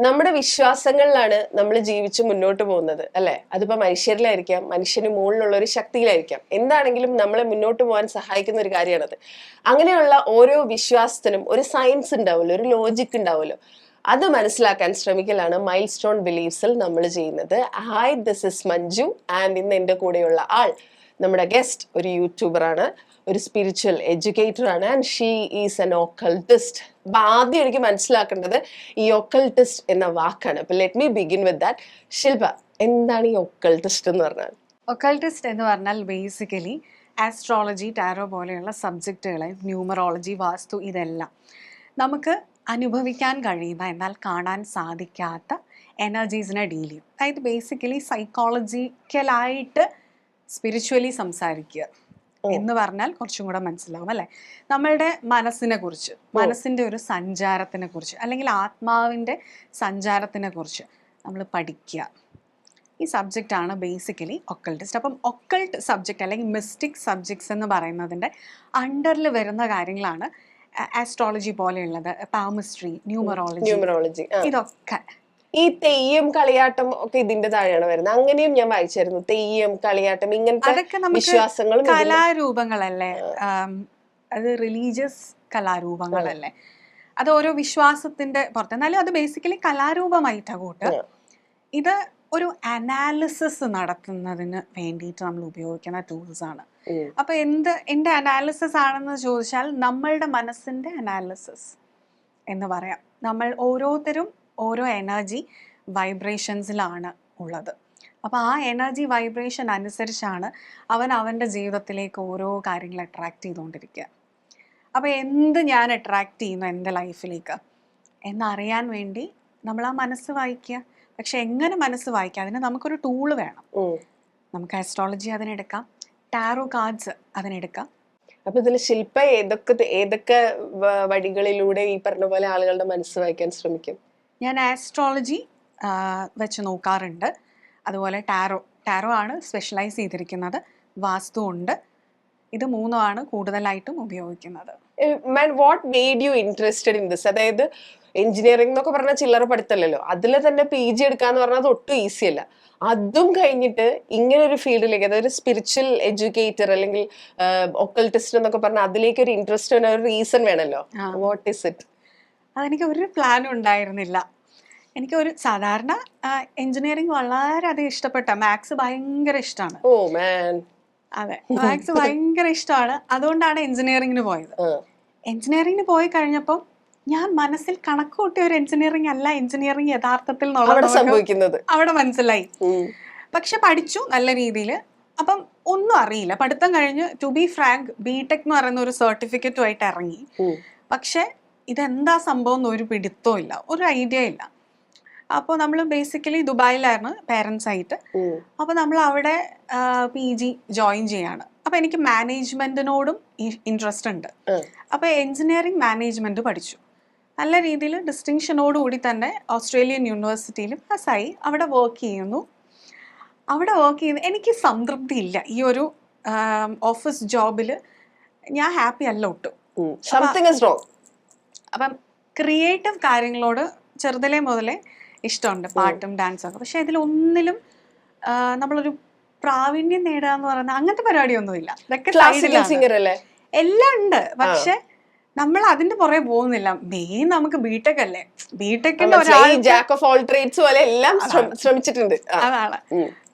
നമ്മുടെ വിശ്വാസങ്ങളിലാണ് നമ്മൾ ജീവിച്ച് മുന്നോട്ട് പോകുന്നത് അല്ലെ. അതിപ്പോ മനുഷ്യരിലായിരിക്കാം, മനുഷ്യന് മുകളിലുള്ള ഒരു ശക്തിയിലായിരിക്കാം, എന്താണെങ്കിലും നമ്മളെ മുന്നോട്ട് പോകാൻ സഹായിക്കുന്ന ഒരു കാര്യമാണത്. അങ്ങനെയുള്ള ഓരോ വിശ്വാസത്തിനും ഒരു സയൻസ് ഉണ്ടാവുമല്ലോ, ഒരു ലോജിക് ഉണ്ടാവുമല്ലോ. അത് മനസ്സിലാക്കാൻ ശ്രമിക്കലാണ് മൈൽ സ്റ്റോൺ ബിലീഫ്സിൽ നമ്മൾ ചെയ്യുന്നത്. Hi, this is Manju and ഇന്ന് എൻ്റെ കൂടെയുള്ള ആൾ നമ്മുടെ ഗസ്റ്റ് ഒരു യൂട്യൂബറാണ്, ഒരു സ്പിരിച്വൽ എഡ്യൂക്കേറ്റർ ആണ്, and she is an occultist. അപ്പൊ ആദ്യം എനിക്ക് മനസ്സിലാക്കേണ്ടത് ഈ ഒക്കൾട്ടിസ്റ്റ് എന്ന വാക്കാണ്. അപ്പൊ let me begin with that. Shilpa, എന്താണ് ഈ ഒക്കൾട്ടിസ്റ്റ് എന്ന് പറഞ്ഞാൽ? ഒക്കൾട്ടിസ്റ്റ് എന്ന് പറഞ്ഞാൽ ബേസിക്കലി ആസ്ട്രോളജി, ടാരോ പോലെയുള്ള സബ്ജക്റ്റുകളെ, ന്യൂമറോളജി, വാസ്തു, ഇതെല്ലാം നമുക്ക് അനുഭവിക്കാൻ കഴിയുന്ന എന്നാൽ കാണാൻ സാധിക്കാത്ത എനർജീസിനെ ഡീൽ ചെയ്യും. അതായത് ബേസിക്കലി സൈക്കോളജിക്കലായിട്ട് സ്പിരിച്വലി സംസാരിക്കുക എന്ന് പറഞ്ഞാൽ കുറച്ചും കൂടെ മനസ്സിലാവും അല്ലേ. നമ്മളുടെ മനസ്സിനെ കുറിച്ച്, മനസ്സിൻ്റെ ഒരു സഞ്ചാരത്തിനെ കുറിച്ച്, അല്ലെങ്കിൽ ആത്മാവിൻ്റെ സഞ്ചാരത്തിനെ കുറിച്ച് നമ്മൾ പഠിക്കുക. ഈ സബ്ജക്റ്റാണ് ബേസിക്കലി ഒക്കൾട്ടിസ്റ്റ്. അപ്പം ഒക്കൾട്ട് സബ്ജക്റ്റ് അല്ലെങ്കിൽ മിസ്റ്റിക് സബ്ജക്ട്സ് എന്ന് പറയുന്നതിൻ്റെ അണ്ടറിൽ വരുന്ന കാര്യങ്ങളാണ് ആസ്ട്രോളജി പോലെയുള്ളത്, പാമിസ്ട്രി, ന്യൂമറോളജി, ഇതൊക്കെ. ഈ തെയ്യം, കളിയാട്ടം ഒക്കെ ഇതിന്റെ താഴെയാണ് വരുന്നത്. അങ്ങനെയും ഞാൻ വായിച്ചായിരുന്നു. തെയ്യം, കളിയാട്ടം, ഇങ്ങനത്തെ വിശ്വാസങ്ങളും കലാരൂപങ്ങളല്ലേ, അത് റിലീജിയസ് കലാരൂപങ്ങളല്ലേ, അത് ഓരോ വിശ്വാസത്തിന്റെ പുറത്ത്. എന്നാലും അത് ബേസിക്കലി കലാരൂപമായിട്ടാണ് കൂട്ട്. ഇത് ഒരു അനാലിസിസ് നടത്തുന്നതിന് വേണ്ടിയിട്ട് നമ്മൾ ഉപയോഗിക്കുന്ന ടൂൾസ് ആണ്. അപ്പൊ എന്റെ അനാലിസിസ് ആണെന്ന് ചോദിച്ചാൽ നമ്മളുടെ മനസ്സിന്റെ അനാലിസിസ് എന്ന് പറയാം. നമ്മൾ ഓരോരുത്തരും ഓരോ എനർജി വൈബ്രേഷൻസിലാണ് ഉള്ളത്. അപ്പോൾ ആ എനർജി വൈബ്രേഷൻ അനുസരിച്ചാണ് അവൻ്റെ ജീവിതത്തിലേക്ക് ഓരോ കാര്യങ്ങൾ അട്രാക്ട് ചെയ്തുകൊണ്ടിരിക്കുക. അപ്പോൾ എന്ത് ഞാൻ അട്രാക്ട് ചെയ്യുന്നു എൻ്റെ ലൈഫിലേക്ക് എന്നറിയാൻ വേണ്ടി നമ്മൾ ആ മനസ്സ് വായിക്കുക. പക്ഷെ എങ്ങനെ മനസ്സ് വായിക്കുക, അതിന് നമുക്കൊരു ടൂള് വേണം. നമുക്ക് ആസ്ട്രോളജി അതിനെടുക്കാം, ടാറോ കാർഡ്സ് അതിനെടുക്കാം. അപ്പൊ ഇതിൽ ശില്പ ഏതൊക്കെ വഴികളിലൂടെ ഈ പറഞ്ഞ പോലെ ആളുകളുടെ മനസ്സ് വായിക്കാൻ ശ്രമിക്കും? ഞാൻ ആസ്ട്രോളജി വെച്ച് നോക്കാറുണ്ട്, അതുപോലെ ടാറോ ആണ് സ്പെഷ്യലൈസ് ചെയ്തിരിക്കുന്നത്, വാസ്തു ഉണ്ട്. ഇത് മൂന്നുമാണ് കൂടുതലായിട്ടും ഉപയോഗിക്കുന്നത്. What made you interested in this? അതായത് എഞ്ചിനീയറിംഗ് എന്നൊക്കെ പറഞ്ഞാൽ ചില്ലറ പഠിത്തമല്ലല്ലോ. അതിൽ തന്നെ PG എടുക്കാന്ന് പറഞ്ഞാൽ അത് ഒട്ടും ഈസി അല്ല. അതും കഴിഞ്ഞിട്ട് ഇങ്ങനെ ഒരു ഫീൽഡിലേക്ക്, അതായത് സ്പിരിച്വൽ എഡ്യൂക്കേറ്റർ അല്ലെങ്കിൽ ഒക്കൾട്ടിസ്റ്റ് എന്നൊക്കെ പറഞ്ഞാൽ അതിലേക്ക് ഒരു ഇൻട്രസ്റ്റ്, ഒരു റീസൺ വേണമല്ലോ. What is it? അതെനിക്ക് ഒരു പ്ലാനും ഉണ്ടായിരുന്നില്ല. എനിക്ക് ഒരു സാധാരണ എഞ്ചിനീയറിംഗ് വളരെയധികം ഇഷ്ടപ്പെട്ട, മാത്സ് ഭയങ്കര ഇഷ്ടമാണ്. ഓ മാൻ, അതെ, മാത്സ് ഭയങ്കര ഇഷ്ടമാണ്. അതുകൊണ്ടാണ് എഞ്ചിനീയറിംഗിന് പോയത്. എഞ്ചിനീയറിംഗിന് പോയി കഴിഞ്ഞപ്പോൾ ഞാൻ മനസ്സിൽ കണക്ക് കൂട്ടിയ ഒരു എഞ്ചിനീയറിംഗ് അല്ല എഞ്ചിനീയറിംഗ് യഥാർത്ഥത്തിൽ സംഭവിക്കുന്നത് അവിടെ മനസ്സിലായി. പക്ഷെ പഠിച്ചു നല്ല രീതിയിൽ. അപ്പം ഒന്നും അറിയില്ല. പഠിത്തം കഴിഞ്ഞ് ടു ബി ഫ്രാങ്ക് BTech എന്ന് പറയുന്ന ഒരു സർട്ടിഫിക്കറ്റുമായിട്ട് ഇറങ്ങി. പക്ഷെ ഇതെന്താ സംഭവം എന്ന് ഒരു പിടുത്തവും ഇല്ല, ഒരു ഐഡിയ ഇല്ല. അപ്പോൾ നമ്മൾ ബേസിക്കലി ദുബായിലായിരുന്നു പേരൻസ് ആയിട്ട്. അപ്പോൾ നമ്മൾ അവിടെ PG ജോയിൻ ചെയ്യാണ്. അപ്പോൾ എനിക്ക് മാനേജ്മെന്റിനോടും ഇൻട്രസ്റ്റ് ഉണ്ട്. അപ്പോൾ എഞ്ചിനീയറിംഗ് മാനേജ്മെന്റ് പഠിച്ചു. നല്ല രീതിയിൽ ഡിസ്റ്റിങ്ഷനോടുകൂടി തന്നെ ഓസ്ട്രേലിയൻ യൂണിവേഴ്സിറ്റിയിലും പാസ്സായി. അവിടെ വർക്ക് ചെയ്യുന്നു. എനിക്ക് സംതൃപ്തി ഇല്ല ഈ ഒരു ഓഫീസ് ജോബിൽ. ഞാൻ ഹാപ്പി അല്ല ഒട്ടും. അപ്പം ക്രിയേറ്റീവ് കാര്യങ്ങളോട് ചെറുതിലേ മുതലേ ഇഷ്ടമുണ്ട്, പാട്ടും ഡാൻസും ഒക്കെ. പക്ഷെ ഇതിലൊന്നിലും നമ്മളൊരു പ്രാവീണ്യം നേടുക എന്ന് പറയുന്ന അങ്ങനത്തെ പരിപാടിയൊന്നുമില്ല. ഇതൊക്കെ എല്ലാം ഉണ്ട്, പക്ഷെ നമ്മൾ അതിന്റെ പുറകെ പോകുന്നില്ല. മെയിൻ നമുക്ക് BTech അല്ലേ, BTechന്റെ അതാണ്.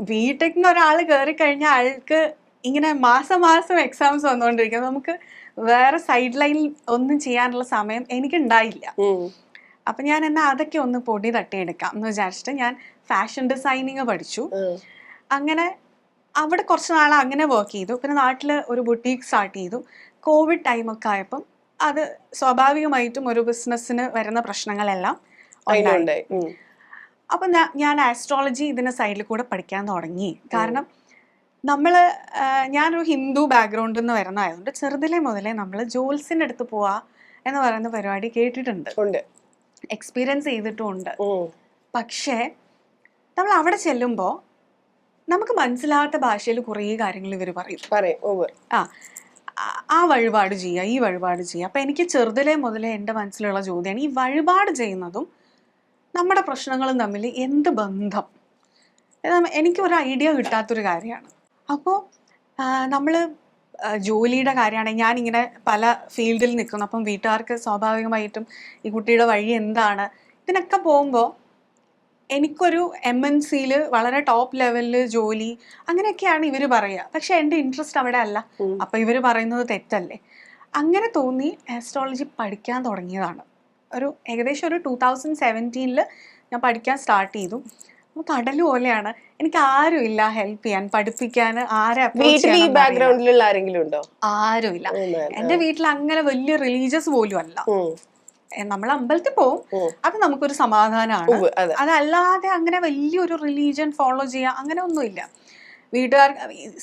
BTechന് ഒരാൾ കയറി കഴിഞ്ഞാൽ ആൾക്ക് ഇങ്ങനെ മാസം എക്സാംസ് വന്നുകൊണ്ടിരിക്കും. നമുക്ക് വേറെ സൈഡ് ലൈനിൽ ഒന്നും ചെയ്യാനുള്ള സമയം എനിക്കുണ്ടായില്ല. അപ്പൊ ഞാൻ എന്നാ അതൊക്കെ ഒന്ന് പൊടി തട്ടിയെടുക്കാം എന്ന് വിചാരിച്ചിട്ട് ഞാൻ ഫാഷൻ ഡിസൈനിങ് പഠിച്ചു. അങ്ങനെ അവിടെ കുറച്ച് നാൾ അങ്ങനെ വർക്ക് ചെയ്തു. പിന്നെ നാട്ടിൽ ഒരു ബുട്ടീക്ക് സ്റ്റാർട്ട് ചെയ്തു. കോവിഡ് ടൈമൊക്കെ ആയപ്പം അത് സ്വാഭാവികമായിട്ടും ഒരു ബിസിനസ്സിന് വരുന്ന പ്രശ്നങ്ങളെല്ലാം ഉണ്ടായി. അപ്പൊ ഞാൻ ആസ്ട്രോളജി ഇതിന്റെ സൈഡിൽ കൂടെ പഠിക്കാൻ തുടങ്ങി. കാരണം ഞാനൊരു ഹിന്ദു ബാക്ക്ഗ്രൗണ്ടിൽ നിന്ന് വരുന്നതായതുകൊണ്ട് ചെറുതിലെ മുതലേ നമ്മൾ ജോത്സ്യൻ്റെ അടുത്ത് പോവാ എന്ന് പറയുന്ന പരിപാടി കേട്ടിട്ടുണ്ട്, എക്സ്പീരിയൻസ് ചെയ്തിട്ടുമുണ്ട്. പക്ഷേ നമ്മൾ അവിടെ ചെല്ലുമ്പോൾ നമുക്ക് മനസ്സിലാത്ത ഭാഷയിൽ കുറേ കാര്യങ്ങൾ ഇവർ പറയും. ആ വഴിപാട് ചെയ്യുക, ഈ വഴിപാട് ചെയ്യുക. അപ്പം എനിക്ക് ചെറുതിലേ മുതലേ എൻ്റെ മനസ്സിലുള്ള ചോദ്യമാണ്, ഈ വഴിപാട് ചെയ്യുന്നതും നമ്മുടെ പ്രശ്നങ്ങളും തമ്മിൽ എന്ത് ബന്ധം? എനിക്ക് ഒരു ഐഡിയ കിട്ടാത്തൊരു കാര്യമാണ്. അപ്പോൾ നമ്മൾ ജോലിയുടെ കാര്യമാണെങ്കിൽ ഞാനിങ്ങനെ പല ഫീൽഡിൽ നിൽക്കുന്നു. അപ്പം വീട്ടുകാർക്ക് സ്വാഭാവികമായിട്ടും ഈ കുട്ടിയുടെ വഴി എന്താണ് ഇതിനൊക്കെ പോകുമ്പോൾ എനിക്കൊരു MNCയിൽ വളരെ ടോപ്പ് ലെവലിൽ ജോലി അങ്ങനെയൊക്കെയാണ് ഇവർ പറയുക. പക്ഷെ എൻ്റെ ഇൻട്രസ്റ്റ് അവിടെ അല്ല. അപ്പം ഇവർ പറയുന്നത് തെറ്റല്ലേ? അങ്ങനെ തോന്നി ആസ്ട്രോളജി പഠിക്കാൻ തുടങ്ങിയതാണ്. ഏകദേശം ഒരു 2017 ഞാൻ പഠിക്കാൻ സ്റ്റാർട്ട് ചെയ്തു. അപ്പോൾ കടൽ പോലെയാണ്. എനിക്ക് ആരും ഇല്ല ഹെൽപ്പ് ചെയ്യാൻ, പഠിപ്പിക്കാൻ. ആരെ വീട്ടിൽ ഈ ബാക്ക്ഗ്രൗണ്ടിലുള്ള ആരെങ്കിലും ഉണ്ടോ? ആരുമില്ല. എൻ്റെ വീട്ടിൽ അങ്ങനെ വലിയ റിലീജിയസ് പോലും അല്ല. നമ്മൾ അമ്പലത്തിൽ പോവും, അത് നമുക്കൊരു സമാധാനമാണ്. അതല്ലാതെ അങ്ങനെ വലിയൊരു റിലീജിയൻ ഫോളോ ചെയ്യുക അങ്ങനെ ഒന്നുമില്ല. വീട്ടുകാർ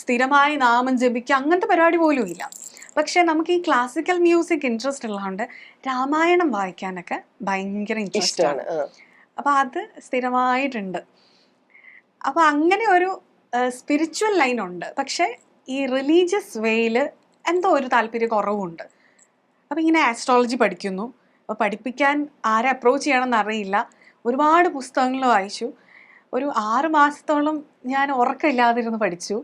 സ്ഥിരമായി നാമം ജപിക്കുക അങ്ങനത്തെ പരിപാടി പോലും ഇല്ല. പക്ഷെ നമുക്ക് ഈ ക്ലാസിക്കൽ മ്യൂസിക് ഇൻട്രസ്റ്റ് ഉള്ളതുകൊണ്ട് രാമായണം വായിക്കാനൊക്കെ ഭയങ്കര ഇൻട്രസ്റ്റ് ആണ്. അപ്പൊ അത് സ്ഥിരമായിട്ടുണ്ട്. അപ്പൊ അങ്ങനെ ഒരു സ്പിരിച്വൽ ലൈൻ ഉണ്ട്. പക്ഷെ ഈ റിലീജിയസ് വേയിൽ എന്തോ ഒരു താല്പര്യ കുറവുണ്ട്. അപ്പൊ ഇങ്ങനെ ആസ്ട്രോളജി പഠിക്കുന്നു. അപ്പോൾ പഠിപ്പിക്കാൻ ആരെ അപ്രോച്ച് ചെയ്യണമെന്ന് അറിയില്ല. ഒരുപാട് പുസ്തകങ്ങൾ വായിച്ചു. ഒരു 6 മാസത്തോളം ഞാൻ ഉറക്കമില്ലാതിരുന്ന് പഠിച്ചു.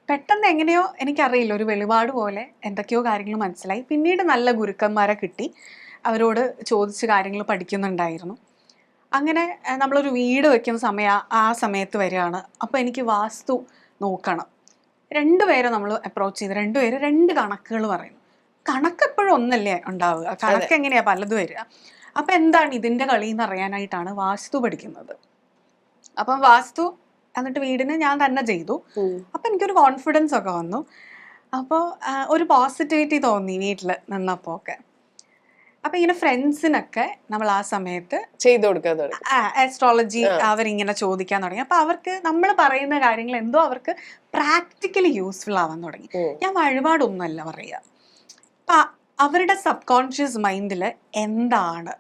പെട്ടെന്ന് എങ്ങനെയോ എനിക്കറിയില്ല, ഒരു വെളിപാട് പോലെ എന്തൊക്കെയോ കാര്യങ്ങൾ മനസ്സിലായി. പിന്നീട് നല്ല ഗുരുക്കന്മാരെ കിട്ടി, അവരോട് ചോദിച്ച് കാര്യങ്ങൾ പഠിക്കുന്നുണ്ടായിരുന്നു. അങ്ങനെ നമ്മളൊരു വീട് വെക്കുന്ന ആ സമയത്ത് വരികയാണ്. അപ്പോൾ എനിക്ക് വാസ്തു നോക്കണം. 2 പേരെ നമ്മൾ അപ്രോച്ച് ചെയ്ത് 2 പേര് 2 കണക്കുകൾ പറയുന്നു. കണക്ക് എപ്പോഴും ഒന്നല്ലേ ഉണ്ടാവുക, കണക്ക് എങ്ങനെയാ പലതും വരിക. അപ്പം എന്താണ് ഇതിൻ്റെ കളി എന്ന് അറിയാനായിട്ടാണ് വാസ്തു പഠിക്കുന്നത്. അപ്പം വാസ്തു എന്നിട്ട് വീടിന് ഞാൻ തന്നെ ചെയ്തു. അപ്പം എനിക്കൊരു കോൺഫിഡൻസ് ഒക്കെ വന്നു. അപ്പോൾ ഒരു പോസിറ്റിവിറ്റി തോന്നി വീട്ടിൽ നിന്നപ്പോൾ ഒക്കെ. അപ്പം ഇങ്ങനെ ഫ്രണ്ട്സിനൊക്കെ നമ്മൾ ആ സമയത്ത് ചെയ്തു കൊടുക്കാൻ ആസ്ട്രോളജി അവരിങ്ങനെ ചോദിക്കാൻ തുടങ്ങി. അപ്പം അവർക്ക് നമ്മൾ പറയുന്ന കാര്യങ്ങൾ എന്തോ അവർക്ക് പ്രാക്ടിക്കലി യൂസ്ഫുൾ ആവാൻ തുടങ്ങി. ഞാൻ വഴിപാടൊന്നുമല്ല പറയുക. അപ്പം അവരുടെ സബ് കോൺഷ്യസ് മൈൻഡിൽ എന്താണ്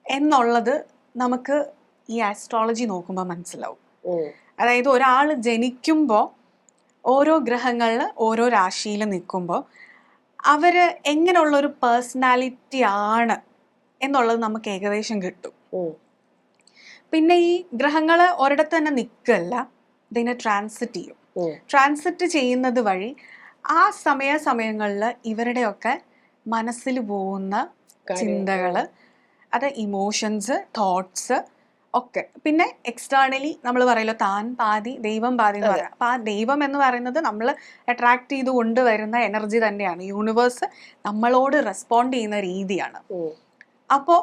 എന്നുള്ളത് നമുക്ക് ഈ ആസ്ട്രോളജി നോക്കുമ്പോൾ മനസ്സിലാവും. അതായത് ഒരാൾ ജനിക്കുമ്പോൾ ഓരോ ഗ്രഹങ്ങളിൽ ഓരോ രാശിയിൽ നിൽക്കുമ്പോൾ അവർ എങ്ങനെയുള്ളൊരു പേഴ്സണാലിറ്റി ആണ് എന്നുള്ളത് നമുക്ക് ഏകദേശം കിട്ടും. പിന്നെ ഈ ഗ്രഹങ്ങൾ ഒരിടത്ത് തന്നെ നിൽക്കല്ല, ഇതിനെ ട്രാൻസിറ്റ് ചെയ്യും. ട്രാൻസിറ്റ് ചെയ്യുന്നത് വഴി ആ സമയങ്ങളിൽ ഇവരുടെയൊക്കെ മനസ്സിൽ പോകുന്ന ചിന്തകൾ, അത് ഇമോഷൻസ്, തോട്ട്സ് ഒക്കെ. പിന്നെ എക്സ്റ്റേണലി നമ്മൾ പറയല്ലോ താൻ പാതി ദൈവം പാതി എന്ന് പറയാം. അപ്പം ആ ദൈവം എന്ന് പറയുന്നത് നമ്മൾ അട്രാക്ട് ചെയ്ത് കൊണ്ടുവരുന്ന എനർജി തന്നെയാണ്. യൂണിവേഴ്സ് നമ്മളോട് റെസ്പോണ്ട് ചെയ്യുന്ന രീതിയാണ്. അപ്പോൾ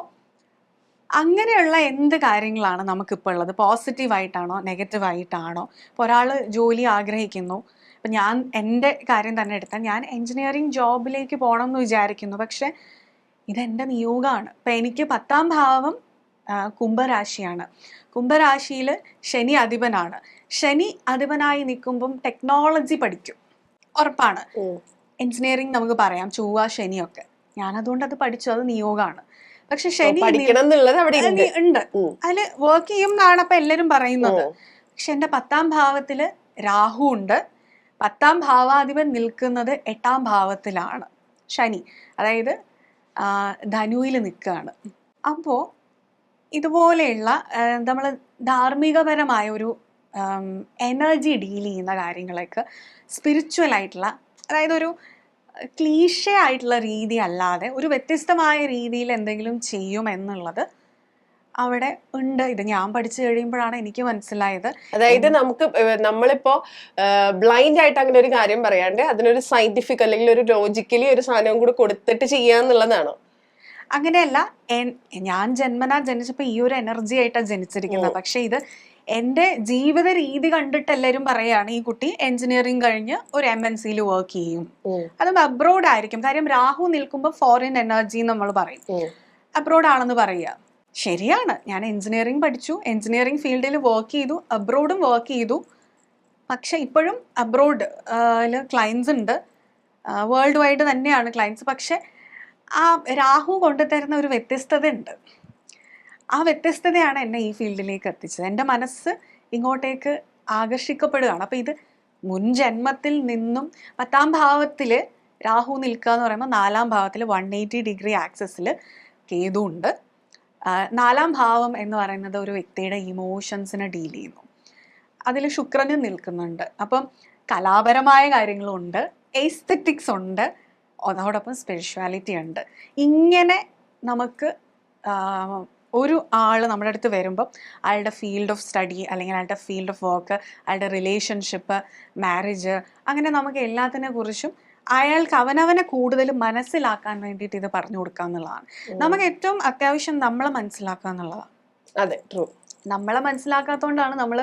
അങ്ങനെയുള്ള എന്ത് കാര്യങ്ങളാണ് നമുക്കിപ്പോൾ ഉള്ളത്? പോസിറ്റീവായിട്ടാണോ നെഗറ്റീവായിട്ടാണോ? ഇപ്പോൾ ഒരാൾ ജോലി ആഗ്രഹിക്കുന്നു. ഇപ്പം ഞാൻ എൻ്റെ കാര്യം തന്നെ എടുത്താൽ ഞാൻ എൻജിനീയറിങ് ജോബിലേക്ക് പോകണം എന്ന് വിചാരിക്കുന്നു. പക്ഷെ ഇതെൻ്റെ നിയോഗമാണ്. ഇപ്പം എനിക്ക് 10ാം ഭാവം കുംഭരാശിയാണ്. കുംഭരാശിയിൽ ശനി അധിപനാണ്. ശനി അധിപനായി നിൽക്കുമ്പം ടെക്നോളജി പഠിക്കും ഉറപ്പാണ്. എൻജിനീയറിങ് നമുക്ക് പറയാം, ചൊവ്വ ശനിയൊക്കെ. ഞാനതുകൊണ്ട് അത് പഠിച്ചു, അത് നിയോഗമാണ്. പക്ഷെ ശനി ഉണ്ട്, അതിൽ വർക്ക് ചെയ്യും എന്നാണ് അപ്പം എല്ലാവരും പറയുന്നത്. പക്ഷെ എൻ്റെ 10ാം ഭാവത്തില് രാഹു ഉണ്ട്. 10ാം ഭാവാധിപൻ നിൽക്കുന്നത് 8ാം ഭാവത്തിലാണ് ശനി, അതായത് ധനുവിൽ നിൽക്കുകയാണ്. അപ്പോൾ ഇതുപോലെയുള്ള നമ്മൾ ധാർമ്മികപരമായ ഒരു എനർജി ഡീൽ ചെയ്യുന്ന കാര്യങ്ങളൊക്കെ സ്പിരിച്വൽ ആയിട്ടുള്ള, അതായത് ഒരു ക്ലീഷ ആയിട്ടുള്ള രീതി അല്ലാതെ ഒരു വ്യത്യസ്തമായ രീതിയിൽ എന്തെങ്കിലും ചെയ്യും എന്നുള്ളത് അവിടെ ഉണ്ട്. ഇത് ഞാൻ പഠിച്ചു കഴിയുമ്പോഴാണ് എനിക്ക് മനസ്സിലായത്. അതായത് നമ്മളിപ്പോ ബ്ലൈൻഡ് ആയിട്ട് അങ്ങനെ ഒരു കാര്യം പറയാണ്ട് അതിനൊരു സയന്റിഫിക് അല്ലെങ്കിൽ ഒരു ലോജിക്കലി ഒരു സാധനം കൂടി കൊടുത്തിട്ട് ചെയ്യാന്നുള്ളതാണോ? അങ്ങനെയല്ല. ഞാൻ ജന്മനാ ജനിച്ചപ്പോ ഈ ഒരു എനർജി ആയിട്ടാണ് ജനിച്ചിരിക്കുന്നത്. പക്ഷെ ഇത് എൻ്റെ ജീവിത രീതി കണ്ടിട്ട് എല്ലാവരും പറയാണ് ഈ കുട്ടി എൻജിനീയറിംഗ് കഴിഞ്ഞ് ഒരു MNCയിൽ വർക്ക് ചെയ്യും, അതും അബ്രോഡ് ആയിരിക്കും. കാര്യം രാഹു നിൽക്കുമ്പോൾ ഫോറിൻ എനർജി നമ്മൾ പറയും, അബ്രോഡ് ആണെന്ന് പറയുക. ശരിയാണ്, ഞാൻ എൻജിനീയറിംഗ് പഠിച്ചു, എൻജിനീയറിംഗ് ഫീൽഡിൽ വർക്ക് ചെയ്തു, അബ്രോഡും വർക്ക് ചെയ്തു. പക്ഷെ ഇപ്പോഴും അബ്രോഡ് ക്ലയൻസ് ഉണ്ട്, വേൾഡ് വൈഡ് തന്നെയാണ് ക്ലയൻസ്. പക്ഷെ ആ രാഹു കൊണ്ടുതരുന്ന ഒരു വ്യത്യസ്തത ഉണ്ട്. ആ വ്യത്യസ്തതയാണ് എന്നെ ഈ ഫീൽഡിലേക്ക് എത്തിച്ചത്. എൻ്റെ മനസ്സ് ഇങ്ങോട്ടേക്ക് ആകർഷിക്കപ്പെടുകയാണ്. അപ്പം ഇത് മുൻ ജന്മത്തിൽ നിന്നും 10ാം ഭാവത്തിൽ രാഹു നിൽക്കുക എന്ന് പറയുമ്പോൾ 4ാം ഭാവത്തിൽ 180 ഡിഗ്രി ആക്സസിൽ കേതു ഉണ്ട്. നാലാം ഭാവം എന്ന് പറയുന്നത് ഒരു വ്യക്തിയുടെ ഇമോഷൻസിനെ ഡീൽ ചെയ്യുന്നു. അതിൽ ശുക്രനും നിൽക്കുന്നുണ്ട്. അപ്പം കലാപരമായ കാര്യങ്ങളുണ്ട്, എസ്തെറ്റിക്സ് ഉണ്ട്, അതോടൊപ്പം സ്പിരിച്വാലിറ്റി ഉണ്ട്. ഇങ്ങനെ നമുക്ക് ഒരു ആൾ നമ്മുടെ അടുത്ത് വരുമ്പം അയാളുടെ ഫീൽഡ് ഓഫ് സ്റ്റഡി അല്ലെങ്കിൽ അയാളുടെ ഫീൽഡ് ഓഫ് വർക്ക്, അയാളുടെ റിലേഷൻഷിപ്പ്, മാരേജ്, അങ്ങനെ നമുക്ക് എല്ലാത്തിനെ കുറിച്ചും അയാൾക്ക് അവനവനെ കൂടുതൽ മനസ്സിലാക്കാൻ വേണ്ടിയിട്ട് ഇത് പറഞ്ഞു കൊടുക്കുക എന്നുള്ളതാണ്. നമുക്ക് ഏറ്റവും അത്യാവശ്യം നമ്മളെ മനസ്സിലാക്കുക എന്നുള്ളതാണ്. അതെ, ട്രൂ. നമ്മളെ മനസ്സിലാക്കാത്തതുകൊണ്ടാണ് നമ്മൾ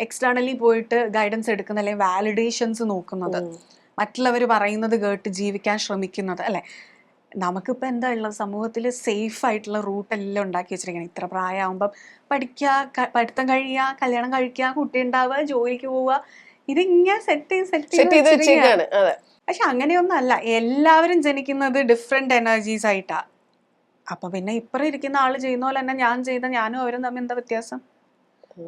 എക്സ്റ്റേണലി പോയിട്ട് ഗൈഡൻസ് എടുക്കുന്നത്, അല്ലെങ്കിൽ വാലിഡേഷൻസ് നോക്കുന്നത്, മറ്റുള്ളവർ പറയുന്നത് കേട്ട് ജീവിക്കാൻ ശ്രമിക്കുന്നത്, അല്ലേ? നമുക്കിപ്പോൾ എന്താ ഉള്ളത്, സമൂഹത്തിൽ സേഫ് ആയിട്ടുള്ള റൂട്ടെല്ലാം ഉണ്ടാക്കി വെച്ചിരിക്കണം. ഇത്ര പ്രായമാകുമ്പം പഠിക്കുക, പഠിത്തം കഴിയുക, കല്യാണം കഴിക്കുക, കുട്ടി ഉണ്ടാവുക, ജോലിക്ക് പോവുക, ഇതിങ്ങനെ സെറ്റ് ചെയ്ത് വെച്ചിരിക്കുകയാണ്. പക്ഷെ അങ്ങനെയൊന്നും അല്ല. എല്ലാവരും ജനിക്കുന്നത് ഡിഫറെന്റ് എനർജീസ് ആയിട്ടാ. അപ്പൊ പിന്നെ ഇപ്പറ ഇരിക്കുന്ന ആള് ചെയ്യുന്ന പോലെ തന്നെ ഞാൻ ചെയ്ത ഞാനും അവരും തമ്മിൽ എന്താ വ്യത്യാസം?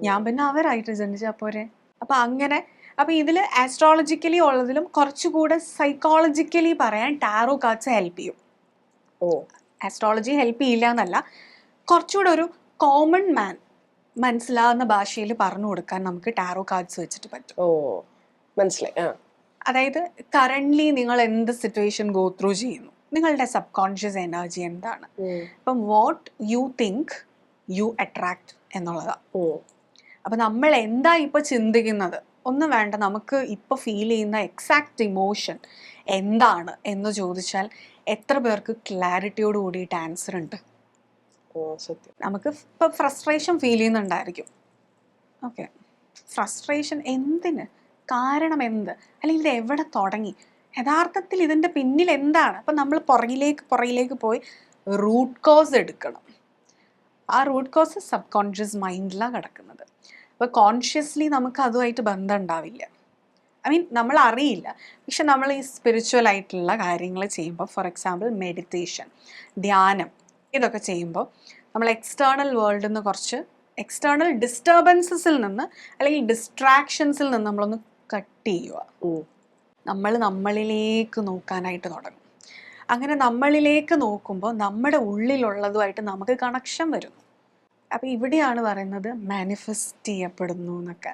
ഞാൻ പിന്നെ അവരായിട്ട് ജനിച്ചാ പോരെ. അപ്പൊ അങ്ങനെ, അപ്പൊ ഇതില് ആസ്ട്രോളജിക്കലി ഉള്ളതിലും കുറച്ചുകൂടെ സൈക്കോളജിക്കലി പറയാൻ ടാറോ കാർഡ്സ് ഹെൽപ്പ് ചെയ്യും. ആസ്ട്രോളജി ഹെൽപ്പ് ചെയ്യില്ല എന്നല്ല, കുറച്ചുകൂടെ ഒരു കോമൺ മാൻ മനസ്സിലാവുന്ന ഭാഷയിൽ പറഞ്ഞു കൊടുക്കാൻ നമുക്ക് ടാറോ കാർഡ്സ് വെച്ചിട്ട് പറ്റും. മനസ്സിലായി. അതായത് കറന്റ്ലി നിങ്ങൾ എന്ത് സിറ്റുവേഷൻ ഗോ ത്രൂ ചെയ്യുന്നു, നിങ്ങളുടെ സബ് കോൺഷ്യസ് എനർജി എന്താണ്, ഇപ്പം what you think you attract എന്നുള്ളതാണ്. അപ്പൊ നമ്മൾ എന്താ ഇപ്പൊ ചിന്തിക്കുന്നത് ഒന്നും വേണ്ട, നമുക്ക് ഇപ്പൊ ഫീൽ ചെയ്യുന്ന എക്സാക്ട് ഇമോഷൻ എന്താണ് എന്ന് ചോദിച്ചാൽ എത്ര പേർക്ക് ക്ലാരിറ്റിയോട് കൂടിയിട്ട് ആൻസർ ഉണ്ട്? നമുക്ക് ഇപ്പൊ ഫ്രസ്ട്രേഷൻ ഫീൽ ചെയ്യുന്നുണ്ടായിരിക്കും. ഓക്കെ, ഫ്രസ്ട്രേഷൻ എന്തിന്, കാരണം എന്ത്, അല്ലെങ്കിൽ ഇത് എവിടെ തുടങ്ങി, യഥാർത്ഥത്തിൽ ഇതിൻ്റെ പിന്നിൽ എന്താണ്? അപ്പം നമ്മൾ പുറകിലേക്ക് പോയി റൂട്ട് കോസ് എടുക്കണം. ആ റൂട്ട് കോസ് സബ് കോൺഷ്യസ് മൈൻഡിലാണ് കിടക്കുന്നത്. അപ്പോൾ കോൺഷ്യസ്ലി നമുക്ക് അതുമായിട്ട് ബന്ധം ഉണ്ടാവില്ല, നമ്മൾ അറിയില്ല. പക്ഷെ നമ്മൾ ഈ സ്പിരിച്വൽ ആയിട്ടുള്ള കാര്യങ്ങൾ ചെയ്യുമ്പോൾ, ഫോർ എക്സാമ്പിൾ മെഡിറ്റേഷൻ, ധ്യാനം, ഇതൊക്കെ ചെയ്യുമ്പോൾ നമ്മൾ എക്സ്റ്റേണൽ വേൾഡിൽ നിന്ന് കുറച്ച് എക്സ്റ്റേണൽ ഡിസ്റ്റർബൻസസിൽ നിന്ന് അല്ലെങ്കിൽ ഡിസ്ട്രാക്ഷൻസിൽ നിന്ന് നമ്മളൊന്ന് കട്ട് ചെയ്യുക. നമ്മൾ നമ്മളിലേക്ക് നോക്കാനായിട്ട് തുടങ്ങും. അങ്ങനെ നമ്മളിലേക്ക് നോക്കുമ്പോൾ നമ്മുടെ ഉള്ളിലുള്ളതുമായിട്ട് നമുക്ക് കണക്ഷൻ വരുന്നു. അപ്പം ഇവിടെയാണ് പറയുന്നത് മാനിഫെസ്റ്റ് ചെയ്യപ്പെടുന്നു എന്നൊക്കെ.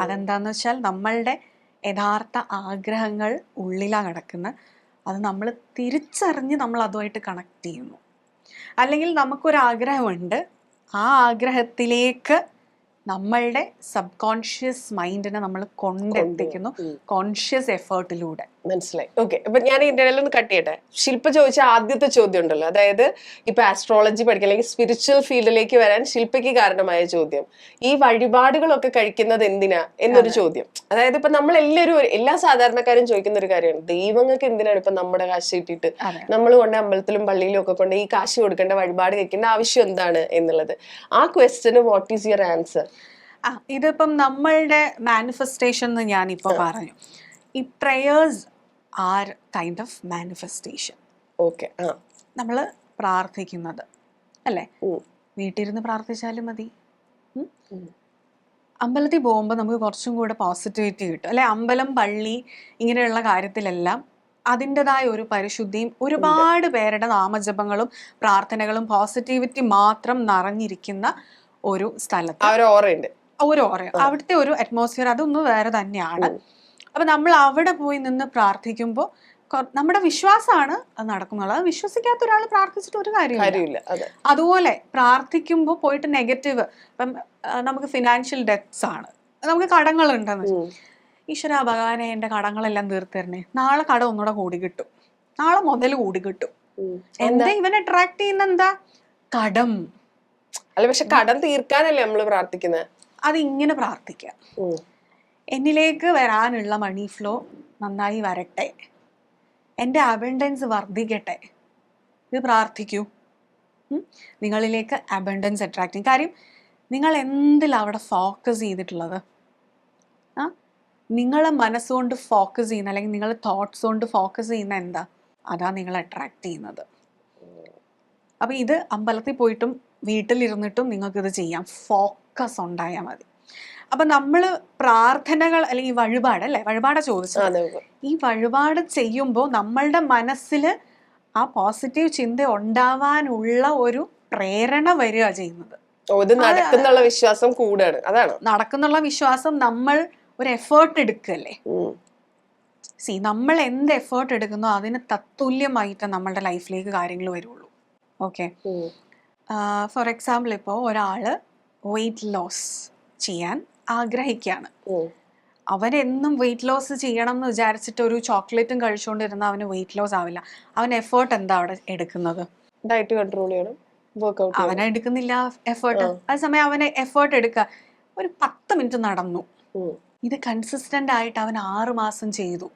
അതെന്താന്ന് വെച്ചാൽ നമ്മളുടെ യഥാർത്ഥ ആഗ്രഹങ്ങൾ ഉള്ളിലാണ് കിടക്കുന്നത്. അത് നമ്മൾ തിരിച്ചറിഞ്ഞ് നമ്മൾ അതുമായിട്ട് കണക്ട് ചെയ്യുന്നു. അല്ലെങ്കിൽ നമുക്കൊരാഗ്രഹമുണ്ട്, ആ ആഗ്രഹത്തിലേക്ക് നമ്മളുടെ സബ് കോൺഷ്യസ് മൈൻഡിനെ നമ്മൾ കൊണ്ടെത്തിക്കുന്നു കോൺഷ്യസ് എഫേർട്ടിലൂടെ. മനസ്സിലായി. ഓക്കെ, അപ്പൊ ഞാൻ ഇതിന്റെ ഇടയിൽ ഒന്ന് കട്ട് ചെയ്യട്ടെ. ശില്പ ചോദിച്ച ആദ്യത്തെ ചോദ്യം ഉണ്ടല്ലോ, അതായത് ഇപ്പൊ ആസ്ട്രോളജി പഠിക്കുക അല്ലെങ്കിൽ സ്പിരിച്വൽ ഫീൽഡിലേക്ക് വരാൻ ശില്പയ്ക്ക് കാരണമായ ചോദ്യം, ഈ വഴിപാടുകളൊക്കെ കഴിക്കുന്നത് എന്തിനാ എന്നൊരു ചോദ്യം. അതായത് ഇപ്പൊ നമ്മൾ എല്ലാ സാധാരണക്കാരും ചോദിക്കുന്ന ഒരു കാര്യമാണ്, ദൈവങ്ങൾക്ക് എന്തിനാണ് ഇപ്പൊ നമ്മുടെ കാശ് കിട്ടിയിട്ട് നമ്മൾ കൊണ്ട് അമ്പലത്തിലും പള്ളിയിലും ഒക്കെ കൊണ്ട് ഈ കാശ് കൊടുക്കേണ്ട, വഴിപാട് കഴിക്കേണ്ട ആവശ്യം എന്താണ് എന്നുള്ളത്. ആ question what is your answer? ഇതിപ്പം നമ്മളുടെ മാനിഫെസ്റ്റേഷൻ എന്ന് ഞാനിപ്പോ പറഞ്ഞു. ഈ prayers are kind of manifestation. Okay, നമ്മൾ പ്രാർത്ഥിക്കുന്നത് അല്ലേ, വീട്ടിലിരുന്ന് പ്രാർത്ഥിച്ചാലും മതി. അമ്പലത്തിൽ പോകുമ്പോൾ നമുക്ക് കുറച്ചും കൂടെ പോസിറ്റിവിറ്റി കിട്ടും, അല്ലെ? അമ്പലം, പള്ളി, ഇങ്ങനെയുള്ള കാര്യത്തിലെല്ലാം അതിൻ്റെതായ ഒരു പരിശുദ്ധിയും ഒരുപാട് പേരുടെ നാമജപങ്ങളും പ്രാർത്ഥനകളും പോസിറ്റിവിറ്റി മാത്രം നിറഞ്ഞിരിക്കുന്ന ഒരു സ്ഥലത്ത് ഒരു ഓറ, അവിടുത്തെ ഒരു അറ്റ്മോസ്ഫിയർ അതൊന്നും വേറെ തന്നെയാണ്. അപ്പൊ നമ്മൾ അവിടെ പോയി നിന്ന് പ്രാർത്ഥിക്കുമ്പോൾ നമ്മുടെ വിശ്വാസമാണ് അത് നടക്കുന്നുള്ളത്. വിശ്വസിക്കാത്ത ഒരാൾ പ്രാർത്ഥിച്ചിട്ട് ഒരു കാര്യമില്ല. അതുപോലെ പ്രാർത്ഥിക്കുമ്പോൾ പോയിട്ട് നെഗറ്റീവ്, ഇപ്പം നമുക്ക് ഫിനാൻഷ്യൽ ഡെപ്റ്റ്സ് ആണ്, നമുക്ക് കടങ്ങളുണ്ടെന്ന്, ഈശ്വര ഭഗവാനെ എൻ്റെ കടങ്ങളെല്ലാം തീർത്തരണേ, നാളെ കടം ഒന്നുകൂടെ കൂടി കിട്ടും, നാളെ മുതൽ കൂടി കിട്ടും. എന്താ ഇവൻ അട്രാക്ട് ചെയ്യുന്ന എന്താ? കടം. അല്ല, പക്ഷെ കടം തീർക്കാനല്ലേ നമ്മൾ പ്രാർത്ഥിക്കുന്നത്? അതിങ്ങനെ പ്രാർത്ഥിക്കാം, എന്നിലേക്ക് വരാനുള്ള മണി ഫ്ലോ നന്നായി വരട്ടെ, എൻ്റെ അബണ്ടൻസ് വർദ്ധിക്കട്ടെ. ഇത് പ്രാർത്ഥിക്കൂ. നിങ്ങളിലേക്ക് അബണ്ടൻസ് അട്രാക്ട് ചെയ്യും. കാര്യം നിങ്ങൾ എന്തിലാണ് അവിടെ ഫോക്കസ് ചെയ്തിട്ടുള്ളത്? നിങ്ങളെ മനസ്സുകൊണ്ട് ഫോക്കസ് ചെയ്യുന്ന, അല്ലെങ്കിൽ നിങ്ങളെ തോട്ട്സ് കൊണ്ട് ഫോക്കസ് ചെയ്യുന്ന എന്താ, അതാ നിങ്ങൾ അട്രാക്ട് ചെയ്യുന്നത്. അപ്പം ഇത് അമ്പലത്തിൽ പോയിട്ടും വീട്ടിലിരുന്നിട്ടും നിങ്ങൾക്കിത് ചെയ്യാം, ഫോക്കസ് ഉണ്ടായാൽ മതി. അപ്പം നമ്മൾ പ്രാർത്ഥനകൾ അല്ലെങ്കിൽ വഴിപാട്, അല്ലേ, വഴിപാടാ ചോദിച്ചത്. ഈ വഴിപാട് ചെയ്യുമ്പോൾ നമ്മളുടെ മനസ്സിൽ ആ പോസിറ്റീവ് ചിന്ത ഉണ്ടാവാനുള്ള ഒരു പ്രേരണ വരിക ചെയ്യുന്നത്. ഇത് നടക്കുന്നുള്ള വിശ്വാസം കൂടാണ്, അതാണ് നടക്കുന്നുള്ള വിശ്വാസം. നമ്മൾ ഒരു എഫേർട്ട് എടുക്കല്ലേ. നമ്മൾ എന്ത് എഫേർട്ട് എടുക്കുന്നോ അതിന് തത്തുല്യമായിട്ട് നമ്മളുടെ ലൈഫിലേക്ക് കാര്യങ്ങൾ വരുള്ളൂ. ഓക്കെ, ഫോർ എക്സാമ്പിൾ ഇപ്പോൾ ഒരാള് വെയിറ്റ് ലോസ് ചെയ്യാൻ ആഗ്രഹിക്കുകയാണ്. അവനെന്നും വെയിറ്റ് ലോസ് ചെയ്യണം എന്ന് വിചാരിച്ചിട്ട് ഒരു ചോക്ലേറ്റും കഴിച്ചുകൊണ്ടിരുന്ന അവന് വെയിറ്റ് ലോസ് ആവില്ല. അവൻ എഫേർട്ട് എന്താ അവിടെ എടുക്കുന്നത്? ഡയറ്റ് കൺട്രോൾ ചെയ്യണം, വർക്ക്ഔട്ട്. അവനെ എടുക്കുന്നില്ല എഫേർട്ട്. അതേസമയം അവന് എഫേർട്ട് എടുക്കുക, ഒരു 10 മിനിറ്റ് നടന്നു. ഇത് കൺസിസ്റ്റന്റ് ആയിട്ട് അവൻ 6 മാസം ചെയ്തു,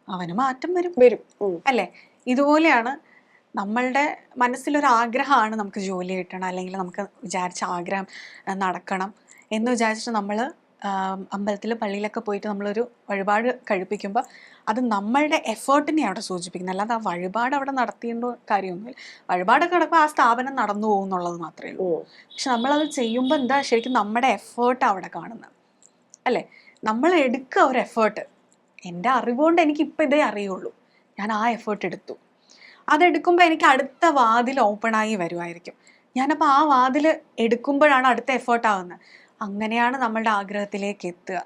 അവന് മാറ്റം വരും അല്ലേ? ഇതുപോലെയാണ് നമ്മളുടെ മനസ്സിലൊരു ആഗ്രഹമാണ് നമുക്ക് ജോലി കിട്ടണം, അല്ലെങ്കിൽ നമുക്ക് വിചാരിച്ച ആഗ്രഹം നടക്കണം എന്ന് വിചാരിച്ചിട്ട് നമ്മൾ അമ്പലത്തിൽ പള്ളിയിലൊക്കെ പോയിട്ട് നമ്മളൊരു വഴിപാട് കഴിപ്പിക്കുമ്പോൾ അത് നമ്മളുടെ എഫേർട്ടിനെ അവിടെ സൂചിപ്പിക്കുന്നത്, അല്ലാതെ ആ വഴിപാട് അവിടെ നടത്തേണ്ട കാര്യമൊന്നുമില്ല. വഴിപാടൊക്കെ നടക്കുമ്പോൾ ആ സ്ഥാപനം നടന്നു പോകും എന്നുള്ളത് മാത്രമേ ഉള്ളൂ. പക്ഷെ നമ്മളത് ചെയ്യുമ്പോൾ എന്താ ശരിക്കും നമ്മുടെ എഫേർട്ട് അവിടെ കാണുന്നത് അല്ലേ? നമ്മൾ എടുക്കുക ഒരു എഫേർട്ട്. എൻ്റെ അറിവുകൊണ്ട് എനിക്കിപ്പോൾ ഇതേ അറിയുള്ളൂ, ഞാൻ ആ എഫേർട്ട് എടുത്തു. അതെടുക്കുമ്പോൾ എനിക്ക് അടുത്ത വാതിൽ ഓപ്പണായി വരുമായിരിക്കും. ഞാനപ്പോൾ ആ വാതിൽ എടുക്കുമ്പോഴാണ് അടുത്ത എഫേർട്ട് ആകുന്നത്. അങ്ങനെയാണ് നമ്മളുടെ ആഗ്രഹത്തിലേക്ക് എത്തുക.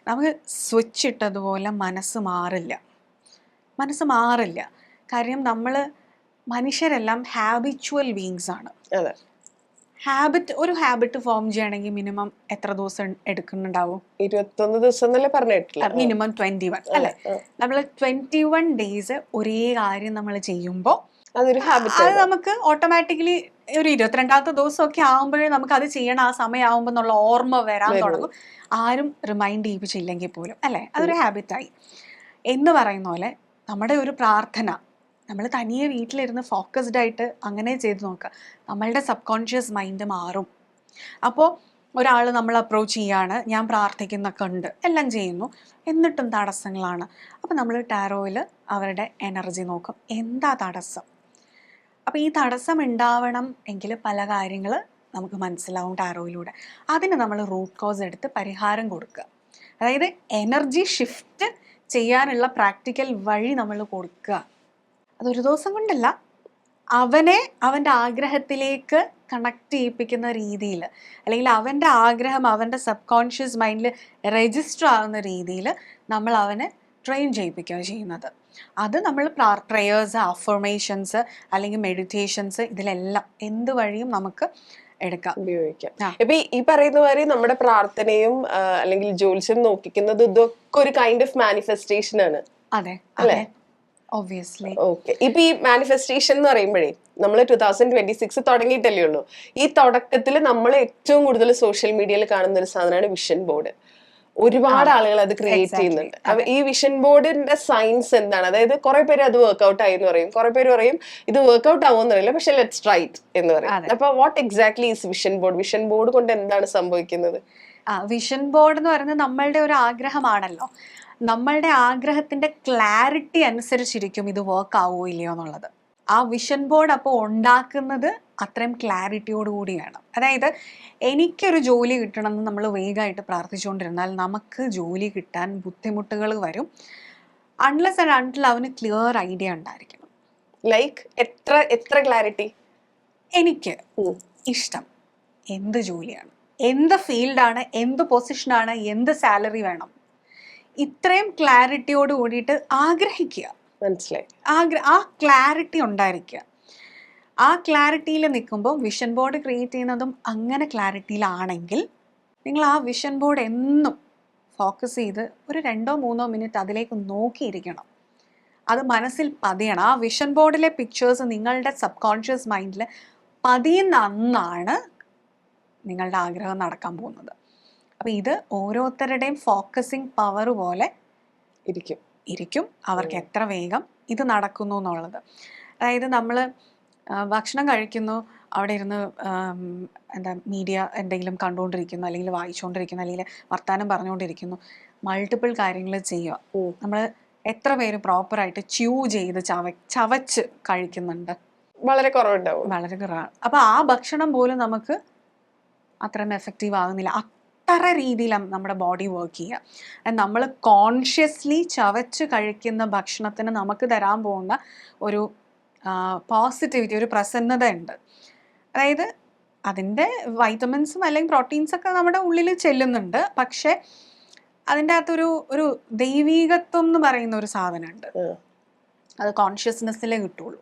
നമുക്ക് സ്വിച്ച് ഇട്ടതുപോലെ മനസ്സ് മാറില്ല. കാര്യം നമ്മൾ മനുഷ്യരെല്ലാം ഹാബിച്വൽ ബീങ്സ് ആണ്. ഒരു ഹാബിറ്റ് ഫോം ചെയ്യണമെങ്കിൽ മിനിമം എത്ര ദിവസം എടുക്കുന്നുണ്ടാവും? 21 ദിവസം എന്നല്ലേ പറഞ്ഞിട്ടില്ല, മിനിമം 21 അല്ലെ? നമ്മൾ 21 ഡേയ്സ് ഒരേ കാര്യം നമ്മൾ ചെയ്യുമ്പോൾ അതൊരു ഹാബിറ്റ്. അത് നമുക്ക് ഓട്ടോമാറ്റിക്കലി ഒരു 22ാമത്തെ ദിവസമൊക്കെ ആകുമ്പോഴേ നമുക്ക് അത് ചെയ്യണം, ആ സമയമാകുമ്പോൾ എന്നുള്ള ഓർമ്മ വരാൻ തുടങ്ങും. ആരും റിമൈൻഡ് ചെയ്യിപ്പിച്ചില്ലെങ്കിൽ പോലും അല്ലേ? അതൊരു ഹാബിറ്റായി എന്ന് പറയുന്ന പോലെ നമ്മുടെ ഒരു പ്രാർത്ഥന നമ്മൾ തനിയെ വീട്ടിലിരുന്ന് ഫോക്കസ്ഡ് ആയിട്ട് അങ്ങനെ ചെയ്ത് നോക്കുക, നമ്മളുടെ സബ് കോൺഷ്യസ് മൈൻഡ് മാറും. അപ്പോൾ ഒരാൾ നമ്മൾ അപ്രോച്ച് ചെയ്യാണ്, ഞാൻ പ്രാർത്ഥിക്കുന്നൊക്കെ ഉണ്ട്, എല്ലാം ചെയ്യുന്നു, എന്നിട്ടും തടസ്സങ്ങളാണ്. അപ്പോൾ നമ്മൾ ടാരോയിൽ അവരുടെ എനർജി നോക്കും, എന്താ തടസ്സം. അപ്പോൾ ഈ തടസ്സം ഉണ്ടാവണം എങ്കിൽ പല കാര്യങ്ങൾ നമുക്ക് മനസ്സിലാവും ടാരോയിലൂടെ. അതിന് നമ്മൾ റൂട്ട് കോസ് എടുത്ത് പരിഹാരം കൊടുക്കുക. അതായത് എനർജി ഷിഫ്റ്റ് ചെയ്യാനുള്ള പ്രാക്ടിക്കൽ വഴി നമ്മൾ കൊടുക്കുക. അതൊരു ദിവസം കൊണ്ടല്ല, അവനെ അവൻ്റെ ആഗ്രഹത്തിലേക്ക് കണക്ട് ചെയ്യിപ്പിക്കുന്ന രീതിയിൽ, അല്ലെങ്കിൽ അവൻ്റെ ആഗ്രഹം അവൻ്റെ സബ് കോൺഷ്യസ് മൈൻഡിൽ രജിസ്റ്റർ ആകുന്ന രീതിയിൽ നമ്മൾ അവനെ ട്രെയിൻ ചെയ്യിപ്പിക്കുക ചെയ്യുന്നത്. അത് നമ്മൾ പ്രേയേഴ്സ്, അഫർമേഷൻസ് അല്ലെങ്കിൽ മെഡിറ്റേഷൻസ്, ഇതിലെല്ലാം എന്ത് വഴിയും നമുക്ക് ഉപയോഗിക്കാം. ഇപ്പൊ ഈ പറയുന്ന മാതിരി നമ്മുടെ പ്രാർത്ഥനയും അല്ലെങ്കിൽ ജ്യോത്സ്യം നോക്കിക്കുന്നത് ഇതൊക്കെ ഒരു കൈൻഡ് ഓഫ് മാനിഫെസ്റ്റേഷൻ ആണ്. അതെ അല്ലേ? ഒബ്വിയസ്ലി. ഓക്കെ, ഇപ്പൊ ഈ മാനിഫെസ്റ്റേഷൻ എന്ന് പറയുമ്പോഴേ നമ്മൾ 2026 തുടങ്ങിയിട്ടല്ലേ ഉള്ളൂ. ഈ തുടക്കത്തിൽ നമ്മൾ ഏറ്റവും കൂടുതൽ സോഷ്യൽ മീഡിയയിൽ കാണുന്ന ഒരു സാധനമാണ് വിഷൻ ബോർഡ്. ഒരുപാട് ആളുകൾ അത് ക്രിയേറ്റ് ചെയ്യുന്നുണ്ട്. അപ്പൊ ഈ വിഷൻ ബോർഡിന്റെ സയൻസ് എന്താണ്? അതായത് കുറെ പേര് അത് വർക്ക്ഔട്ട് ആയി എന്ന് പറയും, കുറെ പേര് പറയും ഇത് വർക്ക്ഔട്ട് ആവുമെന്ന് അറിയില്ല, പക്ഷെ ലെറ്റ്സ് ട്രൈ ഇറ്റ് എന്ന് പറയും. അപ്പൊ what exactly is vision board? Vision board കൊണ്ട് എന്താണ് സംഭവിക്കുന്നത്? വിഷൻ ബോർഡ് എന്ന് പറയുന്നത് നമ്മളുടെ ഒരു ആഗ്രഹമാണല്ലോ. നമ്മളുടെ ആഗ്രഹത്തിന്റെ ക്ലാരിറ്റി അനുസരിച്ചിരിക്കും ഇത് വർക്ക് ആവുമോ ഇല്ലയോ എന്നുള്ളത്. ആ വിഷൻ ബോർഡ് അപ്പോൾ ഉണ്ടാക്കുന്നത് അത്രയും ക്ലാരിറ്റിയോട് കൂടി വേണം. അതായത് എനിക്കൊരു ജോലി കിട്ടണമെന്ന് നമ്മൾ വേഗമായിട്ട് പ്രാർത്ഥിച്ചുകൊണ്ടിരുന്നാൽ നമുക്ക് ജോലി കിട്ടാൻ ബുദ്ധിമുട്ടുകൾ വരും, അൺലെസ് ആൻഡ് അൺടിൽ അവന് ക്ലിയർ ഐഡിയ ഉണ്ടായിരിക്കണം. ലൈക്ക് എത്ര ക്ലാരിറ്റി? എനിക്ക് ഇഷ്ടം എന്ത് ജോലിയാണ്, എന്ത് ഫീൽഡാണ്, എന്ത് പൊസിഷനാണ്, എന്ത് സാലറി വേണം, ഇത്രയും ക്ലാരിറ്റിയോട് കൂടിയിട്ട് ആഗ്രഹിക്കുക. മനസ്സിലായി? ആ ക്ലാരിറ്റി ഉണ്ടായിരിക്കുക. ആ ക്ലാരിറ്റിയിൽ നിൽക്കുമ്പോൾ വിഷൻ ബോർഡ് ക്രിയേറ്റ് ചെയ്യുന്നതും അങ്ങനെ ക്ലാരിറ്റിയിലാണെങ്കിൽ നിങ്ങൾ ആ വിഷൻ ബോർഡ് എന്നും ഫോക്കസ് ചെയ്ത് ഒരു 2-3 മിനിറ്റ് അതിലേക്ക് നോക്കിയിരിക്കണം. അത് മനസ്സിൽ പതിയണം. ആ വിഷൻ ബോർഡിലെ പിക്ചേഴ്സ് നിങ്ങളുടെ സബ് കോൺഷ്യസ് മൈൻഡിൽ പതിയുന്ന അന്നാണ് നിങ്ങളുടെ ആഗ്രഹം നടക്കാൻ പോകുന്നത്. അപ്പം ഇത് ഓരോരുത്തരുടെയും ഫോക്കസിങ് പവർ പോലെ ഇരിക്കും അവർക്ക് എത്ര വേഗം ഇത് നടക്കുന്നു എന്നുള്ളത്. അതായത് നമ്മൾ ഭക്ഷണം കഴിക്കുന്നു, അവിടെ ഇരുന്ന് മീഡിയ എന്തെങ്കിലും കണ്ടുകൊണ്ടിരിക്കുന്നു, അല്ലെങ്കിൽ വായിച്ചുകൊണ്ടിരിക്കുന്നു, അല്ലെങ്കിൽ വർത്തമാനം പറഞ്ഞുകൊണ്ടിരിക്കുന്നു, മൾട്ടിപ്പിൾ കാര്യങ്ങൾ ചെയ്യുക. നമ്മൾ എത്ര പേര് പ്രോപ്പറായിട്ട് ച്യൂ ചെയ്ത് ചവച്ച് കഴിക്കുന്നുണ്ട്? വളരെ കുറവുണ്ടാവും. വളരെ കുറവാണ്. അപ്പോൾ ആ ഭക്ഷണം പോലും നമുക്ക് അത്രയും എഫക്റ്റീവ് ആകുന്നില്ല. അത്ര രീതിയിലാണ് നമ്മുടെ ബോഡി വർക്ക് ചെയ്യുക. നമ്മൾ കോൺഷ്യസ്ലി ചവച്ച് കഴിക്കുന്ന ഭക്ഷണത്തിന് നമുക്ക് തരാൻ പോകുന്ന ഒരു പോസിറ്റിവിറ്റി, ഒരു പ്രസന്നത ഉണ്ട്. അതായത് അതിൻ്റെ വൈറ്റമിൻസും അല്ലെങ്കിൽ പ്രോട്ടീൻസൊക്കെ നമ്മുടെ ഉള്ളിൽ ചെല്ലുന്നുണ്ട്, പക്ഷെ അതിൻ്റെ അകത്തൊരു ഒരു ദൈവീകത്വം എന്ന് പറയുന്ന ഒരു സാധനമുണ്ട്. അത് കോൺഷ്യസ്നെസ്സിലേ കിട്ടുള്ളൂ.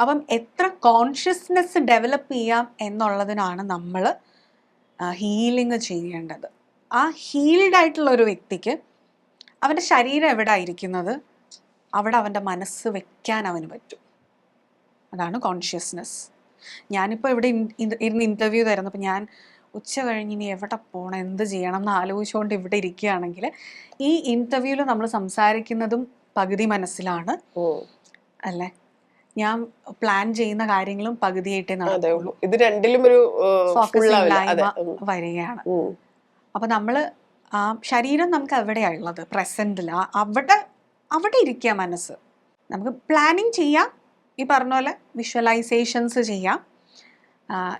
അപ്പം എത്ര കോൺഷ്യസ്നെസ് ഡെവലപ്പ് ചെയ്യാം എന്നുള്ളതിനാണ് നമ്മൾ ഹീലിംഗ് ചെയ്യേണ്ടത്. ആ ഹീൽഡ് ആയിട്ടുള്ള ഒരു വ്യക്തിക്ക് അവൻ്റെ ശരീരം എവിടെ ആയിരിക്കുന്നത് അവിടെ അവൻ്റെ മനസ്സ് വെക്കാൻ അവന് പറ്റും. അതാണ് കോൺഷ്യസ്നെസ്. ഞാനിപ്പോൾ ഇവിടെ ഇരുന്ന് ഇൻ്റർവ്യൂ തരുന്നപ്പോൾ ഞാൻ ഉച്ച കഴിഞ്ഞ് ഇനി എവിടെ പോകണം, എന്ത് ചെയ്യണം എന്ന് ആലോചിച്ചുകൊണ്ട് ഇവിടെ ഇരിക്കുകയാണെങ്കിൽ ഈ ഇൻ്റർവ്യൂവിൽ നമ്മൾ സംസാരിക്കുന്നതും പകുതി മനസ്സിലാണ് അല്ലേ, ഞാൻ പ്ലാൻ ചെയ്യുന്ന കാര്യങ്ങളും പകുതിയായിട്ടേ നടക്കുള്ളൂ. ഇത് രണ്ടിലും ഒരു വരികയാണ്. അപ്പൊ നമ്മള് ആ ശരീരം നമുക്ക് എവിടെയാണുള്ളത്, പ്രസന്റിൽ, അവിടെ ഇരിക്കുക മനസ്സ്. നമുക്ക് പ്ലാനിങ് ചെയ്യാം, ഈ പറഞ്ഞ പോലെ വിഷ്വലൈസേഷൻസ് ചെയ്യാം,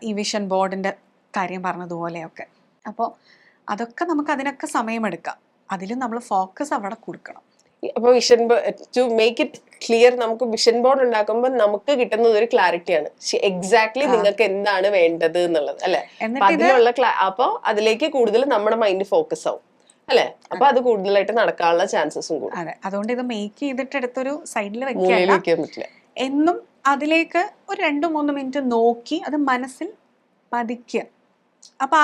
ഈ വിഷൻ ബോർഡിന്റെ കാര്യം പറഞ്ഞതുപോലെയൊക്കെ. അപ്പോൾ അതൊക്കെ നമുക്ക് അതിനൊക്കെ സമയമെടുക്കാം. അതിലും നമ്മൾ ഫോക്കസ് അവിടെ കൊടുക്കണം. അപ്പൊ vision to make it clear, നമുക്ക് വിഷൻ ബോർഡ് ഉണ്ടാക്കുമ്പോൾ നമുക്ക് കിട്ടുന്നത് ഒരു ക്ലാരിറ്റിയാണ്, എക്സാക്ട്ലി നിങ്ങൾക്ക് എന്താണ് വേണ്ടത് എന്നുള്ളത് അല്ലെ. അതിനുള്ള അപ്പൊ അതിലേക്ക് കൂടുതൽ നമ്മുടെ മൈൻഡ് ഫോക്കസ് ആവും അല്ലെ. അപ്പൊ അത് കൂടുതലായിട്ട് നടക്കാനുള്ള ചാൻസസും കൂടും. അതെ, അതുകൊണ്ട് ഇത് മേക്ക് ചെയ്തിട്ട് എടുത്തൊരു സൈഡിൽ വെക്കാൻ പറ്റില്ല. എന്നും അതിലേക്ക് ഒരു 2-3 മിനിറ്റ് നോക്കി അത് മനസ്സിൽ പതിക്കുക. അപ്പൊ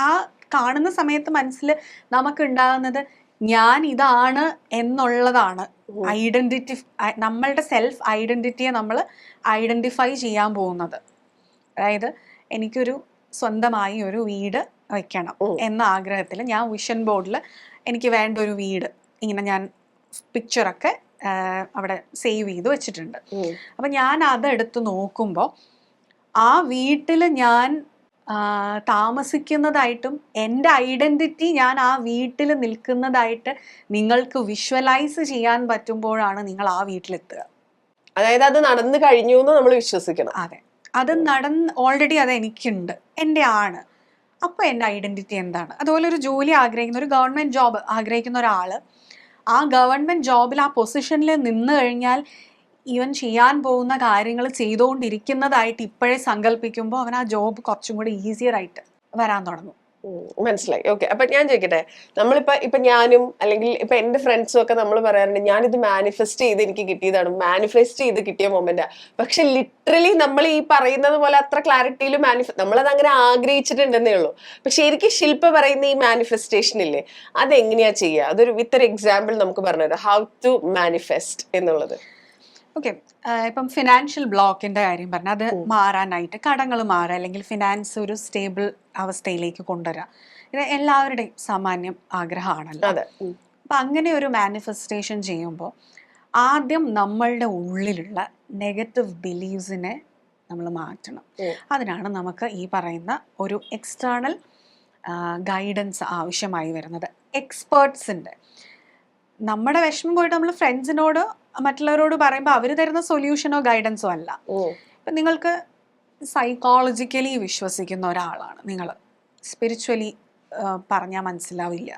ആ കാണുന്ന സമയത്ത് മനസ്സിൽ നമുക്ക് ഉണ്ടാകുന്നത് ഞാൻ ഇതാണ് എന്നുള്ളതാണ് ഐഡന്റിറ്റി. നമ്മളുടെ സെൽഫ് ഐഡന്റിറ്റിയെ നമ്മൾ ഐഡന്റിഫൈ ചെയ്യാൻ പോകുന്നത്. അതായത് എനിക്കൊരു സ്വന്തമായി ഒരു വീട് വയ്ക്കണം എന്ന ആഗ്രഹത്തിൽ ഞാൻ വിഷൻ ബോർഡിൽ എനിക്ക് വേണ്ട ഒരു വീട് ഇങ്ങനെ ഞാൻ പിക്ചറൊക്കെ അവിടെ സേവ് ചെയ്ത് വെച്ചിട്ടുണ്ട്. അപ്പം ഞാൻ അതെടുത്ത് നോക്കുമ്പോൾ ആ വീട്ടിൽ ഞാൻ താമസിക്കുന്നതായിട്ടും എൻ്റെ ഐഡന്റിറ്റി ഞാൻ ആ വീട്ടിൽ നിൽക്കുന്നതായിട്ട് നിങ്ങൾക്ക് വിഷ്വലൈസ് ചെയ്യാൻ പറ്റുമ്പോഴാണ് നിങ്ങൾ ആ വീട്ടിലെത്തുക. അതായത് അത് നടന്നു കഴിഞ്ഞു എന്ന് നമ്മൾ വിശ്വസിക്കണം. അതെ, അത് ഓൾറെഡി അത് എനിക്കുണ്ട്, എൻ്റെ ആണ്. അപ്പോൾ എൻ്റെ ഐഡന്റിറ്റി എന്താണ്? അതുപോലെ ഒരു ജോലി ആഗ്രഹിക്കുന്ന, ഒരു ഗവൺമെൻറ് ജോബ് ആഗ്രഹിക്കുന്ന ഒരാൾ ആ ഗവൺമെൻറ് ജോബിൽ ആ പൊസിഷനിൽ നിന്ന് കഴിഞ്ഞാൽ ഇവൻ ചെയ്യാൻ പോകുന്ന കാര്യങ്ങൾ ചെയ്തുകൊണ്ടിരിക്കുന്നതായിട്ട് ഇപ്പോഴേ സങ്കല്പിക്കുമ്പോൾ അവൻ ആ ജോബ് കുറച്ചും കൂടി ഈസിയർ ആയിട്ട് വരാൻ തുടങ്ങും. മനസ്സിലായി. ഓക്കെ. അപ്പൊ ഞാൻ ചോദിക്കട്ടെ, ഇപ്പൊ ഞാനും അല്ലെങ്കിൽ ഇപ്പൊ എന്റെ ഫ്രണ്ട്സും ഒക്കെ നമ്മൾ പറയാറുണ്ട് ഞാനിത് മാനിഫെസ്റ്റ് ചെയ്ത് എനിക്ക് കിട്ടിയതാണ്, മാനിഫെസ്റ്റ് ചെയ്ത് കിട്ടിയ മൊമെന്റാ. പക്ഷെ ലിറ്ററലി നമ്മൾ ഈ പറയുന്നത് പോലെ അത്ര ക്ലാരിറ്റിയിൽ നമ്മളത് അങ്ങനെ ആഗ്രഹിച്ചിട്ടുണ്ടെന്നേ ഉള്ളൂ. പക്ഷെ എനിക്ക് ശില്പ പറയുന്ന ഈ മാനിഫെസ്റ്റേഷൻ ഇല്ലേ, അതെങ്ങനെയാ ചെയ്യുക? അതൊരു വിത്ത് ഒരു എക്സാമ്പിൾ നമുക്ക് പറഞ്ഞുതരാം, ഹൗ ടു മാനിഫെസ്റ്റ് എന്നുള്ളത്. ഓക്കെ, ഇപ്പം ഫിനാൻഷ്യൽ ബ്ലോക്കിന്റെ കാര്യം പറഞ്ഞാൽ അത് മാറാനായിട്ട്, കടങ്ങൾ മാറുക അല്ലെങ്കിൽ ഫിനാൻസ് ഒരു സ്റ്റേബിൾ അവസ്ഥയിലേക്ക് കൊണ്ടുവരിക, ഇത് എല്ലാവരുടെയും സാമാന്യം ആഗ്രഹമാണല്ലോ. അപ്പം അങ്ങനെ ഒരു മാനിഫെസ്റ്റേഷൻ ചെയ്യുമ്പോൾ ആദ്യം നമ്മളുടെ ഉള്ളിലുള്ള നെഗറ്റീവ് ബിലീവ്സിനെ നമ്മൾ മാറ്റണം. അതിനാണ് നമുക്ക് ഈ പറയുന്ന ഒരു എക്സ്റ്റേണൽ ഗൈഡൻസ് ആവശ്യമായി വരുന്നത്. എക്സ്പേർട്സിൻ്റെ, നമ്മുടെ വിഷമം പോയിട്ട് നമ്മൾ ഫ്രണ്ട്സിനോട് മറ്റുള്ളവരോട് പറയുമ്പോൾ അവർ തരുന്ന സൊല്യൂഷനോ ഗൈഡൻസോ അല്ല. ഇപ്പം നിങ്ങൾക്ക് സൈക്കോളജിക്കലി വിശ്വസിക്കുന്ന ഒരാളാണ് നിങ്ങൾ, സ്പിരിച്വലി പറഞ്ഞാൽ മനസ്സിലാവില്ല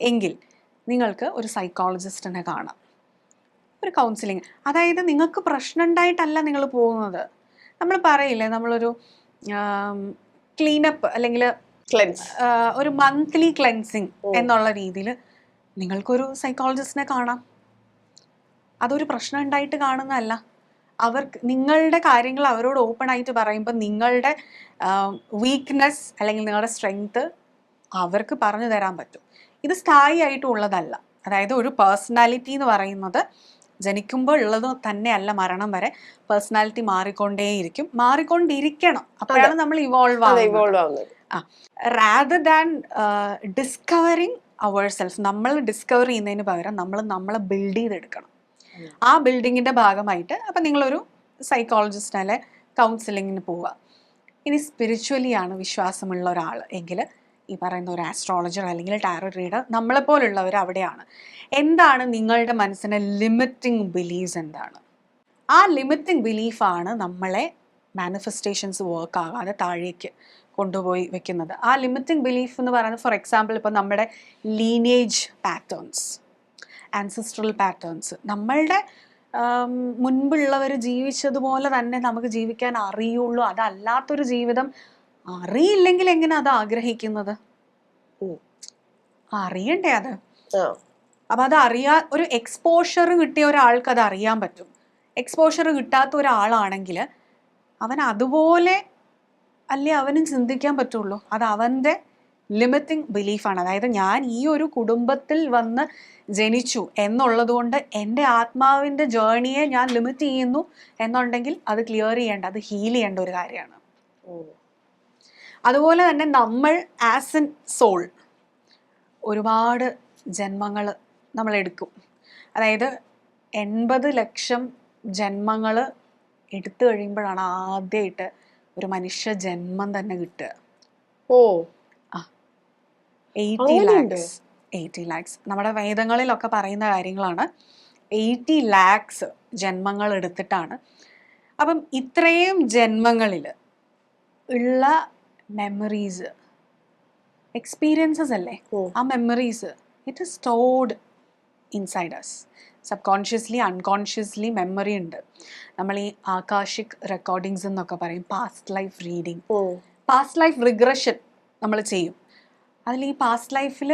എങ്കിൽ നിങ്ങൾക്ക് ഒരു സൈക്കോളജിസ്റ്റിനെ കാണാം, ഒരു കൗൺസിലിങ്. അതായത് നിങ്ങൾക്ക് പ്രശ്നം ഉണ്ടായിട്ടല്ല നിങ്ങൾ പോകുന്നത്. നമ്മൾ പറയില്ലേ, നമ്മളൊരു ക്ലീനപ്പ് അല്ലെങ്കിൽ ഒരു മന്ത്ലി ക്ലെൻസിങ് എന്നുള്ള രീതിയിൽ നിങ്ങൾക്കൊരു സൈക്കോളജിസ്റ്റിനെ കാണാം. അതൊരു പ്രശ്നം ഉണ്ടായിട്ട് കാണുന്നതല്ല. നിങ്ങളുടെ കാര്യങ്ങൾ അവരോട് ഓപ്പൺ ആയിട്ട് പറയുമ്പോൾ നിങ്ങളുടെ വീക്ക്നെസ് അല്ലെങ്കിൽ നിങ്ങളുടെ സ്ട്രെങ്ത് അവർക്ക് പറഞ്ഞു തരാൻ പറ്റും. ഇത് സ്ഥായി ആയിട്ടുള്ളതല്ല. അതായത് ഒരു പേഴ്സണാലിറ്റി എന്ന് പറയുന്നത് ജനിക്കുമ്പോൾ ഉള്ളത് തന്നെയല്ല, മരണം വരെ പേഴ്സണാലിറ്റി മാറിക്കൊണ്ടേയിരിക്കും, മാറിക്കൊണ്ടിരിക്കണം. അപ്പോഴാണ് നമ്മൾ ഇവോൾവ് ആവുന്നത്. Rather than discovering our self, നമ്മൾ ഡിസ്കവർ ചെയ്യുന്നതിന് പകരം നമ്മളെ ബിൽഡ് ചെയ്തെടുക്കണം. ആ ബിൽഡിങ്ങിന്റെ ഭാഗമായിട്ട് അപ്പം നിങ്ങളൊരു സൈക്കോളജിസ്റ്റ് അല്ലെ കൗൺസിലിങ്ങിന് പോവുക. ഇനി സ്പിരിച്വലി ആണ് വിശ്വാസമുള്ള ഒരാൾ എങ്കിൽ ഈ പറയുന്ന ഒരു ആസ്ട്രോളജർ അല്ലെങ്കിൽ ടാരോ റീഡർ, നമ്മളെപ്പോലുള്ളവർ അവിടെയാണ്. എന്താണ് നിങ്ങളുടെ മനസ്സിന് ലിമിറ്റിംഗ് ബിലീഫ്സ് എന്താണ്? ആ ലിമിറ്റിംഗ് ബിലീഫാണ് നമ്മളെ മാനിഫെസ്റ്റേഷൻസ് വർക്ക് ആകാതെ താഴേക്ക് കൊണ്ടുപോയി വെക്കുന്നത്. ആ ലിമിറ്റിംഗ് ബിലീഫ് എന്ന് പറയുന്നത്, ഫോർ എക്സാമ്പിൾ ഇപ്പം നമ്മുടെ ലീനേജ് പാറ്റേൺസ്, ആൻസിസ്ട്രൽ പാറ്റേൺസ്, നമ്മളുടെ മുൻപുള്ളവർ ജീവിച്ചതുപോലെ തന്നെ നമുക്ക് ജീവിക്കാൻ അറിയുള്ളൂ, അതല്ലാത്തൊരു ജീവിതം അറിയില്ലെങ്കിൽ എങ്ങനെ അത് ആഗ്രഹിക്കുന്നത്? അറിയണ്ടേ അത്. അപ്പൊ അത് ഒരു എക്സ്പോഷർ കിട്ടിയ ഒരാൾക്ക് അത് അറിയാൻ പറ്റും. എക്സ്പോഷർ കിട്ടാത്ത ഒരാളാണെങ്കിൽ അവൻ അതുപോലെ അല്ലേ അവനും ചിന്തിക്കാൻ പറ്റുള്ളൂ. അത് അവൻ്റെ ലിമിറ്റിംഗ് ബിലീഫാണ്. അതായത് ഞാൻ ഈ ഒരു കുടുംബത്തിൽ വന്ന് ജനിച്ചു എന്നുള്ളത് കൊണ്ട് എൻ്റെ ആത്മാവിൻ്റെ ജേർണിയെ ഞാൻ ലിമിറ്റ് ചെയ്യുന്നു എന്നുണ്ടെങ്കിൽ അത് ക്ലിയർ ചെയ്യേണ്ട, അത് ഹീൽ ചെയ്യേണ്ട ഒരു കാര്യമാണ്. അതുപോലെ തന്നെ നമ്മൾ ആസ് എൻ സോൾ ഒരുപാട് ജന്മങ്ങൾ നമ്മൾ എടുക്കും. അതായത് 80 ലക്ഷം ജന്മങ്ങൾ എടുത്തു കഴിയുമ്പോഴാണ് ആദ്യമായിട്ട് ഒരു മനുഷ്യ ജന്മം തന്നെ കിട്ടുക. 80 lakhs നമ്മുടെ വേദങ്ങളിലൊക്കെ പറയുന്ന കാര്യങ്ങളാണ്. 80 lakhs ജന്മങ്ങൾ എടുത്തിട്ടാണ്. അപ്പം ഇത്രയും ജന്മങ്ങളിൽ ഉള്ള മെമ്മറീസ്, എക്സ്പീരിയൻസസ് അല്ലേ, ആ memories it is stored inside us. Subconsciously unconsciously memory ഉണ്ട്. നമ്മൾ ഈ ആകാശിക് റെക്കോർഡിങ്സ് എന്നൊക്കെ പറയും, past life reading, past life regression നമ്മൾ ചെയ്യും. അതിൽ ഈ പാസ്റ്റ് ലൈഫിൽ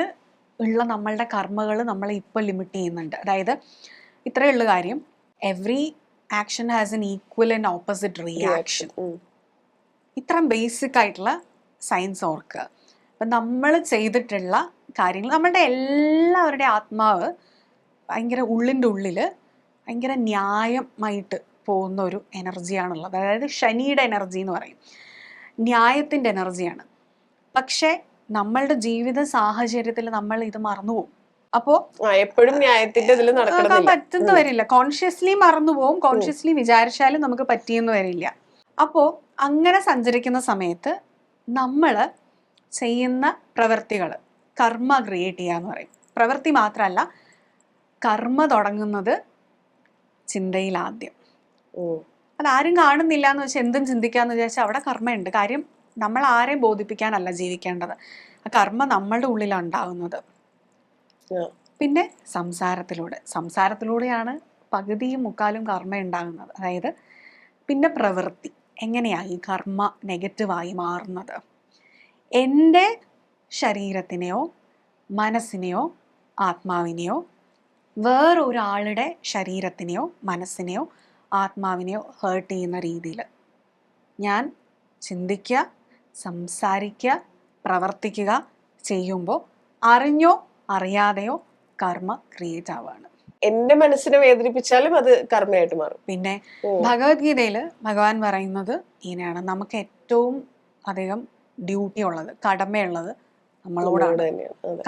ഉള്ള നമ്മളുടെ കർമ്മകൾ നമ്മളെ ഇപ്പോൾ ലിമിറ്റ് ചെയ്യുന്നുണ്ട്. അതായത് ഇത്രയേ ഉള്ള കാര്യം, every action has N equal and opposite reaction. ഇത്രയും ബേസിക് ആയിട്ടുള്ള സയൻസ് ഓർക്കുക. അപ്പം നമ്മൾ ചെയ്തിട്ടുള്ള കാര്യങ്ങൾ, നമ്മളുടെ എല്ലാവരുടെ ആത്മാവ് ഭയങ്കര ഉള്ളിൻ്റെ ഉള്ളിൽ ഭയങ്കര ന്യായമായിട്ട് പോകുന്ന ഒരു എനർജിയാണുള്ളത്. അതായത് ശനിയുടെ എനർജി എന്ന് പറയും, ന്യായത്തിൻ്റെ എനർജിയാണ്. പക്ഷേ നമ്മളുടെ ജീവിത സാഹചര്യത്തിൽ നമ്മൾ ഇത് മറന്നുപോകും. അപ്പോൾ എപ്പോഴും ന്യായത്തിന്റെ ഇതിൽ നടക്കാൻ പറ്റുന്ന വരില്ല. കോൺഷ്യസ്ലി മറന്നുപോകും, കോൺഷ്യസ്ലി വിചാരിച്ചാലും നമുക്ക് പറ്റിയെന്ന് വരില്ല. അപ്പോൾ അങ്ങനെ സഞ്ചരിക്കുന്ന സമയത്ത് നമ്മൾ ചെയ്യുന്ന പ്രവൃത്തികൾ, കർമ്മ ക്രിയേറ്റ് ചെയ്യാന്ന് പറയും. പ്രവൃത്തി മാത്രമല്ല, കർമ്മ തുടങ്ങുന്നത് ചിന്തയിലാദ്യം. അതാരും കാണുന്നില്ല എന്ന് വെച്ചാൽ എന്തും ചിന്തിക്കാന്ന് വിചാരിച്ചാൽ അവിടെ കർമ്മയുണ്ട്. കാര്യം നമ്മൾ ആരെയും ബോധിപ്പിക്കാനല്ല ജീവിക്കേണ്ടത്, ആ കർമ്മ നമ്മളുടെ ഉള്ളിലാണ് ഉണ്ടാകുന്നത്. പിന്നെ സംസാരത്തിലൂടെയാണ് പകുതിയും മുക്കാലും കർമ്മ ഉണ്ടാകുന്നത്. അതായത് പിന്നെ പ്രവൃത്തി, എങ്ങനെയാണ് ഈ കർമ്മ നെഗറ്റീവായി മാറുന്നത്? എൻ്റെ ശരീരത്തിനെയോ മനസ്സിനെയോ ആത്മാവിനെയോ വേറൊരാളുടെ ശരീരത്തിനെയോ മനസ്സിനെയോ ആത്മാവിനെയോ ഹേർട്ട് ചെയ്യുന്ന രീതിയിൽ ഞാൻ ചിന്തിക്കുക, സംസാരിക്കുക, പ്രവർത്തിക്കുക ചെയ്യുമ്പോൾ അറിഞ്ഞോ അറിയാതെയോ കർമ്മ ക്രിയേറ്റ് ആവുകയാണ്. എന്റെ മനസ്സിനെ വേദനിപ്പിച്ചാലും അത് കർമ്മയായിട്ട് മാറും. പിന്നെ ഭഗവത്ഗീതയിൽ ഭഗവാൻ പറയുന്നത് ഇങ്ങനെയാണ്, നമുക്ക് ഏറ്റവും അധികം ഡ്യൂട്ടി ഉള്ളത്, കടമയുള്ളത് നമ്മളോടാണ്.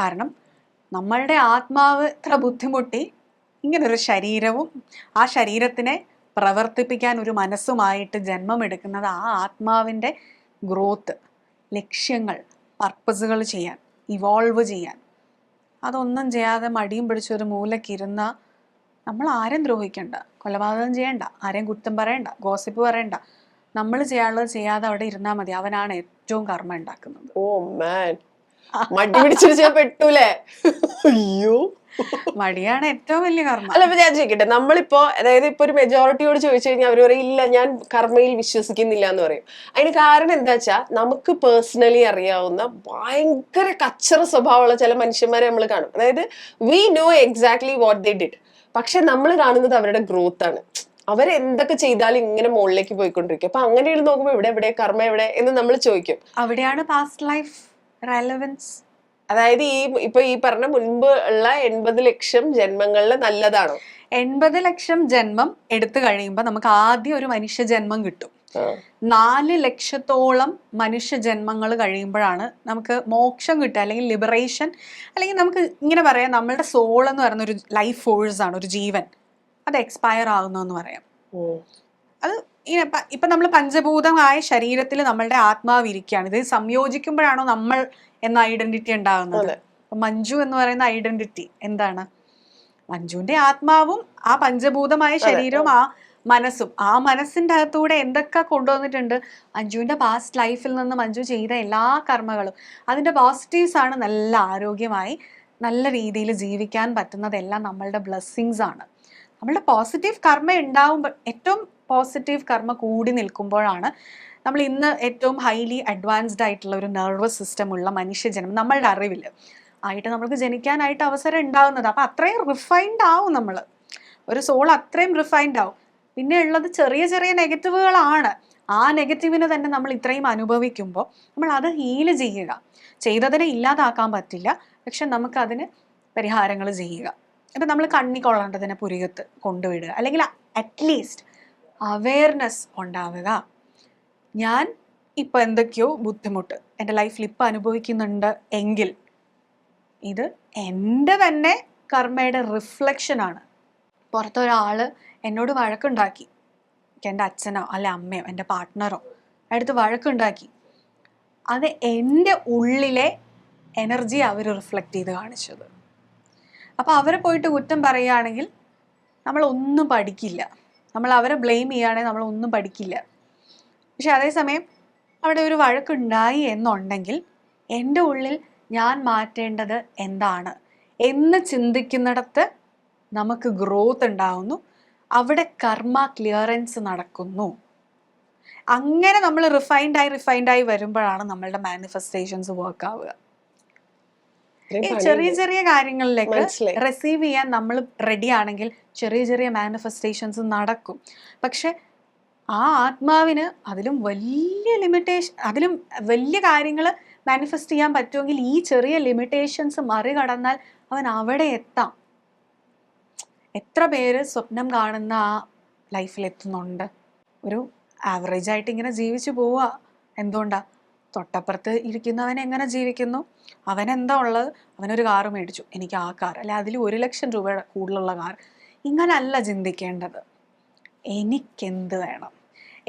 കാരണം നമ്മളുടെ ആത്മാവ് ഇത്ര ബുദ്ധിമുട്ടി ഇങ്ങനൊരു ശരീരവും ആ ശരീരത്തിനെ പ്രവർത്തിപ്പിക്കാൻ ഒരു മനസ്സുമായിട്ട് ജന്മമെടുക്കുന്നത് ആ ആത്മാവിൻ്റെ ഗ്രോത്ത്, ലക്ഷ്യങ്ങൾ, പർപ്പസുകൾ ചെയ്യാൻ, ഇവോൾവ് ചെയ്യാൻ. അതൊന്നും ചെയ്യാതെ മടിയും പിടിച്ചൊരു മൂലക്കിരുന്ന നമ്മൾ ആരെയും ദ്രോഹിക്കണ്ട, കൊലപാതകം ചെയ്യണ്ട, ആരെയും കുറ്റം പറയണ്ട, ഗോസിപ്പ് പറയണ്ട. നമ്മൾ ചെയ്യാനുള്ളത് ചെയ്യാതെ അവിടെ ഇരുന്നാൽ മതി. അവനാണ് ഏറ്റവും കർമ്മ ഉണ്ടാക്കുന്നത്. ഓ മാൻ, മടി പിടിച്ചിട്ട് പെട്ടൂലേ? അയ്യോ, മടിയാണ് ഏറ്റവും വലിയ കർമ്മ. അല്ല, ഞാൻ ചോദിക്കട്ടെ, നമ്മളിപ്പോ അതായത് ഇപ്പൊ ഒരു മെജോറിറ്റിയോട് ചോദിച്ചു കഴിഞ്ഞാൽ അവർ പറയും ഇല്ല ഞാൻ കർമ്മയിൽ വിശ്വസിക്കുന്നില്ല എന്ന് പറയും. അതിന് കാരണം എന്താ വെച്ചാൽ നമുക്ക് പേഴ്സണലി അറിയാവുന്ന ഭയങ്കര കച്ചറ സ്വഭാവമുള്ള ചില മനുഷ്യന്മാരെ നമ്മൾ കാണും. അതായത് we know exactly what they did, പക്ഷെ നമ്മൾ കാണുന്നത് അവരുടെ ഗ്രോത്ത് ആണ്. അവരെന്തൊക്കെ ചെയ്താലും ഇങ്ങനെ മുകളിലേക്ക് പോയിക്കൊണ്ടിരിക്കും. അപ്പൊ അങ്ങനെയുള്ള നോക്കുമ്പോൾ എവിടെ കർമ്മ എവിടെ എന്ന് നമ്മൾ ചോദിക്കും. അവിടെയാണ് പാസ്റ്റ് ലൈഫ് റെലവൻസ്. അതായത് ഇപ്പൊ ഈ പറഞ്ഞ മുൻപ് ഉള്ള 80 ലക്ഷം ജന്മങ്ങളില് നല്ലതാണോ? 80 ലക്ഷം ജന്മം എടുത്തു കഴിയുമ്പോൾ നമുക്ക് ആദ്യം ഒരു മനുഷ്യ ജന്മം കിട്ടും. 4 ലക്ഷത്തോളം മനുഷ്യ ജന്മങ്ങൾ കഴിയുമ്പോഴാണ് നമുക്ക് മോക്ഷം കിട്ടുക, അല്ലെങ്കിൽ ലിബറേഷൻ, അല്ലെങ്കിൽ നമുക്ക് ഇങ്ങനെ പറയാം നമ്മളുടെ സോൾ എന്ന് പറയുന്ന ഒരു ലൈഫ് ഫോഴ്സ് ആണ്, ഒരു ജീവൻ, അത് എക്സ്പയർ ആകുന്നു എന്ന് പറയാം. അത് ഇപ്പൊ നമ്മൾ പഞ്ചഭൂതമായ ശരീരത്തിൽ നമ്മളുടെ ആത്മാവ് ഇരിക്കുകയാണ്. ഇത് സംയോജിക്കുമ്പോഴാണോ നമ്മൾ എന്ന ഐഡന്റിറ്റി ഉണ്ടാകുന്നത്. മഞ്ജു എന്ന് പറയുന്ന ഐഡന്റിറ്റി എന്താണ്? മഞ്ജുവിന്റെ ആത്മാവും ആ പഞ്ചഭൂതമായ ശരീരവും ആ മനസ്സും, ആ മനസ്സിന്റെ അകത്തൂടെ എന്തൊക്കെ കൊണ്ടുവന്നിട്ടുണ്ട്? മഞ്ജുവിന്റെ പാസ്റ്റ് ലൈഫിൽ നിന്ന് മഞ്ജു ചെയ്ത എല്ലാ കർമ്മങ്ങളും, അതിന്റെ പോസിറ്റീവ്സ് ആണ്. നല്ല ആരോഗ്യമായി നല്ല രീതിയിൽ ജീവിക്കാൻ പറ്റുന്നതെല്ലാം നമ്മളുടെ ബ്ലെസ്സിങ്സ് ആണ്. നമ്മളുടെ പോസിറ്റീവ് കർമ്മ ഉണ്ടാവുമ്പോൾ, ഏറ്റവും പോസിറ്റീവ് കർമ്മ കൂടി നിൽക്കുമ്പോഴാണ് നമ്മൾ ഇന്ന് ഏറ്റവും ഹൈലി അഡ്വാൻസ്ഡ് ആയിട്ടുള്ള ഒരു നെർവസ് സിസ്റ്റം ഉള്ള മനുഷ്യജനം നമ്മളുടെ അറിവിൽ ആയിട്ട് നമ്മൾക്ക് ജനിക്കാനായിട്ട് അവസരം ഉണ്ടാവുന്നത്. അപ്പം അത്രയും റിഫൈൻഡ് ആവും നമ്മൾ, ഒരു സോൾ അത്രയും റിഫൈൻഡ് ആവും. പിന്നെ ഉള്ളത് ചെറിയ ചെറിയ നെഗറ്റീവുകളാണ്. ആ നെഗറ്റീവിനെ തന്നെ നമ്മൾ ഇത്രയും അനുഭവിക്കുമ്പോൾ നമ്മൾ അത് ഹീല് ചെയ്യുക. ചെയ്തതിനെ ഇല്ലാതാക്കാൻ പറ്റില്ല, പക്ഷെ നമുക്കതിന് പരിഹാരങ്ങൾ ചെയ്യുക. ഇപ്പം നമ്മൾ കണ്ണി കൊള്ളേണ്ടതിനെ പുരികത്ത് കൊണ്ടുവിടുക, അല്ലെങ്കിൽ അറ്റ്ലീസ്റ്റ് അവെയർനെസ് ഉണ്ടാവുക. ഞാൻ ഇപ്പം എന്തൊക്കെയോ ബുദ്ധിമുട്ട് എൻ്റെ ലൈഫിൽ ഇപ്പം അനുഭവിക്കുന്നുണ്ട് എങ്കിൽ ഇത് എൻ്റെ തന്നെ കർമ്മയുടെ റിഫ്ലക്ഷനാണ്. പുറത്തൊരാൾ എന്നോട് വഴക്കുണ്ടാക്കി, എൻ്റെ അച്ഛനോ അല്ലെ അമ്മയോ എൻ്റെ പാർട്ട്ണറോ അടുത്ത് വഴക്കുണ്ടാക്കി, അത് എൻ്റെ ഉള്ളിലെ എനർജി അവർ റിഫ്ലക്റ്റ് ചെയ്ത് കാണിച്ചത്. അപ്പോൾ അവരെ പോയിട്ട് കുറ്റം പറയുകയാണെങ്കിൽ നമ്മളൊന്നും പഠിക്കില്ല, നമ്മൾ അവരെ ബ്ലെയിം ചെയ്യുകയാണെങ്കിൽ നമ്മളൊന്നും പഠിക്കില്ല. പക്ഷെ അതേസമയം അവിടെ ഒരു വഴക്കുണ്ടായി എന്നുണ്ടെങ്കിൽ എൻ്റെ ഉള്ളിൽ ഞാൻ മാറ്റേണ്ടത് എന്താണ് എന്ന് ചിന്തിക്കുന്നിടത്ത് നമുക്ക് ഗ്രോത്ത് ഉണ്ടാവുന്നു, അവിടെ കർമ്മ ക്ലിയറൻസ് നടക്കുന്നു. അങ്ങനെ നമ്മൾ റിഫൈൻഡായി വരുമ്പോഴാണ് നമ്മളുടെ മാനിഫെസ്റ്റേഷൻസ് വർക്ക് ആവുക. ഈ ചെറിയ ചെറിയ കാര്യങ്ങളിലേക്ക് റിസീവ് ചെയ്യാൻ നമ്മൾ റെഡി ആണെങ്കിൽ ചെറിയ ചെറിയ മാനിഫെസ്റ്റേഷൻസ് നടക്കും. പക്ഷെ ആ ആത്മാവിന് അതിലും വലിയ ലിമിറ്റേഷൻ, അതിലും വലിയ കാര്യങ്ങൾ മാനിഫെസ്റ്റ് ചെയ്യാൻ പറ്റുമെങ്കിൽ ഈ ചെറിയ ലിമിറ്റേഷൻസ് മറികടന്നാൽ അവൻ അവിടെ എത്താം. എത്ര പേര് സ്വപ്നം കാണുന്ന ആ ലൈഫിൽ എത്തുന്നുണ്ട്? ഒരു ആവറേജ് ആയിട്ട് ഇങ്ങനെ ജീവിച്ചു പോവുക. എന്തുകൊണ്ടാ? തൊട്ടപ്പുറത്ത് ഇരിക്കുന്നവൻ എങ്ങനെ ജീവിക്കുന്നു, അവൻ എന്താ ഉള്ളത്, അവനൊരു കാറ് മേടിച്ചു, എനിക്ക് ആ കാർ, അല്ലെ അതിൽ 1,00,000 രൂപ കൂടുതലുള്ള കാർ. ഇങ്ങനല്ല ചിന്തിക്കേണ്ടത്. എനിക്കെന്ത് വേണം,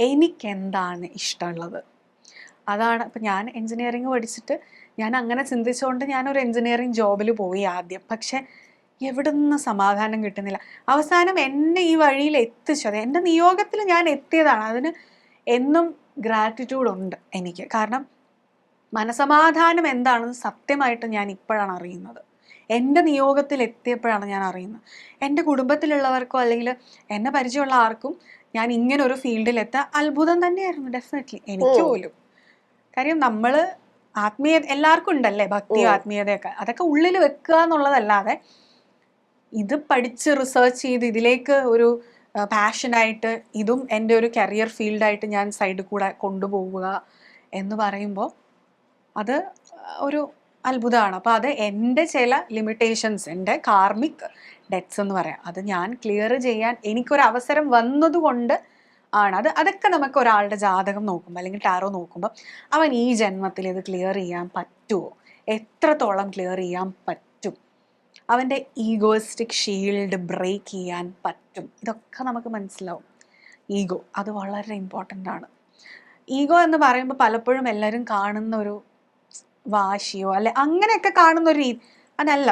എനിക്കെന്താണ് ഇഷ്ടമുള്ളത്, അതാണ്. ഇപ്പം ഞാൻ എൻജിനീയറിങ് പഠിച്ചിട്ട് ഞാൻ അങ്ങനെ ചിന്തിച്ചുകൊണ്ട് ഞാനൊരു എൻജിനീയറിങ് ജോബിൽ പോയി ആദ്യം. പക്ഷെ എവിടെ നിന്ന് സമാധാനം കിട്ടുന്നില്ല. അവസാനം എന്നെ ഈ വഴിയിൽ എത്തിച്ചത്, എൻ്റെ നിയോഗത്തിൽ ഞാൻ എത്തിയതാണ്. അതിന് എന്നും ഗ്രാറ്റിറ്റ്യൂഡ് ഉണ്ട് എനിക്ക്. കാരണം മനസമാധാനം എന്താണെന്ന് സത്യമായിട്ട് ഞാൻ ഇപ്പോഴാണ് അറിയുന്നത്. എൻ്റെ നിയോഗത്തിൽ എത്തിയപ്പോഴാണ് ഞാൻ അറിയുന്നത്. എൻ്റെ കുടുംബത്തിലുള്ളവർക്കോ അല്ലെങ്കിൽ എന്നെ പരിചയമുള്ള ആർക്കും ഞാൻ ഇങ്ങനെ ഒരു ഫീൽഡിലെത്താൻ അത്ഭുതം തന്നെയായിരുന്നു. ഡെഫിനറ്റ്ലി എനിക്ക് പോലും. കാര്യം നമ്മൾ എല്ലാവർക്കും ഉണ്ടല്ലേ ഭക്തിയോ ആത്മീയതയൊക്കെ, അതൊക്കെ ഉള്ളിൽ വെക്കുക എന്നുള്ളതല്ലാതെ ഇത് പഠിച്ച് റിസർച്ച് ചെയ്ത് ഇതിലേക്ക് ഒരു പാഷനായിട്ട് ഇതും എൻ്റെ ഒരു കരിയർ ഫീൽഡായിട്ട് ഞാൻ സൈഡിൽ കൂടെ കൊണ്ടുപോവുക എന്ന് പറയുമ്പോൾ അത് ഒരു അത്ഭുതമാണ്. അപ്പോൾ അത് എൻ്റെ ചില ലിമിറ്റേഷൻസ്, എൻ്റെ കാർമിക് ഡെറ്റ്സ് എന്ന് പറയാം, അത് ഞാൻ ക്ലിയർ ചെയ്യാൻ എനിക്കൊരു അവസരം വന്നതുകൊണ്ട് ആണ്. അതൊക്കെ നമുക്ക് ഒരാളുടെ ജാതകം നോക്കുമ്പോൾ അല്ലെങ്കിൽ ടാറോ നോക്കുമ്പോൾ അവൻ ഈ ജന്മത്തിൽ ഇത് ക്ലിയർ ചെയ്യാൻ പറ്റുമോ, എത്രത്തോളം ക്ലിയർ ചെയ്യാൻ പറ്റും, അവൻ്റെ ഈഗോയിസ്റ്റിക് ഷീൽഡ് ബ്രേക്ക് ചെയ്യാൻ പറ്റും, ഇതൊക്കെ നമുക്ക് മനസ്സിലാവും. ഈഗോ അത് വളരെ ഇമ്പോർട്ടൻ്റ് ആണ്. ഈഗോ എന്ന് പറയുമ്പോൾ പലപ്പോഴും എല്ലാവരും കാണുന്ന ഒരു വാശിയോ അല്ലെ അങ്ങനെയൊക്കെ കാണുന്ന ഒരു രീതി, അതല്ല.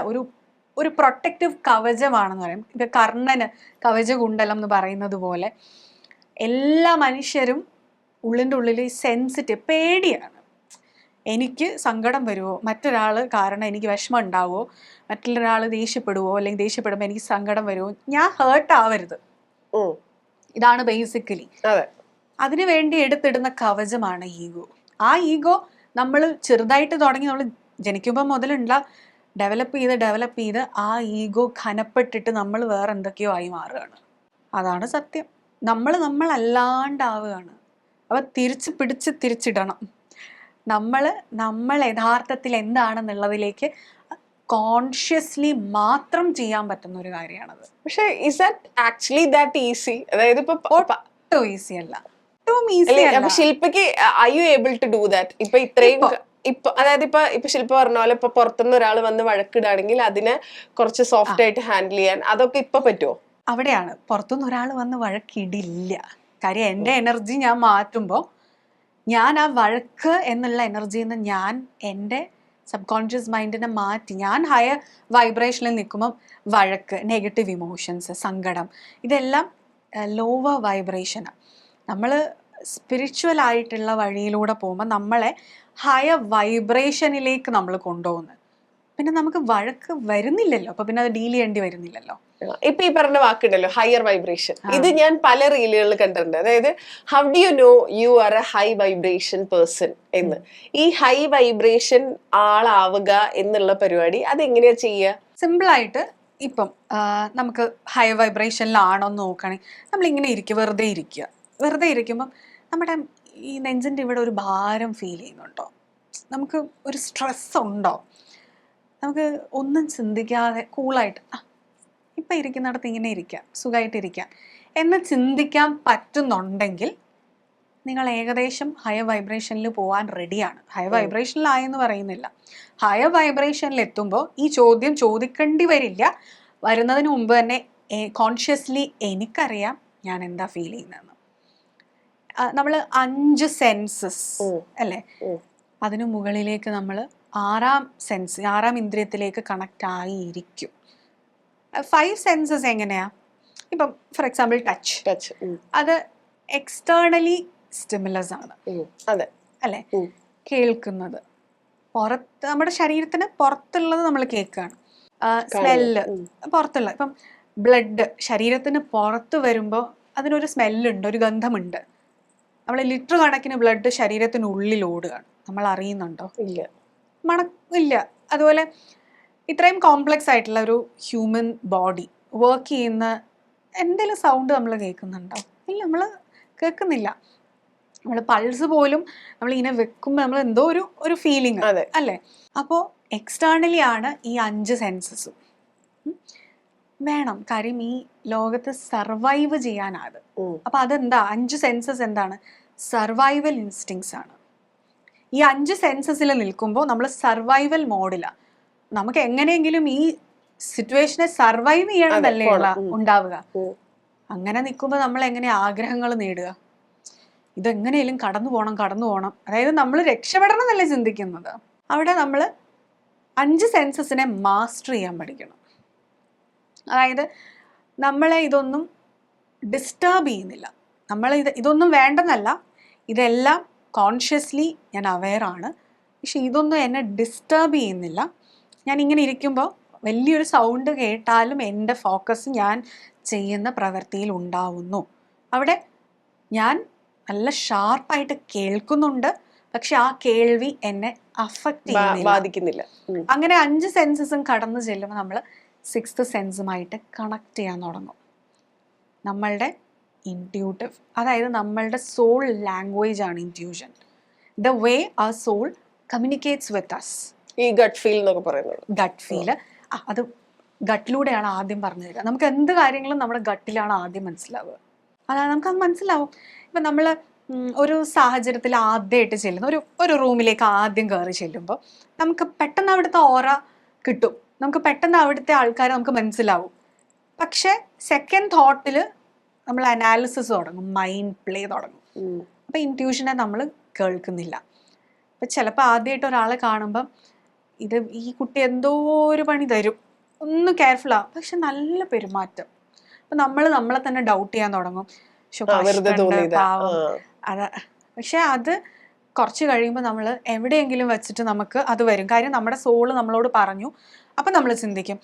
ഒരു പ്രൊട്ടക്റ്റീവ് കവചമാണെന്ന് പറയും. ഇപ്പം കർണന് കവചകുണ്ടലം എന്ന് പറയുന്നത് പോലെ എല്ലാ മനുഷ്യരും ഉള്ളിൻ്റെ ഉള്ളിൽ സെൻസിറ്റീവ്, പേടിയാണ്. എനിക്ക് സങ്കടം വരുമോ, മറ്റൊരാൾ കാരണം എനിക്ക് വിഷമം ഉണ്ടാവുമോ, മറ്റൊരാൾ ദേഷ്യപ്പെടുവോ, അല്ലെങ്കിൽ ദേഷ്യപ്പെടുമ്പോൾ എനിക്ക് സങ്കടം വരുമോ, ഞാൻ ഹേർട്ട് ആവരുത്. ഇതാണ് ബേസിക്കലി അതിനു വേണ്ടി എടുത്തിടുന്ന കവചമാണ് ഈഗോ. ആ ഈഗോ നമ്മൾ ചെറുതായിട്ട് തുടങ്ങി, നമ്മൾ ജനിക്കുമ്പോൾ മുതലുള്ള ഡെവലപ്പ് ചെയ്ത് ആ ഈഗോ ഘനപ്പെട്ടിട്ട് നമ്മൾ വേറെ എന്തൊക്കെയോ ആയി മാറുകയാണ്. അതാണ് സത്യം. നമ്മളല്ലാണ്ടാവുകയാണ്. അപ്പോൾ തിരിച്ചിടണം. നമ്മൾ യഥാർത്ഥത്തിൽ എന്താണെന്നുള്ളതിലേക്ക് കോൺഷ്യസ്ലി മാത്രം ചെയ്യാൻ പറ്റുന്ന ഒരു കാര്യമാണത്. പക്ഷെ is that actually that easy? അതായത് ഒട്ടും ഈസി അല്ല. അപ്പൊ ശില്പയ്ക്ക് are you able to do that? ഇപ്പൊ ഇത്രയും അതായത് ഇപ്പൊ ശില്പ പറഞ്ഞ പോലെ ഇപ്പൊ പുറത്തുനിന്ന് ഒരാൾ വന്ന് വഴക്കിടാണെങ്കിൽ അതിനെ കുറച്ച് സോഫ്റ്റ് ആയിട്ട് ഹാൻഡിൽ ചെയ്യാൻ അതൊക്കെ ഇപ്പൊ പറ്റുമോ? അവിടെയാണ് പുറത്തുനിന്ന് ഒരാൾ വന്ന് വഴക്കിടില്ല. കാര്യം എൻ്റെ എനർജി ഞാൻ മാറ്റുമ്പോൾ ഞാൻ ആ വഴക്ക് എന്നുള്ള എനർജിയിൽ നിന്ന് ഞാൻ എൻ്റെ സബ് കോൺഷ്യസ് മൈൻഡിനെ മാറ്റി ഞാൻ ഹയർ വൈബ്രേഷനിൽ നിൽക്കുമ്പം വഴക്ക്, നെഗറ്റീവ് ഇമോഷൻസ്, സങ്കടം, ഇതെല്ലാം ലോവർ വൈബ്രേഷനാണ്. നമ്മൾ സ്പിരിച്വൽ ആയിട്ടുള്ള വഴിയിലൂടെ പോകുമ്പോൾ നമ്മളെ ഹയർ വൈബ്രേഷനിലേക്ക് നമ്മൾ കൊണ്ടുപോകുന്നത്. പിന്നെ നമുക്ക് വഴക്ക് വരുന്നില്ലല്ലോ, അപ്പൊ പിന്നെ അത് ഡീൽ ചെയ്യേണ്ടി വരുന്നില്ലല്ലോ. ഇപ്പൊ ഈ പറഞ്ഞ വാക്കുണ്ടല്ലോ ഹയർ വൈബ്രേഷൻ, ഇത് ഞാൻ പല റീലുകളിൽ കണ്ടിട്ടുണ്ട്. അതായത് how do you know you are A high vibration person എന്ന്. ഈ ഹൈ വൈബ്രേഷൻ ആളാവുക എന്നുള്ള പരിപാടി അതെങ്ങനെയാ ചെയ്യുക? സിമ്പിൾ ആയിട്ട് ഇപ്പം നമുക്ക് ഹൈ വൈബ്രേഷനിലാണോന്ന് നോക്കുകയാണെങ്കിൽ നമ്മളിങ്ങനെ ഇരിക്കുക, വെറുതെ ഇരിക്കുമ്പം നമ്മുടെ ഈ നെഞ്ചിൻ്റെ ഇവിടെ ഒരു ഭാരം ഫീൽ ചെയ്യുന്നുണ്ടോ, നമുക്ക് ഒരു സ്ട്രെസ് ഉണ്ടോ, നമുക്ക് ഒന്നും ചിന്തിക്കാതെ കൂളായിട്ട് ഇപ്പം ഇരിക്കുന്നിടത്ത് ഇങ്ങനെ ഇരിക്കാം, സുഖമായിട്ടിരിക്കാം എന്ന് ചിന്തിക്കാൻ പറ്റുന്നുണ്ടെങ്കിൽ നിങ്ങൾ ഏകദേശം ഹയർ വൈബ്രേഷനിൽ പോകാൻ റെഡിയാണ്. ഹയർ വൈബ്രേഷനിലായെന്ന് പറയുന്നില്ല, ഹയർ വൈബ്രേഷനിൽ എത്തുമ്പോൾ ഈ ചോദ്യം ചോദിക്കേണ്ടി വരില്ല. വരുന്നതിന് മുമ്പ് തന്നെ കോൺഷ്യസ്ലി എനിക്കറിയാം ഞാൻ എന്താ ഫീൽ ചെയ്യുന്നതെന്ന്. നമ്മൾ 5 സെൻസസ് അല്ലേ, അതിനു മുകളിലേക്ക് നമ്മൾ 6ാം ഇന്ദ്രിയത്തിലേക്ക് കണക്റ്റ് ആയിരിക്കും. 5 സെൻസസ് എങ്ങനെയാ? ഇപ്പം ഫോർ എക്സാമ്പിൾ ടച്ച്, അത് എക്സ്റ്റേണലി സ്റ്റിമുലസ് ആണ്, അതെ അല്ലെ? കേൾക്കുന്നത് പുറത്ത്, നമ്മുടെ ശരീരത്തിന് പുറത്തുള്ളത് നമ്മൾ കേൾക്കുകയാണ്. സ്മെല്ല് പുറത്തുള്ള, ഇപ്പം ബ്ലഡ് ശരീരത്തിന് പുറത്ത് വരുമ്പോൾ അതിനൊരു സ്മെല്ലുണ്ട്, ഒരു ഗന്ധമുണ്ട്. നമ്മൾ ലിറ്റർ കണക്കിന് ബ്ലഡ് ശരീരത്തിനുള്ളിൽ ഓടുകയാണ്, നമ്മൾ അറിയുന്നുണ്ടോ? ഇല്ല, ഇല്ല. അതുപോലെ ഇത്രയും കോംപ്ലക്സ് ആയിട്ടുള്ള ഒരു ഹ്യൂമൻ ബോഡി വർക്ക് ചെയ്യുന്ന എന്തെങ്കിലും സൗണ്ട് നമ്മൾ കേൾക്കുന്നുണ്ടോ? ഇല്ല, നമ്മൾ കേൾക്കുന്നില്ല. നമ്മൾ പൾസ് പോലും നമ്മളിങ്ങനെ വെക്കുമ്പോൾ നമ്മൾ എന്തോ ഒരു ഫീലിംഗ് അല്ലേ? അപ്പോൾ എക്സ്റ്റേണലി ആണ് ഈ 5 സെൻസസും വേണം. കാര്യം ഈ ലോകത്ത് സർവൈവ് ചെയ്യാനാണ്. അപ്പൊ അതെന്താ? 5 സെൻസസ് എന്താണ്? സർവൈവൽ ഇൻസ്റ്റിങ്സ് ആണ്. ഈ 5 സെൻസസിൽ നിൽക്കുമ്പോൾ നമ്മൾ സർവൈവൽ മോഡിലാണ്. നമുക്ക് എങ്ങനെയെങ്കിലും ഈ സിറ്റുവേഷനെ സർവൈവ് ചെയ്യണമെന്നല്ലേ ഉണ്ടാവുക. അങ്ങനെ നിൽക്കുമ്പോൾ നമ്മൾ എങ്ങനെ ആഗ്രഹങ്ങൾ നേടുക? ഇതെങ്ങനെയും കടന്നു പോകണം. അതായത് നമ്മൾ രക്ഷപ്പെടണം എന്നല്ലേ ചിന്തിക്കുന്നത്. അവിടെ നമ്മൾ 5 സെൻസസിനെ മാസ്റ്റർ ചെയ്യാൻ പഠിക്കണം. അതായത് നമ്മളെ ഇതൊന്നും ഡിസ്റ്റർബ് ചെയ്യുന്നില്ല, ഇതൊന്നും വേണ്ടെന്നല്ല, ഇതെല്ലാം കോൺഷ്യസ്ലി ഞാൻ അവെയറാണ്, പക്ഷെ ഇതൊന്നും എന്നെ ഡിസ്റ്റർബ് ചെയ്യുന്നില്ല. ഞാൻ ഇങ്ങനെ ഇരിക്കുമ്പോൾ വലിയൊരു സൗണ്ട് കേട്ടാലും എൻ്റെ ഫോക്കസ് ഞാൻ ചെയ്യുന്ന പ്രവൃത്തിയിൽ ഉണ്ടാവുന്നു. അവിടെ ഞാൻ നല്ല ഷാർപ്പായിട്ട് കേൾക്കുന്നുണ്ട്, പക്ഷെ ആ കേൾവി എന്നെ അഫക്റ്റ് ബാധിക്കുന്നില്ല. അങ്ങനെ 5 സെൻസസും കടന്നു ചെല്ലുമ്പോൾ നമ്മൾ 6th സെൻസുമായിട്ട് കണക്ട് ചെയ്യാൻ തുടങ്ങും. നമ്മളുടെ ഇൻറ്റ്യൂട്ടീവ്, അതായത് നമ്മളുടെ സോൾ ലാംഗ്വേജ് ആണ് ഇൻറ്റ്യൂഷൻ. ദ വേ ആ സോൾ കമ്മ്യൂണിക്കേറ്റ്സ് വിത്ത് അസ്. ഈ ഗട്ട് ഫീൽ എന്നൊക്കെ പറയുന്നത്, ഗട്ട് ഫീല് അത് ഗട്ടിലൂടെയാണ് ആദ്യം പറഞ്ഞു തരിക. നമുക്ക് എന്ത് കാര്യങ്ങളും നമ്മുടെ ഗട്ടിലാണ് ആദ്യം മനസ്സിലാവുക. അതായത് നമുക്കത് മനസ്സിലാവും. ഇപ്പം നമ്മൾ ഒരു സാഹചര്യത്തിൽ ആദ്യമായിട്ട് ചെല്ലുന്ന ഒരു റൂമിലേക്ക് ആദ്യം കയറി ചെല്ലുമ്പോൾ നമുക്ക് പെട്ടെന്ന് അവിടുത്തെ ഓറ കിട്ടും, നമുക്ക് പെട്ടെന്ന് അവിടുത്തെ ആൾക്കാരെ നമുക്ക് മനസ്സിലാവും. പക്ഷെ സെക്കൻഡ് തോട്ടിൽ നമ്മൾ അനാലിസിസ് തുടങ്ങും, മൈൻഡ് പ്ലേ തുടങ്ങും. അപ്പം ഇൻറ്റ്യൂഷനെ നമ്മൾ കേൾക്കുന്നില്ല. അപ്പം ചിലപ്പോൾ ആദ്യമായിട്ട് ഒരാളെ കാണുമ്പം ഈ കുട്ടി എന്തോ ഒരു പണി തരും, ഒന്ന് കെയർഫുള്ളാവും, പക്ഷെ നല്ല പെരുമാറ്റം. അപ്പം നമ്മളെ തന്നെ ഡൗട്ട് ചെയ്യാൻ തുടങ്ങും. പക്ഷെ അത് കുറച്ച് കഴിയുമ്പോൾ നമ്മൾ എവിടെയെങ്കിലും വെച്ചിട്ട് നമുക്ക് അത് വരും. കാര്യം നമ്മുടെ സോള് നമ്മളോട് പറഞ്ഞു. അപ്പം നമ്മൾ ചിന്തിക്കും,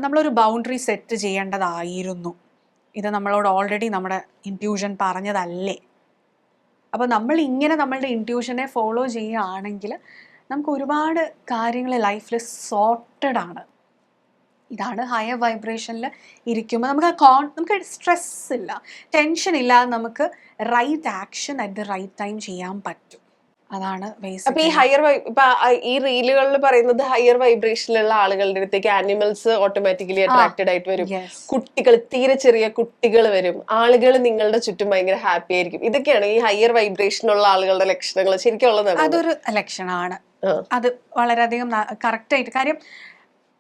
നമ്മളൊരു ബൗണ്ടറി സെറ്റ് ചെയ്യേണ്ടതായിരുന്നു, ഇത് നമ്മളോട് ഓൾറെഡി നമ്മുടെ ഇൻറ്റ്യൂഷൻ പറഞ്ഞതല്ലേ. അപ്പോൾ നമ്മൾ ഇങ്ങനെ നമ്മളുടെ ഇൻറ്റ്യൂഷനെ ഫോളോ ചെയ്യുകയാണെങ്കിൽ നമുക്ക് ഒരുപാട് കാര്യങ്ങൾ ലൈഫിൽ സോർട്ടഡ് ആണ്. ഇതാണ് ഹയർ വൈബ്രേഷനിൽ ഇരിക്കുമ്പോൾ നമുക്ക് സ്ട്രെസ് ഇല്ല, ടെൻഷൻ ഇല്ലാതെ നമുക്ക് right action at the right time ചെയ്യാൻ പറ്റും. അതാണ് ബേസിക്. അപ്പൊ ഈ റീലുകളിൽ പറയുന്നത് ഹയർ വൈബ്രേഷനിലുള്ള ആളുകളുടെ അടുത്തേക്ക് ആനിമൽസ് ഓട്ടോമാറ്റിക്കലി അട്രാക്റ്റഡ് ആയിട്ട് വരും, കുട്ടികൾ, തീരെ ചെറിയ കുട്ടികൾ വരും, ആളുകൾ നിങ്ങളുടെ ചുറ്റും ഭയങ്കര ഹാപ്പി ആയിരിക്കും. ഇതൊക്കെയാണ് ഈ ഹയർ വൈബ്രേഷനുള്ള ആളുകളുടെ ലക്ഷണങ്ങൾ ശരിക്കും ഉള്ളതാണ്. അതൊരു ലക്ഷണമാണ്, അത് വളരെയധികം കറക്റ്റ് ആയിട്ട്. കാര്യം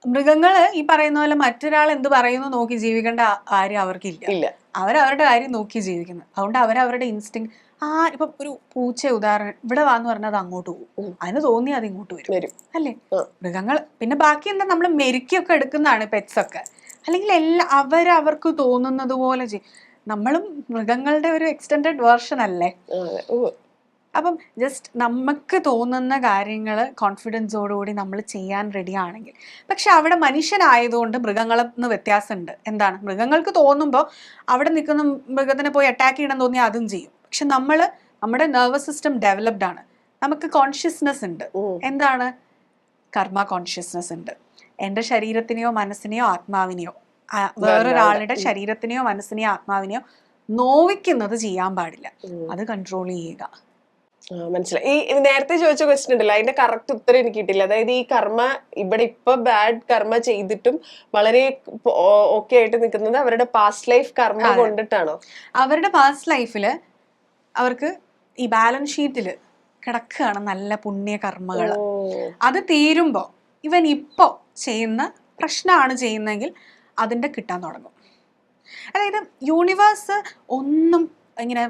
മൃഗങ്ങള് ഈ പറയുന്ന പോലെ മറ്റൊരാൾ എന്ത് പറയുന്നു നോക്കി ജീവിക്കേണ്ട കാര്യം അവർക്കില്ല. അവരവരുടെ കാര്യം നോക്കി ജീവിക്കുന്നത്. അതുകൊണ്ട് അവരവരുടെ ഇൻസ്റ്റിങ് ഇപ്പം ഒരു പൂച്ച ഉദാഹരണം ഇവിടെ വാന്ന് പറഞ്ഞാൽ അത് അങ്ങോട്ട് പോകും, അതിന് തോന്നി അത് ഇങ്ങോട്ട് വരും അല്ലേ? മൃഗങ്ങൾ പിന്നെ ബാക്കി എന്താ, നമ്മൾ മെരുക്കിയൊക്കെ എടുക്കുന്നതാണ് പെറ്റ്സ് ഒക്കെ. അല്ലെങ്കിൽ അവർക്ക് തോന്നുന്നത് പോലെ നമ്മളും മൃഗങ്ങളുടെ ഒരു എക്സ്റ്റെൻഡഡ് വേർഷൻ അല്ലേ? അപ്പം ജസ്റ്റ് നമുക്ക് തോന്നുന്ന കാര്യങ്ങൾ കോൺഫിഡൻസോടുകൂടി നമ്മൾ ചെയ്യാൻ റെഡി ആണെങ്കിൽ, പക്ഷെ അവിടെ മനുഷ്യനായതുകൊണ്ട് മൃഗങ്ങളെന്ന് വ്യത്യാസമുണ്ട്. എന്താണ്, മൃഗങ്ങൾക്ക് തോന്നുമ്പോൾ അവിടെ നിൽക്കുന്ന മൃഗത്തിനെ പോയി അറ്റാക്ക് ചെയ്യണം തോന്നിയാൽ അതും ചെയ്യും. പക്ഷെ നമ്മുടെ നെർവസ് സിസ്റ്റം ഡെവലപ്ഡ് ആണ്, നമുക്ക് കോൺഷ്യസ്നെസ് ഉണ്ട്. എന്താണ്, കർമ്മ കോൺഷ്യസ്നെസ് ഉണ്ട്. എൻ്റെ ശരീരത്തിനെയോ മനസ്സിനെയോ ആത്മാവിനെയോ വേറൊരാളുടെ ശരീരത്തിനെയോ മനസ്സിനെയോ ആത്മാവിനെയോ നോവിക്കുന്നത് ചെയ്യാൻ പാടില്ല. അത് കൺട്രോൾ ചെയ്യുക. മനസ്സിലായി. ഈ നേരത്തെ ചോദിച്ച ക്വസ്റ്റ്യൻ ഉണ്ടല്ലോ, അതിന്റെ കറക്റ്റ് ഉത്തരം എനിക്ക് കിട്ടില്ല. അതായത് ഈ കർമ്മ ഇവിടെ ഇപ്പൊ ബാഡ് കർമ്മ ചെയ്തിട്ടും വളരെ ഓക്കെ ആയിട്ട് നിൽക്കുന്നത് അവരുടെ പാസ്റ്റ് ലൈഫ് കർമ്മ കൊണ്ടിട്ടാണോ? അവരുടെ പാസ്റ്റ് ലൈഫില് അവർക്ക് ഈ ബാലൻസ് ഷീറ്റില് കിടക്കുകയാണ് നല്ല പുണ്യ കർമ്മകൾ. അത് തീരുമ്പോ ഇവൻ ഇപ്പോ ചെയ്യുന്ന പ്രശ്നമാണ് ചെയ്യുന്നതെങ്കിൽ അതിന്റെ കിട്ടാൻ തുടങ്ങും. അതായത് യൂണിവേഴ്സ് ഒന്നും ഇങ്ങനെ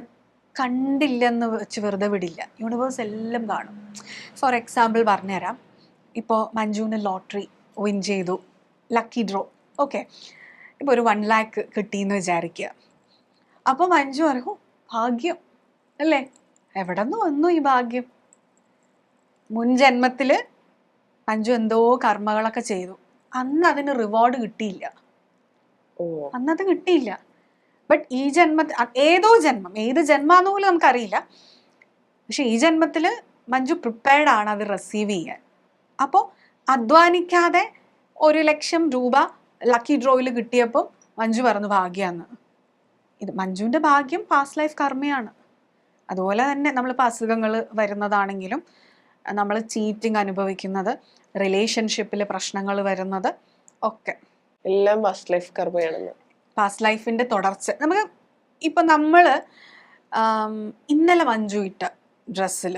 കണ്ടില്ലെന്ന് വെച്ച് വെറുതെ വിടില്ല. യൂണിവേഴ്സ് എല്ലാം കാണും. ഫോർ എക്സാമ്പിൾ പറഞ്ഞുതരാം. ഇപ്പോൾ മഞ്ജുവിന് ലോട്ടറി വിൻ ചെയ്തു, ലക്കി ഡ്രോ, ഓക്കെ. ഇപ്പോൾ ഒരു 1 lakh കിട്ടിയെന്ന് വിചാരിക്കുക. അപ്പോൾ മഞ്ജു പറയും, ഭാഗ്യം അല്ലേ, എവിടെ നിന്ന് വന്നു ഈ ഭാഗ്യം? മുൻ ജന്മത്തിൽ മഞ്ജു എന്തോ കർമ്മകളൊക്കെ ചെയ്തു, അന്ന് അതിന് റിവാർഡ് കിട്ടിയില്ല, അന്നത് കിട്ടിയില്ല. ബട്ട് ഈ ജന്മത്തിൽ ഏതോ ജന്മം, ഏത് ജന്മാന്ന് പോലും നമുക്കറിയില്ല, പക്ഷെ ഈ ജന്മത്തിൽ മഞ്ജു പ്രിപ്പയർഡ് ആണ് അത് റിസീവ് ചെയ്യാൻ. അപ്പോൾ അധ്വാനിക്കാതെ 1 ലക്ഷം രൂപ ലക്കി ഡ്രോയിൽ കിട്ടിയപ്പോൾ മഞ്ജു പറഞ്ഞു ഭാഗ്യമാണ്. ഇത് മഞ്ജുവിൻ്റെ ഭാഗ്യം പാസ്റ്റ് ലൈഫ് കർമ്മയാണ്. അതുപോലെ തന്നെ നമ്മളിപ്പോൾ അസുഖങ്ങൾ വരുന്നതാണെങ്കിലും, നമ്മൾ ചീറ്റിംഗ് അനുഭവിക്കുന്നത്, റിലേഷൻഷിപ്പിൽ പ്രശ്നങ്ങൾ വരുന്നത് ഒക്കെ എല്ലാം പാസ്റ്റ് ലൈഫ് കർമ്മയാണെന്ന്. പാസ്റ്റ് ലൈഫിൻ്റെ തുടർച്ച. നമുക്ക് ഇപ്പം നമ്മൾ ഇന്നലെ മഞ്ജു ഇട്ട ഡ്രസ്സിൽ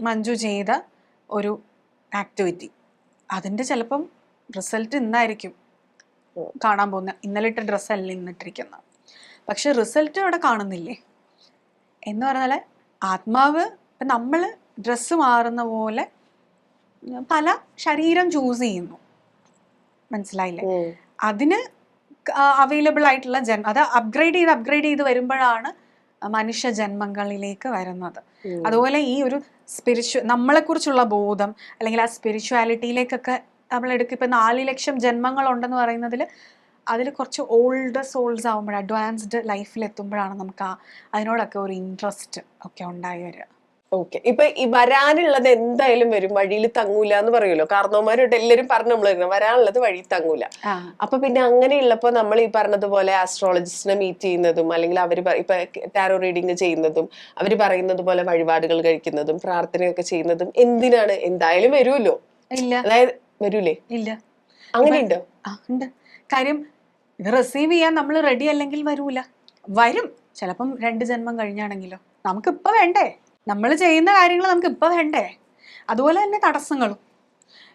മഞ്ജു ചെയ്ത ഒരു ആക്ടിവിറ്റി, അതിൻ്റെ ചിലപ്പം റിസൾട്ട് ഇന്നായിരിക്കും കാണാൻ പോകുന്ന. ഇന്നലെ ഇട്ട ഡ്രസ്സല്ല ഇന്നിട്ടിരിക്കുന്നത്, പക്ഷെ റിസൾട്ട് അവിടെ കാണുന്നില്ലേ എന്ന് പറഞ്ഞാൽ ആത്മാവ് ഇപ്പം നമ്മൾ ഡ്രസ്സ് മാറുന്ന പോലെ പല ശരീരം ചൂസ് ചെയ്യുന്നു, മനസ്സിലായില്ലേ? അതിന് അവൈലബിൾ ആയിട്ടുള്ള അത് അപ്ഗ്രേഡ് ചെയ്ത് വരുമ്പോഴാണ് മനുഷ്യ ജന്മങ്ങളിലേക്ക് വരുന്നത്. അതുപോലെ ഈ ഒരു നമ്മളെക്കുറിച്ചുള്ള ബോധം അല്ലെങ്കിൽ ആ സ്പിരിച്വാലിറ്റിയിലേക്കൊക്കെ നമ്മളെടുക്കും. ഇപ്പം 4 ലക്ഷം ജന്മങ്ങളുണ്ടെന്ന് പറയുന്നതിൽ അതിൽ കുറച്ച് ഓൾഡ് സോൾസ് ആകുമ്പോൾ, അഡ്വാൻസ്ഡ് ലൈഫിൽ എത്തുമ്പോഴാണ് നമുക്ക് അതിനോടൊക്കെ ഒരു ഇൻട്രസ്റ്റ് ഒക്കെ ഉണ്ടായി വരിക. ഓക്കെ. ഇപ്പൊ ഈ വരാനുള്ളത് എന്തായാലും വരും, വഴിയിൽ തങ്ങൂല എന്ന് പറയുമല്ലോ. കാരണവന്മാരോട്ട് എല്ലാരും പറഞ്ഞു നമ്മൾ വരാനുള്ളത് വഴി തങ്ങൂല. അപ്പൊ പിന്നെ അങ്ങനെയുള്ളപ്പോ നമ്മൾ ഈ പറഞ്ഞതുപോലെ ആസ്ട്രോളജിസ്റ്റിനെ മീറ്റ് ചെയ്യുന്നതും, അല്ലെങ്കിൽ അവര് ഇപ്പൊ ടാരോ റീഡിങ് ചെയ്യുന്നതും, അവര് പറയുന്നത് പോലെ വഴിപാടുകൾ കഴിക്കുന്നതും പ്രാർത്ഥനയൊക്കെ ചെയ്യുന്നതും എന്തിനാണ്? എന്തായാലും വരുമല്ലോ. ഇല്ല, അതായത് വരൂലേ? ഇല്ല. അങ്ങനെയുണ്ടോ? ഉണ്ട്. കാര്യം ഇത് റിസീവ് ചെയ്യാൻ നമ്മൾ റെഡി അല്ലെങ്കിൽ വരൂല. വരും ചിലപ്പം 2 ജന്മം കഴിഞ്ഞാണെങ്കിലോ. നമുക്കിപ്പോൾ വേണ്ടേ? നമ്മൾ ചെയ്യുന്ന കാര്യങ്ങൾ നമുക്ക് ഇപ്പോൾ വേണ്ടേ? അതുപോലെ തന്നെ തടസ്സങ്ങളും.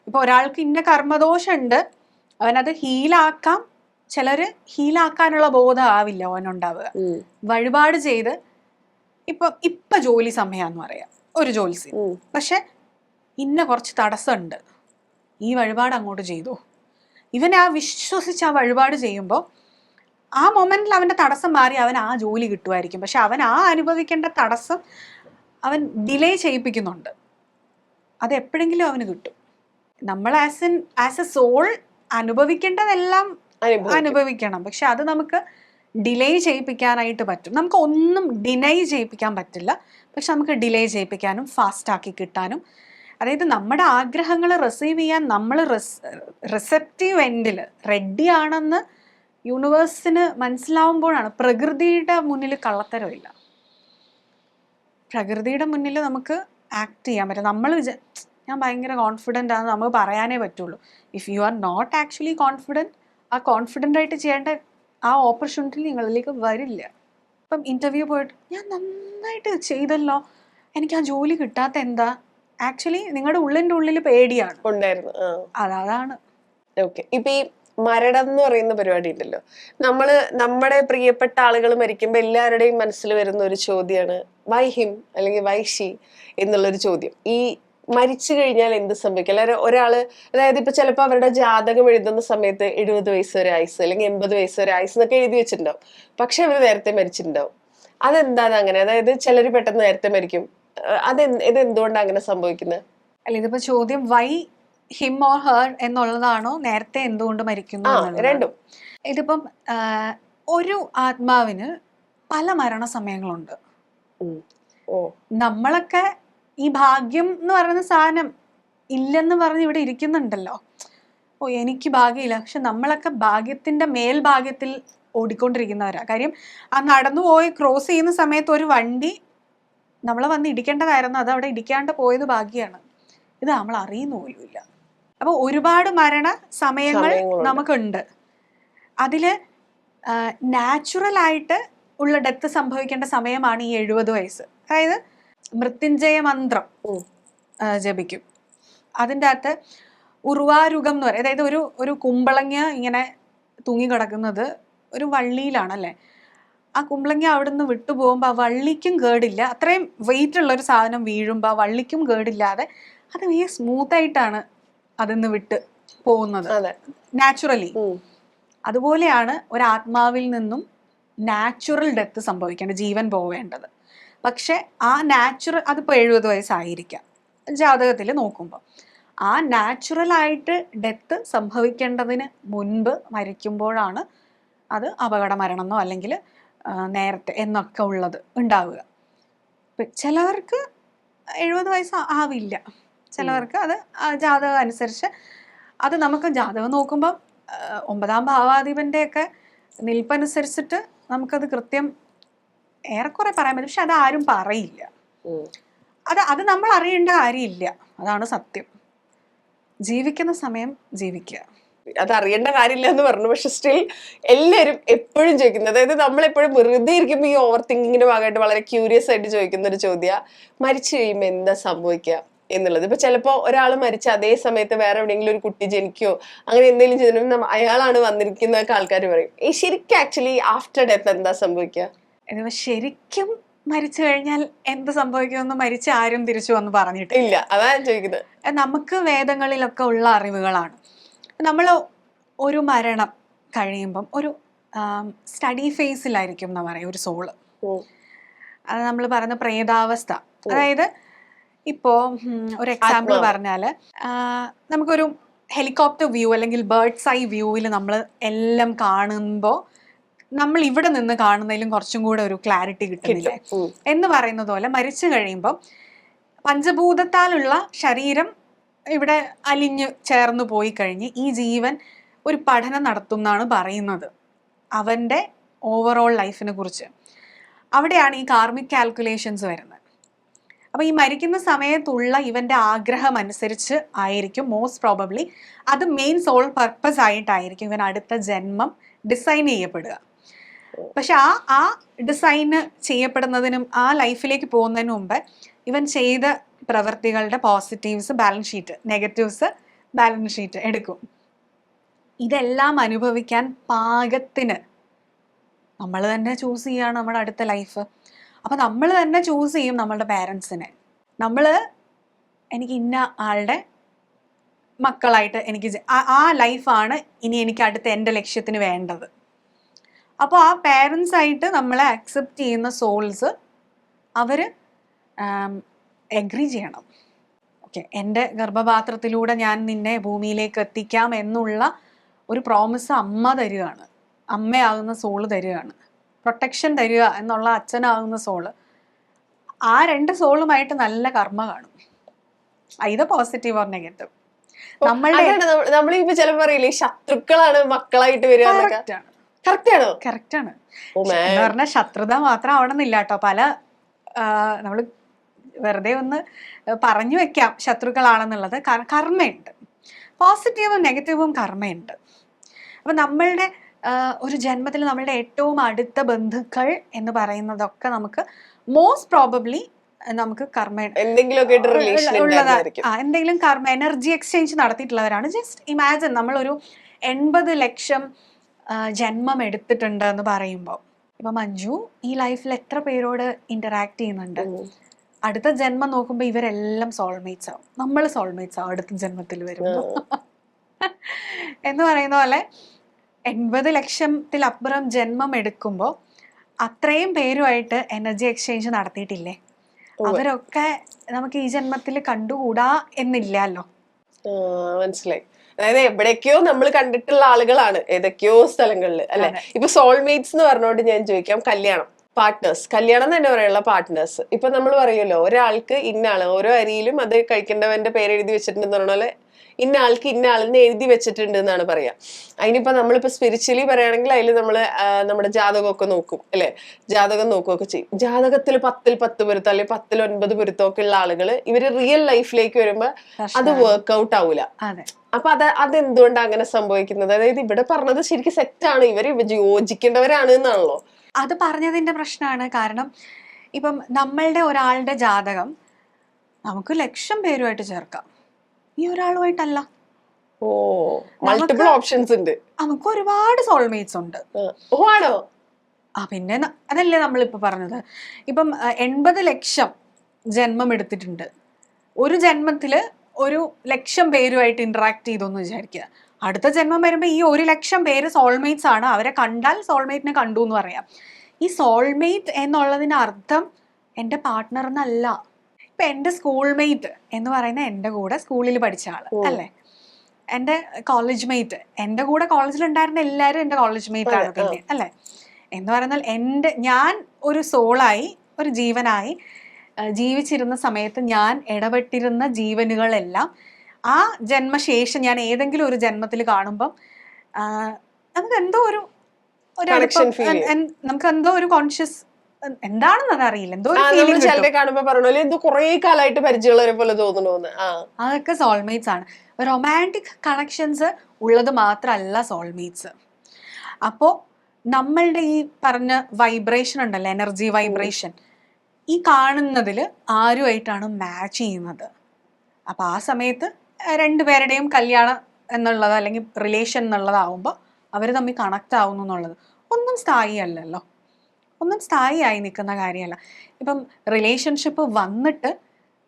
ഇപ്പോൾ ഒരാൾക്ക് ഇന്ന കർമ്മദോഷമുണ്ട്, അവനത് ഹീലാക്കാം. ചിലർ ഹീലാക്കാനുള്ള ബോധം ആവില്ല അവനുണ്ടാവുക. വഴിപാട് ചെയ്ത് ഇപ്പൊ ജോലി സമയാന്ന് പറയാം ഒരു ജോലിസി, പക്ഷെ ഇന്ന കുറച്ച് തടസ്സമുണ്ട്, ഈ വഴിപാട് അങ്ങോട്ട് ചെയ്തു. ഇവൻ വിശ്വസിച്ച് ആ വഴിപാട് ചെയ്യുമ്പോൾ ആ മൊമെന്റിൽ അവൻ്റെ തടസ്സം മാറി അവൻ ആ ജോലി കിട്ടുമായിരിക്കും. പക്ഷെ അവൻ അനുഭവിക്കേണ്ട തടസ്സം അവൻ ഡിലേ ചെയ്യിപ്പിക്കുന്നുണ്ട്. അത് എപ്പോഴെങ്കിലും അവന് കിട്ടും. നമ്മൾ ആസ് എ സോൾ അനുഭവിക്കേണ്ടതെല്ലാം അനുഭവിക്കണം, പക്ഷെ അത് നമുക്ക് ഡിലേ ചെയ്യിപ്പിക്കാനായിട്ട് പറ്റും. നമുക്ക് ഒന്നും ഡിനൈ ചെയ്യിപ്പിക്കാൻ പറ്റില്ല, പക്ഷെ നമുക്ക് ഡിലേ ചെയ്യിപ്പിക്കാനും ഫാസ്റ്റാക്കി കിട്ടാനും, അതായത് നമ്മുടെ ആഗ്രഹങ്ങൾ റിസീവ് ചെയ്യാൻ നമ്മൾ റിസെപ്റ്റീവ് എൻഡിൽ റെഡി ആണെന്ന് യൂണിവേഴ്സിന് മനസ്സിലാവുമ്പോഴാണ്. പ്രകൃതിയുടെ മുന്നിൽ കള്ളത്തരമില്ല. പ്രകൃതിയുടെ മുന്നിൽ നമുക്ക് ആക്ട് ചെയ്യാൻ പറ്റും. ഞാൻ ഭയങ്കര കോൺഫിഡൻ്റ് ആണെന്ന് നമുക്ക് പറയാനേ പറ്റുള്ളൂ. If you are not actually confident, ആ കോൺഫിഡൻ്റ് ആയിട്ട് ചെയ്യേണ്ട ആ ഓപ്പർച്യൂണിറ്റി നിങ്ങളിലേക്ക് വരില്ല. ഇപ്പം ഇൻ്റർവ്യൂ പോയിട്ട് ഞാൻ നന്നായിട്ട് ചെയ്തല്ലോ, എനിക്ക് ആ ജോലി കിട്ടാത്ത എന്താ? ആക്ച്വലി നിങ്ങളുടെ ഉള്ളിൻ്റെ ഉള്ളിൽ പേടിയാണ് ഉണ്ടായിരുന്നു. അതാണ്. ഓക്കെ. ഇപ്പൊ ഈ മരണം എന്ന് പറയുന്ന പരിപാടി ഉണ്ടല്ലോ, നമ്മുടെ പ്രിയപ്പെട്ട ആളുകൾ മരിക്കുമ്പോൾ എല്ലാവരുടെയും മനസ്സിൽ വരുന്ന ഒരു ചോദ്യമാണ് വൈ ഹിം അല്ലെങ്കിൽ വൈ ഷീ എന്നുള്ളൊരു ചോദ്യം. ഈ മരിച്ചു കഴിഞ്ഞാൽ എന്ത് സംഭവിക്കും? അല്ലാതെ ഒരാള്, അതായത് ഇപ്പൊ ചിലപ്പോൾ അവരുടെ ജാതകം എഴുതുന്ന സമയത്ത് 70 വയസ്സ് വരെ ആയുസ് അല്ലെങ്കിൽ 80 വയസ്സ് വരെ ആയുസ് എന്നൊക്കെ എഴുതി വെച്ചിട്ടുണ്ടാവും, പക്ഷെ അവർ നേരത്തെ മരിച്ചിട്ടുണ്ടാവും. അതെന്താണ് അങ്ങനെ? അതായത് ചിലർ പെട്ടെന്ന് നേരത്തെ മരിക്കും, ഇത് എന്തുകൊണ്ടാണ് അങ്ങനെ സംഭവിക്കുന്നത്? അല്ല, ഇതിപ്പോ ചോദ്യം വൈ ഹിം ഓർ ഹെർ എന്നുള്ളതാണോ നേരത്തെ എന്തുകൊണ്ട് മരിക്കുന്നു എന്നുള്ളത്? രണ്ടും. ഇതിപ്പം ഒരു ആത്മാവിന് പല മരണസമയങ്ങളുണ്ട്. നമ്മളൊക്കെ ഈ ഭാഗ്യം എന്ന് പറയുന്ന സാധനം ഇല്ലെന്ന് പറഞ്ഞ് ഇവിടെ ഇരിക്കുന്നുണ്ടല്ലോ. എനിക്ക് ഭാഗ്യമില്ല. പക്ഷെ നമ്മളൊക്കെ ഭാഗ്യത്തിന്റെ മേൽഭാഗ്യത്തിൽ ഓടിക്കൊണ്ടിരിക്കുന്നവരാ. കാര്യം ആ നടന്നു പോയി ക്രോസ് ചെയ്യുന്ന സമയത്ത് ഒരു വണ്ടി നമ്മളെ വന്ന് ഇടിക്കേണ്ടതായിരുന്നു, അത് അവിടെ ഇടിക്കാണ്ട് പോയത് ഭാഗ്യമാണ്. ഇത് നമ്മൾ അറിയുന്ന പോലുമില്ല. അപ്പൊ ഒരുപാട് മരണ സമയങ്ങൾ നമുക്കുണ്ട്. അതില് നാച്ചുറൽ ആയിട്ട് ഉള്ള ഡെത്ത് സംഭവിക്കേണ്ട സമയമാണ് ഈ 70 വയസ്സ്. അതായത് മൃത്യുഞ്ജയ മന്ത്രം ജപിക്കും. അതിൻ്റെ അകത്ത് ഉർവാരുകം എന്ന് പറയും. അതായത് ഒരു കുമ്പളങ്ങ ഇങ്ങനെ തൂങ്ങിക്കിടക്കുന്നത് ഒരു വള്ളിയിലാണല്ലേ. ആ കുമ്പളങ്ങ അവിടുന്ന് വിട്ടുപോകുമ്പോൾ ആ വള്ളിക്കും കേടില്ല. അത്രയും വെയിറ്റ് ഉള്ള ഒരു സാധനം വീഴുമ്പോൾ ആ വള്ളിക്കും കേടില്ലാതെ അത് വലിയ സ്മൂത്തായിട്ടാണ് അതിന്ന് വിട്ട് പോകുന്നത് നാച്ചുറലി. അതുപോലെയാണ് ഒരാത്മാവിൽ നിന്നും നാച്ചുറൽ ഡെത്ത് സംഭവിക്കേണ്ടത്, ജീവൻ പോവേണ്ടത്. പക്ഷെ ആ നാച്ചുറൽ, അതിപ്പോൾ 70 വയസ്സായിരിക്കാം ജാതകത്തിൽ നോക്കുമ്പോൾ, ആ നാച്ചുറലായിട്ട് ഡെത്ത് സംഭവിക്കേണ്ടതിന് മുൻപ് മരിക്കുമ്പോഴാണ് അത് അപകട മരണം എന്നോ അല്ലെങ്കിൽ നേരത്തെ എന്നൊക്കെ ഉള്ളത് ഉണ്ടാവുക. ചിലവർക്ക് 70 വയസ്സ് ആവില്ല, ചിലവർക്ക് അത് ജാതകം അനുസരിച്ച്. അത് നമുക്ക് ജാതകം നോക്കുമ്പം 9ാം ഭാവാധിപൻ്റെയൊക്കെ നിൽപ്പനുസരിച്ചിട്ട് നമുക്കത് കൃത്യം ഏറെക്കുറെ പറയാൻ പറ്റും. പക്ഷെ അത് ആരും പറയില്ല. അത് നമ്മൾ അറിയേണ്ട കാര്യമില്ല. അതാണ് സത്യം. ജീവിക്കുന്ന സമയം ജീവിക്കുക. അത് അറിയേണ്ട കാര്യമില്ല എന്ന് പറഞ്ഞു. പക്ഷെ സ്റ്റിൽ എല്ലാവരും എപ്പോഴും ചോദിക്കുന്നത്, അതായത് നമ്മളെപ്പോഴും വെറുതെ ഇരിക്കുമ്പോൾ ഈ ഓവർ തിങ്കിങ്ങിന്റെ ഭാഗമായിട്ട് വളരെ ക്യൂരിയസ് ആയിട്ട് ചോദിക്കുന്ന ഒരു ചോദ്യം, മരിച്ചു കഴിയുമ്പോൾ എന്താ സംഭവിക്കുക എന്നുള്ളത്. ഇപ്പൊ ചിലപ്പോ ഒരാൾ മരിച്ച അതേ സമയത്ത് വേറെ എവിടെയെങ്കിലും ഒരു കുട്ടി ജനിക്കോ അങ്ങനെ എന്തെങ്കിലും ചെയ്തിട്ടുണ്ടെങ്കിൽ അയാളാണ് വന്നിരിക്കുന്നതൊക്കെ ആൾക്കാർ പറയും. ഈ ശരിക്കും ആക്ച്വലി ആഫ്റ്റർ ഡെത്ത് എന്താ സംഭവിക്കുക? ശരിക്കും മരിച്ചു കഴിഞ്ഞാൽ എന്ത് സംഭവിക്കുമെന്ന് മരിച്ച ആരും തിരിച്ചു വന്ന് പറഞ്ഞിട്ടില്ല. അതാ ചോദിക്കുന്നത്. നമുക്ക് വേദങ്ങളിലൊക്കെ ഉള്ള അറിവുകളാണ്. നമ്മൾ ഒരു മരണം കഴിയുമ്പം ഒരു സ്റ്റഡി ഫേസിലായിരിക്കും എന്ന് പറയും ഒരു സോള്. അത് നമ്മൾ പറയുന്ന പ്രേതാവസ്ഥ. അതായത് ഇപ്പോ ഒരു എക്സാമ്പിൾ പറഞ്ഞാൽ, നമുക്കൊരു ഹെലികോപ്റ്റർ വ്യൂ അല്ലെങ്കിൽ ബേർഡ്സ് ഐ വ്യൂവിൽ നമ്മൾ എല്ലാം കാണുമ്പോൾ നമ്മൾ ഇവിടെ നിന്ന് കാണുന്നതിലും കുറച്ചും കൂടെ ഒരു ക്ലാരിറ്റി കിട്ടുന്നില്ലേ എന്ന് പറയുന്നത് പോലെ, മരിച്ചു കഴിയുമ്പോൾ പഞ്ചഭൂതത്താലുള്ള ശരീരം ഇവിടെ അലിഞ്ഞു ചേർന്ന് പോയി കഴിഞ്ഞ് ഈ ജീവൻ ഒരു പഠനം നടത്തും എന്നാണ് പറയുന്നത് അവൻ്റെ ഓവറോൾ ലൈഫിനെ കുറിച്ച്. അവിടെയാണ് ഈ കാർമിക് കാൽക്കുലേഷൻസ് വരുന്നത്. അപ്പോൾ ഈ മരിക്കുന്ന സമയത്തുള്ള ഇവൻ്റെ ആഗ്രഹം അനുസരിച്ച് ആയിരിക്കും മോസ്റ്റ് പ്രോബബ്ലി അത് മെയിൻ സോൾ പർപ്പസ് ആയിട്ടായിരിക്കും ഇവൻ അടുത്ത ജന്മം ഡിസൈൻ ചെയ്യപ്പെടുക. പക്ഷെ ആ ഡിസൈന് ചെയ്യപ്പെടുന്നതിനും ആ ലൈഫിലേക്ക് പോകുന്നതിന് മുമ്പ് ഇവൻ ചെയ്ത പ്രവൃത്തികളുടെ positives balance sheet, negatives balance sheet എടുക്കും. ഇതെല്ലാം അനുഭവിക്കാൻ പാകത്തിന് നമ്മൾ തന്നെ ചൂസ് ചെയ്യാണ് നമ്മുടെ അടുത്ത ലൈഫ്. അപ്പം നമ്മൾ തന്നെ ചൂസ് ചെയ്യും നമ്മളുടെ പാരൻസിനെ. എനിക്ക് ഇന്ന ആളുടെ മക്കളായിട്ട് എനിക്ക് ആ ലൈഫാണ് ഇനി എനിക്ക് അടുത്ത എൻ്റെ ലക്ഷ്യത്തിന് വേണ്ടത്. അപ്പോൾ ആ പാരൻസ് ആയിട്ട് നമ്മളെ അക്സെപ്റ്റ് ചെയ്യുന്ന സോൾസ് അവർ എഗ്രി ചെയ്യണം. ഓക്കെ, എൻ്റെ ഗർഭപാത്രത്തിലൂടെ ഞാൻ നിന്നെ ഭൂമിയിലേക്ക് എത്തിക്കാം എന്നുള്ള ഒരു പ്രോമിസ് അമ്മ തരികയാണ്, അമ്മയാകുന്ന സോള് തരികയാണ്, പ്രൊട്ടക്ഷൻ തരിക എന്നുള്ള അച്ഛനാകുന്ന സോള്. ആ 2 സോളുമായിട്ട് നല്ല കർമ്മ കാണും, ഇത് പോസിറ്റീവ് ഓർ നെഗറ്റീവ്. നമ്മളിപ്പോ ചിലപ്പോ പറയില്ലേ ശത്രുക്കളാണ് മക്കളായിട്ട് വരിക. കറക്റ്റ് ആണ്. എന്ന് പറഞ്ഞാൽ ശത്രുത മാത്രം ആവണമെന്നില്ല കേട്ടോ. പല നമ്മൾ വെറുതെ ഒന്ന് പറഞ്ഞു വെക്കാം ശത്രുക്കളാണെന്നുള്ളത്. കർമ്മയുണ്ട്, പോസിറ്റീവും നെഗറ്റീവും കർമ്മയുണ്ട്. അപ്പം നമ്മളുടെ ഒരു ജന്മത്തിൽ നമ്മളുടെ ഏറ്റവും അടുത്ത ബന്ധുക്കൾ എന്ന് പറയുന്നതൊക്കെ നമുക്ക് മോസ്റ്റ് പ്രോബബ്ലി നമുക്ക് കർമ്മ എന്തെങ്കിലും കർമ്മ എനർജി എക്സ്ചേഞ്ച് നടത്തിയിട്ടുള്ളവരാണ്. ജസ്റ്റ് ഇമാജിൻ നമ്മളൊരു 80 ലക്ഷം ജന്മം എടുത്തിട്ടുണ്ട് എന്ന് പറയുമ്പോൾ, ഇപ്പൊ മഞ്ജു ഈ ലൈഫിൽ എത്ര പേരോട് ഇന്ററാക്ട് ചെയ്യുന്നുണ്ട്. അടുത്ത ജന്മം നോക്കുമ്പോൾ ഇവരെല്ലാം സോൾമേറ്റ്സ് ആവും, നമ്മൾ സോൾമേറ്റ്സ് ആവും അടുത്ത ജന്മത്തിൽ വരുമ്പോൾ എന്ന് പറയുന്ന പോലെ 80 ലക്ഷത്തിലപ്പുറം ജന്മം എടുക്കുമ്പോൾ അത്രയും പേരുമായിട്ട് എനർജി എക്സ്ചേഞ്ച് നടത്തിയിട്ടില്ലേ. അവരൊക്കെ നമുക്ക് ഈ ജന്മത്തിൽ കണ്ടുകൂടാ എന്നില്ലല്ലോ. മനസ്സിലായി. അതായത് എവിടേക്കോ നമ്മൾ കണ്ടിട്ടുള്ള ആളുകളാണ് ഏതൊക്കെയോ സ്ഥലങ്ങളിൽ അല്ലെ. ഇപ്പൊ സോൾമേറ്റ്സ് എന്ന് പറഞ്ഞുകൊണ്ട് ഞാൻ ചോദിക്കാം, കല്യാണം പാർട്ട്നേഴ്സ്, കല്യാണം തന്നെ പറയാനുള്ള പാർട്ട്നേഴ്സ്. ഇപ്പൊ നമ്മൾ പറയുമല്ലോ ഒരാൾക്ക് ഇന്ന ആള്, ഓരോ അരിയിലും അത് കഴിക്കേണ്ടവന്റെ പേര് എഴുതി വെച്ചിട്ടുണ്ടെന്ന് പറഞ്ഞ പോലെ ഇന്ന ആൾക്ക് ഇന്ന ആളിനെ എഴുതി വെച്ചിട്ടുണ്ട് എന്നാണ് പറയാ. അതിനിപ്പോ നമ്മളിപ്പോ സ്പിരിച്വലി പറയുകയാണെങ്കിൽ അതിൽ നമ്മള് നമ്മുടെ ജാതകമൊക്കെ നോക്കും അല്ലെ, ജാതകം നോക്കുകയൊക്കെ ചെയ്യും. ജാതകത്തിൽ 10-ൽ 10 പൊരുത്തം അല്ലെങ്കിൽ 10-ൽ 9 പൊരുത്തമൊക്കെ ഉള്ള ആളുകള് ഇവര് റിയൽ ലൈഫിലേക്ക് വരുമ്പോ അത് വർക്ക്ഔട്ട് ആവൂല. അപ്പൊ അതെന്തുകൊണ്ടാണ് അങ്ങനെ സംഭവിക്കുന്നത്? അതായത് ഇവിടെ പറഞ്ഞത് ശരിക്കും സെറ്റാണ്, ഇവര് യോജിക്കേണ്ടവരാണ് എന്നാണല്ലോ. അത് പറഞ്ഞതിന്റെ പ്രശ്നമാണ്. കാരണം ഇപ്പം നമ്മളുടെ ഒരാളുടെ ജാതകം നമുക്ക് 1,00,000 പേരുമായിട്ട് ചേർക്കാം, ഈ ഒരാളുമായിട്ടല്ല. മൾട്ടിപ്പിൾ ഓപ്ഷൻസ് ഉണ്ട്, നമുക്ക് ഒരുപാട് സോൾമേറ്റ്സ് ഉണ്ട്. ആണോ? പിന്നെ അതല്ലേ നമ്മളിപ്പോ പറഞ്ഞത്. ഇപ്പം 80 ലക്ഷം ജന്മം എടുത്തിട്ടുണ്ട്, ഒരു ജന്മത്തില് 1,00,000 പേരുമായിട്ട് ഇന്ററാക്ട് ചെയ്തോന്ന് വിചാരിക്കുക. അടുത്ത ജന്മം വരുമ്പോൾ ഈ 1,00,000 പേര് സോൾമേറ്റ്സ് ആണ്. അവരെ കണ്ടാൽ സോൾമേറ്റിനെ കണ്ടു എന്ന് പറയാം. ഈ സോൾമേറ്റ് എന്നുള്ളതിന് അർത്ഥം എൻ്റെ പാർട്ട്ണർ എന്നല്ല. ഇപ്പൊ എൻ്റെ സ്കൂൾമേറ്റ് എന്ന് പറയുന്ന എൻ്റെ കൂടെ സ്കൂളിൽ പഠിച്ച ആള് അല്ലേ, എൻ്റെ കോളേജ് മേറ്റ്, എൻ്റെ കൂടെ കോളേജിൽ ഉണ്ടായിരുന്ന എല്ലാവരും എൻ്റെ കോളേജ് മേറ്റ് ആണ് പിന്നെ അല്ലേ. എന്ന് പറഞ്ഞാൽ ഞാൻ ഒരു സോളായി, ഒരു ജീവനായി ജീവിച്ചിരുന്ന സമയത്ത് ഞാൻ ഇടപെട്ടിരുന്ന ജീവനുകളെല്ലാം ആ ജന്മശേഷം ഞാൻ ഏതെങ്കിലും ഒരു ജന്മത്തിൽ കാണുമ്പം നമുക്ക് എന്തോ ഒരു നമുക്ക് എന്തോ ഒരു കോൺഷ്യസ് എന്താണെന്ന് അതറിയില്ല, എന്തോ കുറെ കാലമായിട്ട് പരിചയമുള്ളവരെ പോലെ തോന്നുന്നു. അതൊക്കെ സോൾമേറ്റ്സ് ആണ്. റൊമാൻറ്റിക് കണക്ഷൻസ് ഉള്ളത് മാത്രമല്ല സോൾമേറ്റ്സ്. അപ്പോ നമ്മളുടെ ഈ പറഞ്ഞ വൈബ്രേഷൻ ഉണ്ടല്ലോ, എനർജി വൈബ്രേഷൻ, ഈ കാണുന്നതിൽ ആരുമായിട്ടാണ് മാച്ച് ചെയ്യുന്നത്. അപ്പൊ ആ സമയത്ത് രണ്ടുപേരുടെയും കല്യാണം എന്നുള്ളത് അല്ലെങ്കിൽ റിലേഷൻ എന്നുള്ളതാവുമ്പോൾ അവർ തമ്മിൽ കണക്ട് ആവുന്നു എന്നുള്ളത് ഒന്നും സ്ഥായി അല്ലല്ലോ, ഒന്നും സ്ഥായിയായി നിൽക്കുന്ന കാര്യമല്ല. ഇപ്പം റിലേഷൻഷിപ്പ് വന്നിട്ട്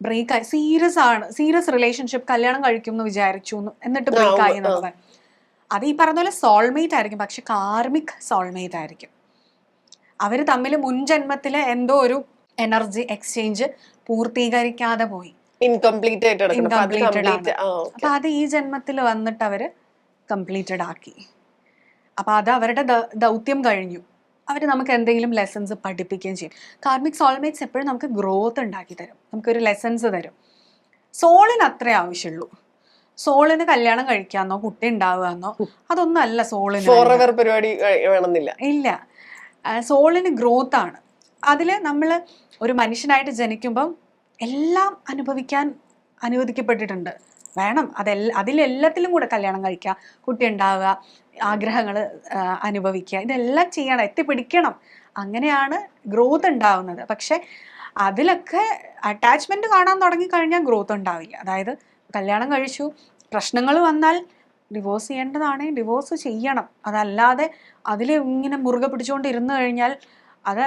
ബ്രേക്ക് ആയി, സീരിയസ് റിലേഷൻഷിപ്പ്, കല്യാണം കഴിക്കും എന്ന് വിചാരിച്ചു എന്നിട്ട് ബ്രേക്ക് ആയി എന്നുള്ളത്, അത് ഈ പറഞ്ഞ പോലെ സോൾമേറ്റ് ആയിരിക്കും, പക്ഷെ കാർമിക് സോൾമേറ്റ് ആയിരിക്കും. അവർ തമ്മിൽ മുൻജന്മത്തിലെ എന്തോ ഒരു എനർജി എക്സ്ചേഞ്ച് പൂർത്തീകരിക്കാതെ പോയി, ഇൻകംപ്ലീറ്റഡ് ആണ്. അപ്പൊ അത് ഈ ജന്മത്തിൽ വന്നിട്ട് അവര് കംപ്ലീറ്റഡ് ആക്കി. അപ്പൊ അത് അവരുടെ ദൗത്യം കഴിഞ്ഞു. അവര് നമുക്ക് എന്തെങ്കിലും ലെസൺസ് പഠിപ്പിക്കുകയും ചെയ്യും. കാർമിക് സോൾമേറ്റ്സ് എപ്പോഴും നമുക്ക് ഗ്രോത്ത് ഉണ്ടാക്കി തരും, നമുക്കൊരു ലെസൺസ് തരും. സോളിന് അത്രേ ആവശ്യമുള്ളൂ. സോളിന് കല്യാണം കഴിക്കാന്നോ കുട്ടി ഉണ്ടാവുകയെന്നോ അതൊന്നും അല്ല സോളിന് പരിപാടി വേണമെന്നില്ല. ഇല്ല, സോളിന് ഗ്രോത്ത് ആണ്. അതില് നമ്മൾ ഒരു മനുഷ്യനായിട്ട് ജനിക്കുമ്പം എല്ലാം അനുഭവിക്കാൻ അനുവദിക്കപ്പെട്ടിട്ടുണ്ട്. വേണം അതിലെല്ലാത്തിലും കൂടെ കല്യാണം കഴിക്കുക, കുട്ടി ഉണ്ടാവുക, ആഗ്രഹങ്ങൾ അനുഭവിക്കുക, ഇതെല്ലാം ചെയ്യണം, എത്തിപ്പിടിക്കണം. അങ്ങനെയാണ് ഗ്രോത്ത് ഉണ്ടാവുന്നത്. പക്ഷെ അതിലൊക്കെ അറ്റാച്ച്മെന്റ് കാണാൻ തുടങ്ങിക്കഴിഞ്ഞാൽ ഗ്രോത്ത് ഉണ്ടാവില്ല. അതായത് കല്യാണം കഴിച്ചു, പ്രശ്നങ്ങൾ വന്നാൽ ഡിവോഴ്സ് ചെയ്യേണ്ടതാണേ ഡിവോഴ്സ് ചെയ്യണം. അതല്ലാതെ അതിൽ ഇങ്ങനെ മുറുകെ പിടിച്ചുകൊണ്ട് ഇരുന്നു കഴിഞ്ഞാൽ അത്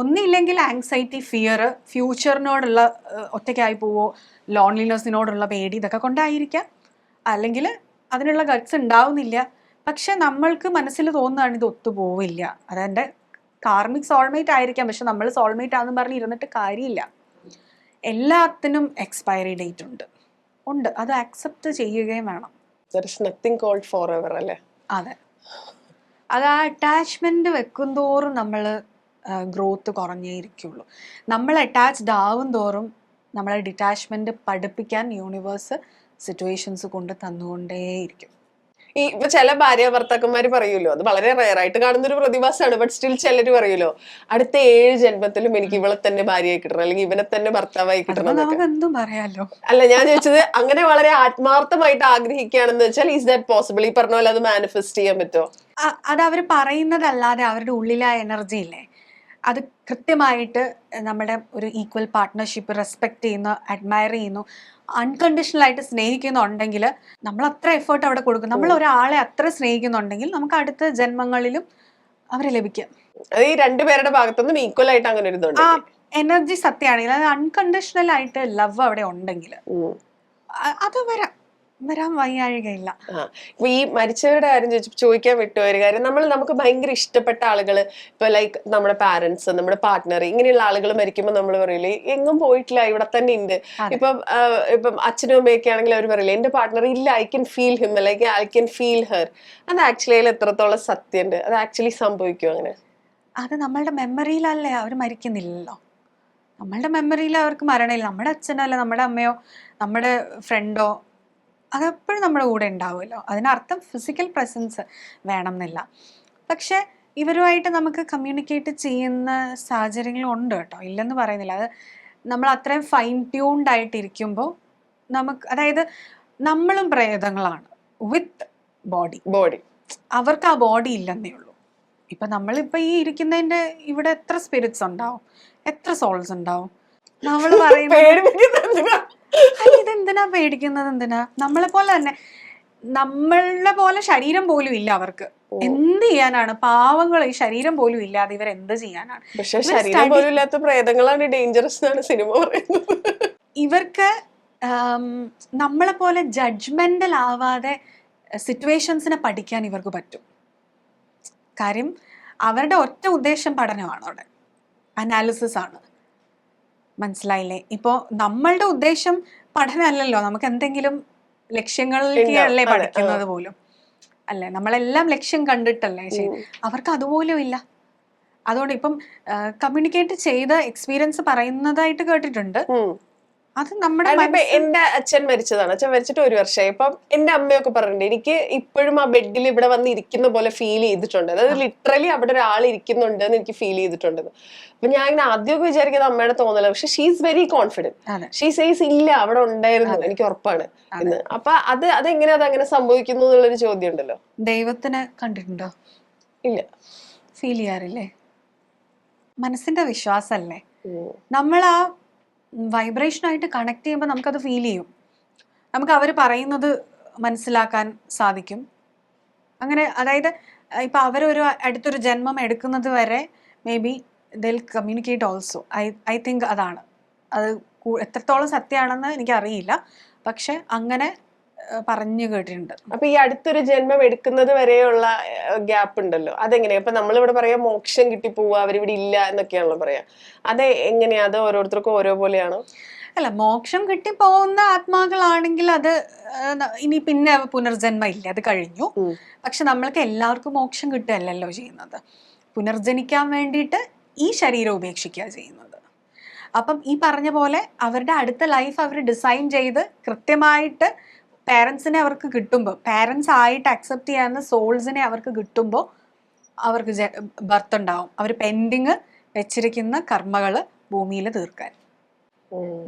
ഒന്നില്ലെങ്കിൽ ആങ്സൈറ്റി, ഫിയർ, ഫ്യൂച്ചറിനോടുള്ള ഒറ്റയ്ക്കായി പോവോ, ലോൺലിനെസ്സിനോടുള്ള പേടി, ഇതൊക്കെ കൊണ്ടായിരിക്കാം. അല്ലെങ്കിൽ അതിനുള്ള ഗട്സ് ഉണ്ടാവുന്നില്ല. പക്ഷെ നമ്മൾക്ക് മനസ്സിൽ തോന്നുന്നതാണ് ഇത് ഒത്തുപോവില്ല, അതെൻ്റെ കാർമിക് സോൾമേറ്റ് ആയിരിക്കാം. പക്ഷെ നമ്മൾ സോൾമേറ്റ് ആണെന്ന് പറഞ്ഞ് ഇരുന്നിട്ട് കാര്യമില്ല. എല്ലാത്തിനും എക്സ്പയറി ഡേറ്റ് ഉണ്ട്. അത് അക്സെപ്റ്റ് ചെയ്യുകയും വേണം. അതെ, അത് ആ അറ്റാച്ച്മെന്റ് വെക്കുന്തോറും നമ്മൾ ഗ്രോത്ത് കുറഞ്ഞേയിരിക്കുള്ളൂ. നമ്മൾ അറ്റാച്ച്ഡ് ആവും തോറും നമ്മളെ ഡിറ്റാച്ച്മെന്റ് പഠിപ്പിക്കാൻ യൂണിവേഴ്സ് സിറ്റുവേഷൻസ് കൊണ്ട് തന്നുകൊണ്ടേയിരിക്കും. ഇപ്പൊ ചില ഭാര്യ ഭർത്താക്കന്മാര് പറയുമല്ലോ, അത് വളരെ റയർ ആയിട്ട് കാണുന്ന ഒരു പ്രതിഭാസമാണ്, ബട്ട് സ്റ്റിൽ ചിലര് പറയുമല്ലോ, അടുത്ത 7 ജന്മത്തിലും എനിക്ക് ഇവളെ തന്നെ ഭാര്യയായി കിട്ടണം, അല്ലെങ്കിൽ ഇവനെ തന്നെ ഭർത്താവായി കിട്ടണം. എന്തും പറയാലോ. അല്ല, ഞാൻ ചോദിച്ചത് അങ്ങനെ വളരെ ആത്മാർത്ഥമായിട്ട് ആഗ്രഹിക്കുകയാണെന്ന് വെച്ചാൽ ഈസ് ദാറ്റ് പോസിബിൾ? ഈ പറഞ്ഞ പോലെ അത് മാനിഫെസ്റ്റ് ചെയ്യാൻ പറ്റുമോ? അത് അവർ പറയുന്നതല്ലാതെ അവരുടെ ഉള്ളിലെ എനർജി ഇല്ലേ, അത് കൃത്യമായിട്ട് നമ്മുടെ ഒരു ഈക്വൽ പാർട്ട്ണർഷിപ്പ് റെസ്പെക്ട് ചെയ്യുന്നു, അഡ്മയർ ചെയ്യുന്നു, അൺകണ്ടീഷണൽ ആയിട്ട് സ്നേഹിക്കുന്നുണ്ടെങ്കിൽ നമ്മൾ അത്ര എഫേർട്ട് അവിടെ കൊടുക്കും. നമ്മൾ ഒരാളെ അത്ര സ്നേഹിക്കുന്നുണ്ടെങ്കിൽ നമുക്ക് അടുത്ത ജന്മങ്ങളിലും അവരെ ലഭിക്കും. ഈ രണ്ടുപേരുടെ ഭാഗത്തുനിന്നും ഈക്വൽ ആയിട്ട് അങ്ങനെ ഒരു ആ എനർജി സത്യമാണെങ്കിൽ, അത് അൺകണ്ടീഷണൽ ആയിട്ട് ലവ് അവിടെ ഉണ്ടെങ്കിൽ അത് വരാം. വരാൻ വയ്യാഴികയില്ല. ഇപ്പൊ ഈ മരിച്ചവരുടെ കാര്യം ചോദിക്കാൻ വിട്ടുപോയ ഒരു കാര്യം, നമുക്ക് ഭയങ്കര ഇഷ്ടപ്പെട്ട ആളുകൾ, ഇപ്പൊ ലൈക്ക് നമ്മുടെ പാരന്റ്സ്, നമ്മുടെ പാർട്ട്ണർ, ഇങ്ങനെയുള്ള ആളുകൾ മരിക്കുമ്പോൾ നമ്മൾ പറയില്ലേ എങ്ങും പോയിട്ടില്ല ഇവിടെ തന്നെ ഉണ്ട്. ഇപ്പം അച്ഛനും അമ്മയൊക്കെ ആണെങ്കിൽ അവർ പറയില്ലേ എന്റെ പാർട്ട്ണർ ഇല്ല, ഐ ക്യാൻ ഫീൽ ഹിം, അല്ലെങ്കിൽ ഐ ക്യാൻ ഫീൽ ഹെർ. അത് ആക്ച്വലി അതിൽ എത്രത്തോളം സത്യമുണ്ട്? അത് ആക്ച്വലി സംഭവിക്കും അങ്ങനെ? അത് നമ്മളുടെ മെമ്മറിയിലല്ലേ, അവർ മരിക്കുന്നില്ലല്ലോ. നമ്മളുടെ മെമ്മറിയിൽ അവർക്ക് മരണമില്ല. നമ്മുടെ അച്ഛനോ അല്ല നമ്മുടെ അമ്മയോ നമ്മുടെ ഫ്രണ്ടോ അതെപ്പോഴും നമ്മുടെ കൂടെ ഉണ്ടാവുമല്ലോ. അതിനർത്ഥം ഫിസിക്കൽ പ്രസൻസ് വേണം എന്നില്ല. പക്ഷെ ഇവരുമായിട്ട് നമുക്ക് കമ്മ്യൂണിക്കേറ്റ് ചെയ്യുന്ന സാഹചര്യങ്ങളുണ്ട് കേട്ടോ, ഇല്ലെന്ന് പറയുന്നില്ല. അത് നമ്മൾ അത്രയും ഫൈൻ ട്യൂൺഡ് ആയിട്ടിരിക്കുമ്പോൾ നമുക്ക്, അതായത് നമ്മളും പ്രേതങ്ങളാണ് വിത്ത് ബോഡി. അവർക്ക് ആ ബോഡി ഇല്ലെന്നേ ഉള്ളൂ. ഇപ്പം നമ്മളിപ്പോൾ ഈ ഇരിക്കുന്നതിൻ്റെ ഇവിടെ എത്ര സ്പിരിറ്റ്സ് ഉണ്ടാവും, എത്ര സോൾസ് ഉണ്ടാവും. നമ്മൾ പറയുന്നത് ഇതെന്തിനാ പേടിക്കുന്നത്, എന്തിനാ? നമ്മളെ പോലെ തന്നെ, നമ്മളെ പോലെ ശരീരം പോലും ഇല്ല അവർക്ക്. എന്ത് ചെയ്യാനാണ്? പാവങ്ങൾ, ഈ ശരീരം പോലും ഇല്ലാതെ ഇവർ എന്ത് ചെയ്യാനാണ്? പക്ഷെ ശരീരം പോലും ഇല്ലാത്ത പ്രേതങ്ങളാണ് ഡേഞ്ചറസ് എന്നാണ് സിനിമ പറയുന്നത്. ഇവർക്ക് നമ്മളെ പോലെ ജഡ്ജ്മെന്റൽ ആവാതെ സിറ്റുവേഷൻസിനെ പഠിക്കാൻ ഇവർക്ക് പറ്റും. കാര്യം അവരുടെ ഒറ്റ ഉദ്ദേശം പഠനമാണ്, അവിടെ അനാലിസിസ് ആണ്. മനസ്സിലായില്ലേ? ഇപ്പോൾ നമ്മളുടെ ഉദ്ദേശം പഠനമല്ലല്ലോ, നമുക്ക് എന്തെങ്കിലും ലക്ഷ്യങ്ങളിലേക്കല്ലേ പഠിക്കുന്നത് പോലും അല്ലേ, നമ്മളെല്ലാം ലക്ഷ്യം കണ്ടിട്ടല്ലേ ചെയ്യും. അവർക്ക് അതുപോലും ഇല്ല. അതുകൊണ്ട് ഇപ്പം കമ്മ്യൂണിക്കേറ്റ് ചെയ്ത എക്സ്പീരിയൻസ് പറയുന്നതായിട്ട് കേട്ടിട്ടുണ്ട്. അത് നമ്മുടെ എന്റെ അച്ഛൻ മരിച്ചതാണ്, അച്ഛൻ മരിച്ചിട്ട് 1 വർഷമായി. ഇപ്പം എന്റെ അമ്മയൊക്കെ പറഞ്ഞിട്ടുണ്ട് എനിക്ക് ഇപ്പോഴും ആ ബെഡിൽ ഇവിടെ വന്ന് ഇരിക്കുന്ന പോലെ ഫീൽ ചെയ്തിട്ടുണ്ട്. അതായത് ലിറ്ററലി അവിടെ ഒരാൾ ഇരിക്കുന്നുണ്ട് എന്ന് എനിക്ക് ഫീൽ ചെയ്തിട്ടുണ്ട്. അപ്പൊ ഞാൻ ഇങ്ങനെ ആദ്യമൊക്കെ വിചാരിക്കുന്നത് അമ്മയുടെ തോന്നല, പക്ഷെ she is very confident. She says ഇല്ല അവിടെ ഉണ്ടായിരുന്നു, എനിക്ക് ഉറപ്പാണ് എന്ന്. അപ്പൊ അതെങ്ങനെയാ അതങ്ങനെ സംഭവിക്കുന്നു എന്നുള്ളൊരു ചോദ്യം ഉണ്ടല്ലോ. ദൈവത്തിനെ കണ്ടിട്ടുണ്ടോ? ഇല്ല. ഫീൽ ചെയ്യാറില്ലേ? മനസ്സിന്റെ വിശ്വാസല്ലേ. നമ്മൾ ആ വൈബ്രേഷനായിട്ട് കണക്ട് ചെയ്യുമ്പോൾ നമുക്കത് ഫീൽ ചെയ്യും. നമുക്ക് അവർ പറയുന്നത് മനസ്സിലാക്കാൻ സാധിക്കും. അങ്ങനെ, അതായത് ഇപ്പം അവരൊരു അടുത്തൊരു ജന്മം എടുക്കുന്നത് വരെ may be they'll communicate also. I think അതാണ്. അത് എത്രത്തോളം സത്യമാണെന്ന് എനിക്കറിയില്ല, പക്ഷെ അങ്ങനെ പറഞ്ഞു കേട്ടിട്ടുണ്ട്. അപ്പൊ ഈ അടുത്തൊരു ജന്മം എടുക്കുന്നത് വരെയുള്ള ഗ്യാപ്പ് ഉണ്ടല്ലോ, അതെങ്ങനെയാ? ഇപ്പൊ നമ്മളിവിടെ പറയാ മോക്ഷം കിട്ടി പോവുക, അവരിവിടെ ഇല്ല എന്നൊക്കെയാണല്ലോ പറയാ. അത് എങ്ങനെയാ? അത് ഓരോരുത്തർക്കും ഓരോ പോലെയാണോ? അല്ല, മോക്ഷം കിട്ടി പോകുന്ന ആത്മാക്കളാണെങ്കിൽ അത് ഇനി പിന്നെ പുനർജന്മ ഇല്ല, അത് കഴിഞ്ഞു. പക്ഷെ നമ്മൾക്ക് എല്ലാവർക്കും മോക്ഷം കിട്ടുകയല്ലല്ലോ ചെയ്യുന്നത്. പുനർജനിക്കാൻ വേണ്ടിയിട്ട് ഈ ശരീരം ഉപേക്ഷിക്കുക ചെയ്യുന്നത്. അപ്പം ഈ പറഞ്ഞ പോലെ അവരുടെ അടുത്ത ലൈഫ് അവർ ഡിസൈൻ ചെയ്ത് കൃത്യമായിട്ട് പാരൻസിനെ അവർക്ക് കിട്ടുമ്പോൾ, പാരൻസ് ആയിട്ട് അക്സെപ്റ്റ് ചെയ്യാവുന്ന സോൾസിനെ അവർക്ക് കിട്ടുമ്പോൾ അവർക്ക് ബർത്ത് ഉണ്ടാവും. അവർ പെൻഡിങ് വെച്ചിരിക്കുന്ന കർമ്മകൾ ഭൂമിയിൽ തീർക്കാൻ.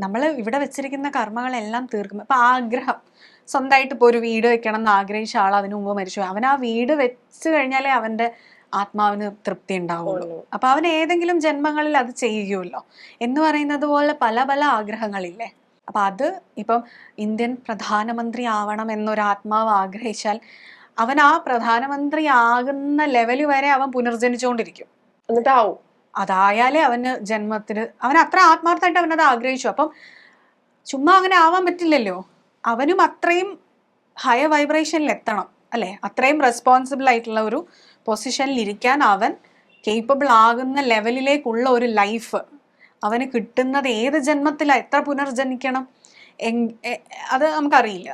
നമ്മൾ ഇവിടെ വെച്ചിരിക്കുന്ന കർമ്മങ്ങളെല്ലാം തീർക്കും. ഇപ്പം ആഗ്രഹം, സ്വന്തമായിട്ട് ഇപ്പോൾ ഒരു വീട് വെക്കണം എന്ന് ആഗ്രഹിച്ച ആൾ അതിനു മുമ്പ് മരിച്ചു, അവൻ ആ വീട് വെച്ച് കഴിഞ്ഞാലേ അവൻ്റെ ആത്മാവിന് തൃപ്തി ഉണ്ടാവുള്ളൂ. അപ്പം അവൻ ഏതെങ്കിലും ജന്മങ്ങളിൽ അത് ചെയ്യുകയുള്ളൂ എന്ന് പറയുന്നത് പോലെ പല പല ആഗ്രഹങ്ങളില്ലേ. അപ്പം അത് ഇപ്പം ഇന്ത്യൻ പ്രധാനമന്ത്രി ആവണം എന്നൊരു ആത്മാവ് ആഗ്രഹിച്ചാൽ അവൻ ആ പ്രധാനമന്ത്രി ആകുന്ന ലെവൽ വരെ അവൻ പുനർജനിച്ചുകൊണ്ടിരിക്കും. എന്നിട്ടാവും അതായാലേ അവന് ജന്മത്തിന്, അവൻ അത്ര ആത്മാർത്ഥമായിട്ട് അവനത് ആഗ്രഹിച്ചു. അപ്പം ചുമ്മാ അങ്ങനെ ആവാൻ പറ്റില്ലല്ലോ. അവനും അത്രയും ഹയർ വൈബ്രേഷനിൽ എത്തണം അല്ലേ, അത്രയും റെസ്പോൺസിബിൾ ആയിട്ടുള്ള ഒരു പൊസിഷനിൽ ഇരിക്കാൻ അവൻ കേപ്പബിൾ ആകുന്ന ലെവലിലേക്കുള്ള ഒരു ലൈഫ് അവന് കിട്ടുന്നത് ഏത് ജന്മത്തിലാണ്, എത്ര പുനർജനിക്കണം അത് നമുക്കറിയില്ല.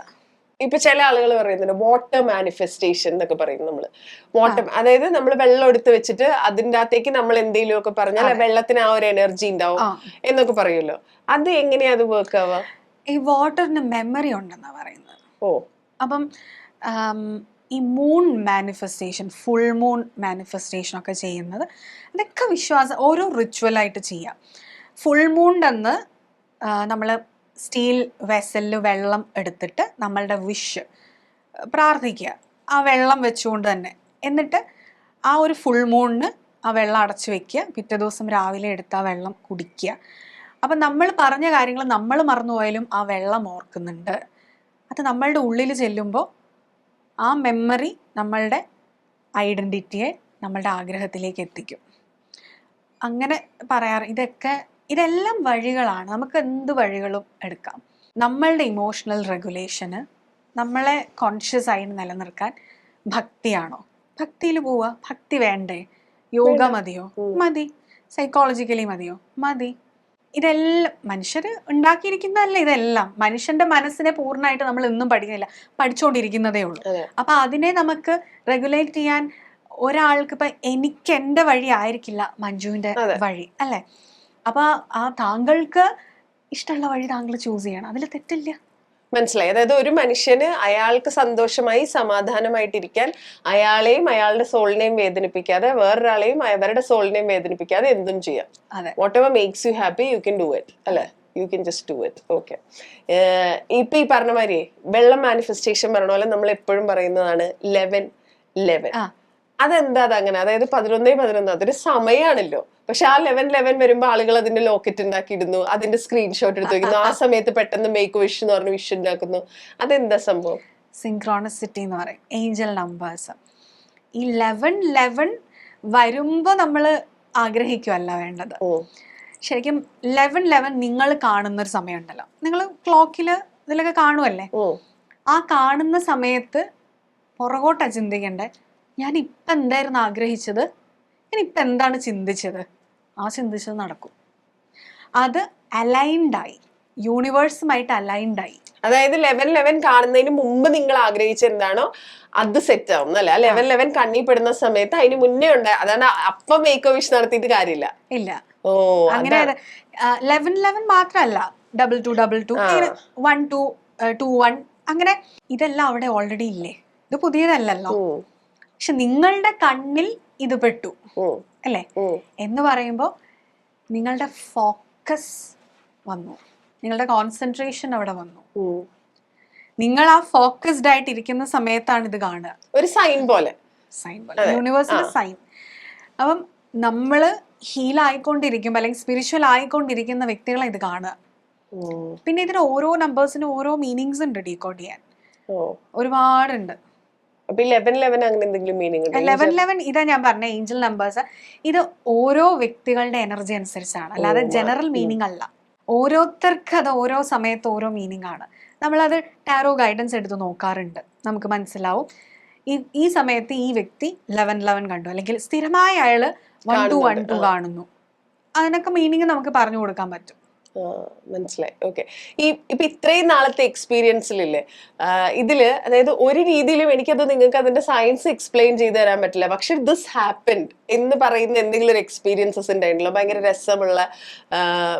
ഇപ്പൊ ചില ആളുകൾ പറയുന്നുണ്ട് വാട്ടർ മാനിഫെസ്റ്റേഷൻ എന്നൊക്കെ പറയും. നമ്മള് വാട്ടർ, അതായത് നമ്മൾ വെള്ളം എടുത്ത് വെച്ചിട്ട് അതിൻ്റെ അകത്തേക്ക് നമ്മൾ എന്തെങ്കിലും ഒക്കെ പറഞ്ഞാൽ വെള്ളത്തിന് ആ ഒരു എനർജി ഉണ്ടാവും എന്നൊക്കെ പറയുമല്ലോ. അത് എങ്ങനെയാ അത് വർക്ക് ആവാ? ഈ വാട്ടറിന് മെമ്മറി ഉണ്ടെന്നാ പറയുന്നത്. അപ്പം ഈ moon manifestation, full moon manifestation ഒക്കെ ചെയ്യുന്നത് അതൊക്കെ വിശ്വാസം, ഓരോ റിച്വലായിട്ട് ചെയ്യാം. ഫുൾ മൂണിൻ്റെ അന്ന് നമ്മൾ സ്റ്റീൽ വെസലിൽ വെള്ളം എടുത്തിട്ട് നമ്മളുടെ വിഷ് പ്രാർത്ഥിക്കുക, ആ വെള്ളം വെച്ചുകൊണ്ട് തന്നെ. എന്നിട്ട് ആ ഒരു ഫുൾ മൂണിന് ആ വെള്ളം അടച്ചു വെക്കുക, പിറ്റേ ദിവസം രാവിലെ എടുത്ത് ആ വെള്ളം കുടിക്കുക. അപ്പം നമ്മൾ പറഞ്ഞ കാര്യങ്ങൾ നമ്മൾ മറന്നുപോയാലും ആ വെള്ളം ഓർക്കുന്നുണ്ട്. അത് നമ്മളുടെ ഉള്ളിൽ ചെല്ലുമ്പോൾ ആ മെമ്മറി നമ്മളുടെ ഐഡൻറ്റിറ്റിയെ നമ്മളുടെ ആഗ്രഹത്തിലേക്ക് എത്തിക്കും. അങ്ങനെ പറയാറ്. ഇതെല്ലാം വഴികളാണ്, നമുക്ക് എന്ത് വഴികളും എടുക്കാം. നമ്മളുടെ ഇമോഷണൽ റെഗുലേഷന് നമ്മളെ കോൺഷ്യസ് ആയി നിലനിർത്താൻ ഭക്തിയാണോ? ഭക്തിയിൽ പോവുക. ഭക്തി വേണ്ടേ? യോഗ മതിയോ? മതി. സൈക്കോളജിക്കലി മതിയോ? മതി. ഇതെല്ലാം മനുഷ്യർ ഉണ്ടാക്കിയിരിക്കുന്നതല്ല. ഇതെല്ലാം മനുഷ്യന്റെ മനസ്സിനെ പൂർണ്ണമായിട്ട് നമ്മൾ ഇന്നും പഠിക്കുന്നില്ല, പഠിച്ചുകൊണ്ടിരിക്കുന്നതേ ഉള്ളൂ. അപ്പൊ അതിനെ നമുക്ക് റെഗുലേറ്റ് ചെയ്യാൻ ഒരാൾക്ക് ഇപ്പൊ എനിക്ക് എന്റെ വഴി ആയിരിക്കില്ല മഞ്ജുവിന്റെ വഴി, അല്ലെ? അപ്പൊ ആ താങ്കൾക്ക് ഇഷ്ടമുള്ള വഴി താങ്കൾ ചൂസ് ചെയ്യണം, അതിൽ തെറ്റില്ല. മനസ്സിലായി. അതായത് ഒരു മനുഷ്യന് അയാൾക്ക് സന്തോഷമായി സമാധാനമായിട്ടിരിക്കാൻ അയാളെയും അയാളുടെ സോളിനെയും വേദനിപ്പിക്കാതെ വേറൊരാളെയും അവരുടെ സോളിനെയും വേദനിപ്പിക്കാതെ എന്തും ചെയ്യാം. Whatever makes you happy you can do it, അല്ലെ? You can just do it. Okay. ഇപ്പൊ ഈ പറഞ്ഞ മാതിരി വെള്ളം മാനിഫെസ്റ്റേഷൻ പറഞ്ഞ പോലെ നമ്മൾ എപ്പോഴും പറയുന്നതാണ് 11-11. അതെന്താ അതങ്ങനെ? അതായത് 11-11 അതൊരു സമയമാണല്ലോ. പക്ഷെ ആ 11-11 വരുമ്പോ ആളുകൾ അതിന്റെ ലോക്കറ്റ് ഉണ്ടാക്കിയിടുന്നു, അതിന്റെ സ്ക്രീൻഷോട്ട് എടുത്ത് വെക്കുന്നു, ആ സമയത്ത് പെട്ടെന്ന് മേക്ക് വിഷ് എന്ന് പറഞ്ഞ് വിഷ് ഉണ്ടാക്കുന്നു. അതെന്താ സംഭവം? സിൻക്രോണിസിറ്റി എന്ന് പറയും, ഏഞ്ചൽ നമ്പേഴ്സ്. ഈ 11-11 വരുമ്പോ നമ്മൾ ആഗ്രഹിക്കുമല്ല വേണ്ടത്. ശരിക്കും 11-11 നിങ്ങൾ കാണുന്ന ഒരു സമയമുണ്ടല്ലോ, നിങ്ങൾ ക്ലോക്കില് ഇതിലൊക്കെ കാണുമല്ലേ? ആ കാണുന്ന സമയത്ത് പുറകോട്ടാ ചിന്തിക്കണ്ടേ. ഞാൻ ഇപ്പൊ എന്തായിരുന്നു ആഗ്രഹിച്ചത്, ഞാൻ ഇപ്പൊ എന്താണ് ചിന്തിച്ചത്, ആ ചിന്തിച്ചത് നടക്കും. അത് അലൈൻഡായി, യൂണിവേഴ്സുമായിട്ട് അലൈൻഡായി. അതായത് 11-11 കാണുന്നതിന് മുമ്പ് നിങ്ങൾ ആഗ്രഹിച്ച എന്താണോ അത് സെറ്റ് ആവും, അല്ലെ? 11-11 കണ്ണിൽ പെടുന്ന സമയത്ത് അതിന് മുന്നേ ഉണ്ട്. അതാണ് അപ്പം മേക്ക് വിഷ് നടത്തിയിട്ട് കാര്യമില്ല. ഇല്ല. അങ്ങനെ 11-11 മാത്രല്ല, 2222, 1-2, 2-1, അങ്ങനെ ഇതെല്ലാം അവിടെ ഓൾറെഡി ഇല്ലേ. ഇത് പുതിയതല്ലല്ലോ. പക്ഷെ നിങ്ങളുടെ കണ്ണിൽ ഇത് പെട്ടു, അല്ലേ? എന്ന് പറയുമ്പോ നിങ്ങളുടെ ഫോക്കസ് വന്നു, നിങ്ങളുടെ കോൺസെൻട്രേഷൻ അവിടെ വന്നു. നിങ്ങൾ ആ ഫോക്കസ്ഡ് ആയിട്ട് ഇരിക്കുന്ന സമയത്താണ് ഇത് കാണുക. ഒരു സൈൻ പോലെ, യൂണിവേഴ്സിന്റെ സൈൻ. അപ്പം നമ്മള് ഹീൽ ആയിക്കൊണ്ടിരിക്കുമ്പോ അല്ലെങ്കിൽ സ്പിരിച്വൽ ആയിക്കൊണ്ടിരിക്കുന്ന വ്യക്തികളെ ഇത് കാണുക. പിന്നെ ഇതിന് ഓരോ നമ്പേഴ്സിനും ഓരോ മീനിങ്സ് ഉണ്ട് ഡീകോഡ് ചെയ്യാൻ, ഒരുപാടുണ്ട്. 11-11 ഇതാ ഞാൻ പറഞ്ഞ ഏഞ്ചൽ നമ്പേഴ്സ്. ഇത് ഓരോ വ്യക്തികളുടെ എനർജി അനുസരിച്ചാണ്, അല്ലാതെ ജനറൽ മീനിങ് അല്ല. ഓരോരുത്തർക്ക് അത് ഓരോ സമയത്ത് ഓരോ മീനിങ് ആണ്. നമ്മളത് ടാരോ ഗൈഡൻസ് എടുത്ത് നോക്കാറുണ്ട്, നമുക്ക് മനസ്സിലാവും ഈ സമയത്ത് ഈ വ്യക്തി 11-11 കണ്ടു, അല്ലെങ്കിൽ സ്ഥിരമായ അയാള് 1-2-1-2 കാണുന്നു. അതിനൊക്കെ മീനിങ് നമുക്ക് പറഞ്ഞു കൊടുക്കാൻ പറ്റും. മനസ്സിലായി. ഓക്കെ. ഇപ്പൊ ഇത്രയും നാളത്തെ എക്സ്പീരിയൻസിലില്ലേ ഇതില്, അതായത് ഒരു രീതിയിലും എനിക്കത് നിങ്ങൾക്ക് അതിന്റെ സയൻസ് എക്സ്പ്ലെയിൻ ചെയ്ത് തരാൻ പറ്റില്ല, പക്ഷെ ദിസ് ഹാപ്പൻഡ് എന്ന് പറയുന്ന എന്തെങ്കിലും ഒരു എക്സ്പീരിയൻസസ് ഉണ്ടായിട്ടുണ്ടല്ലോ, ഭയങ്കര രസമുള്ള,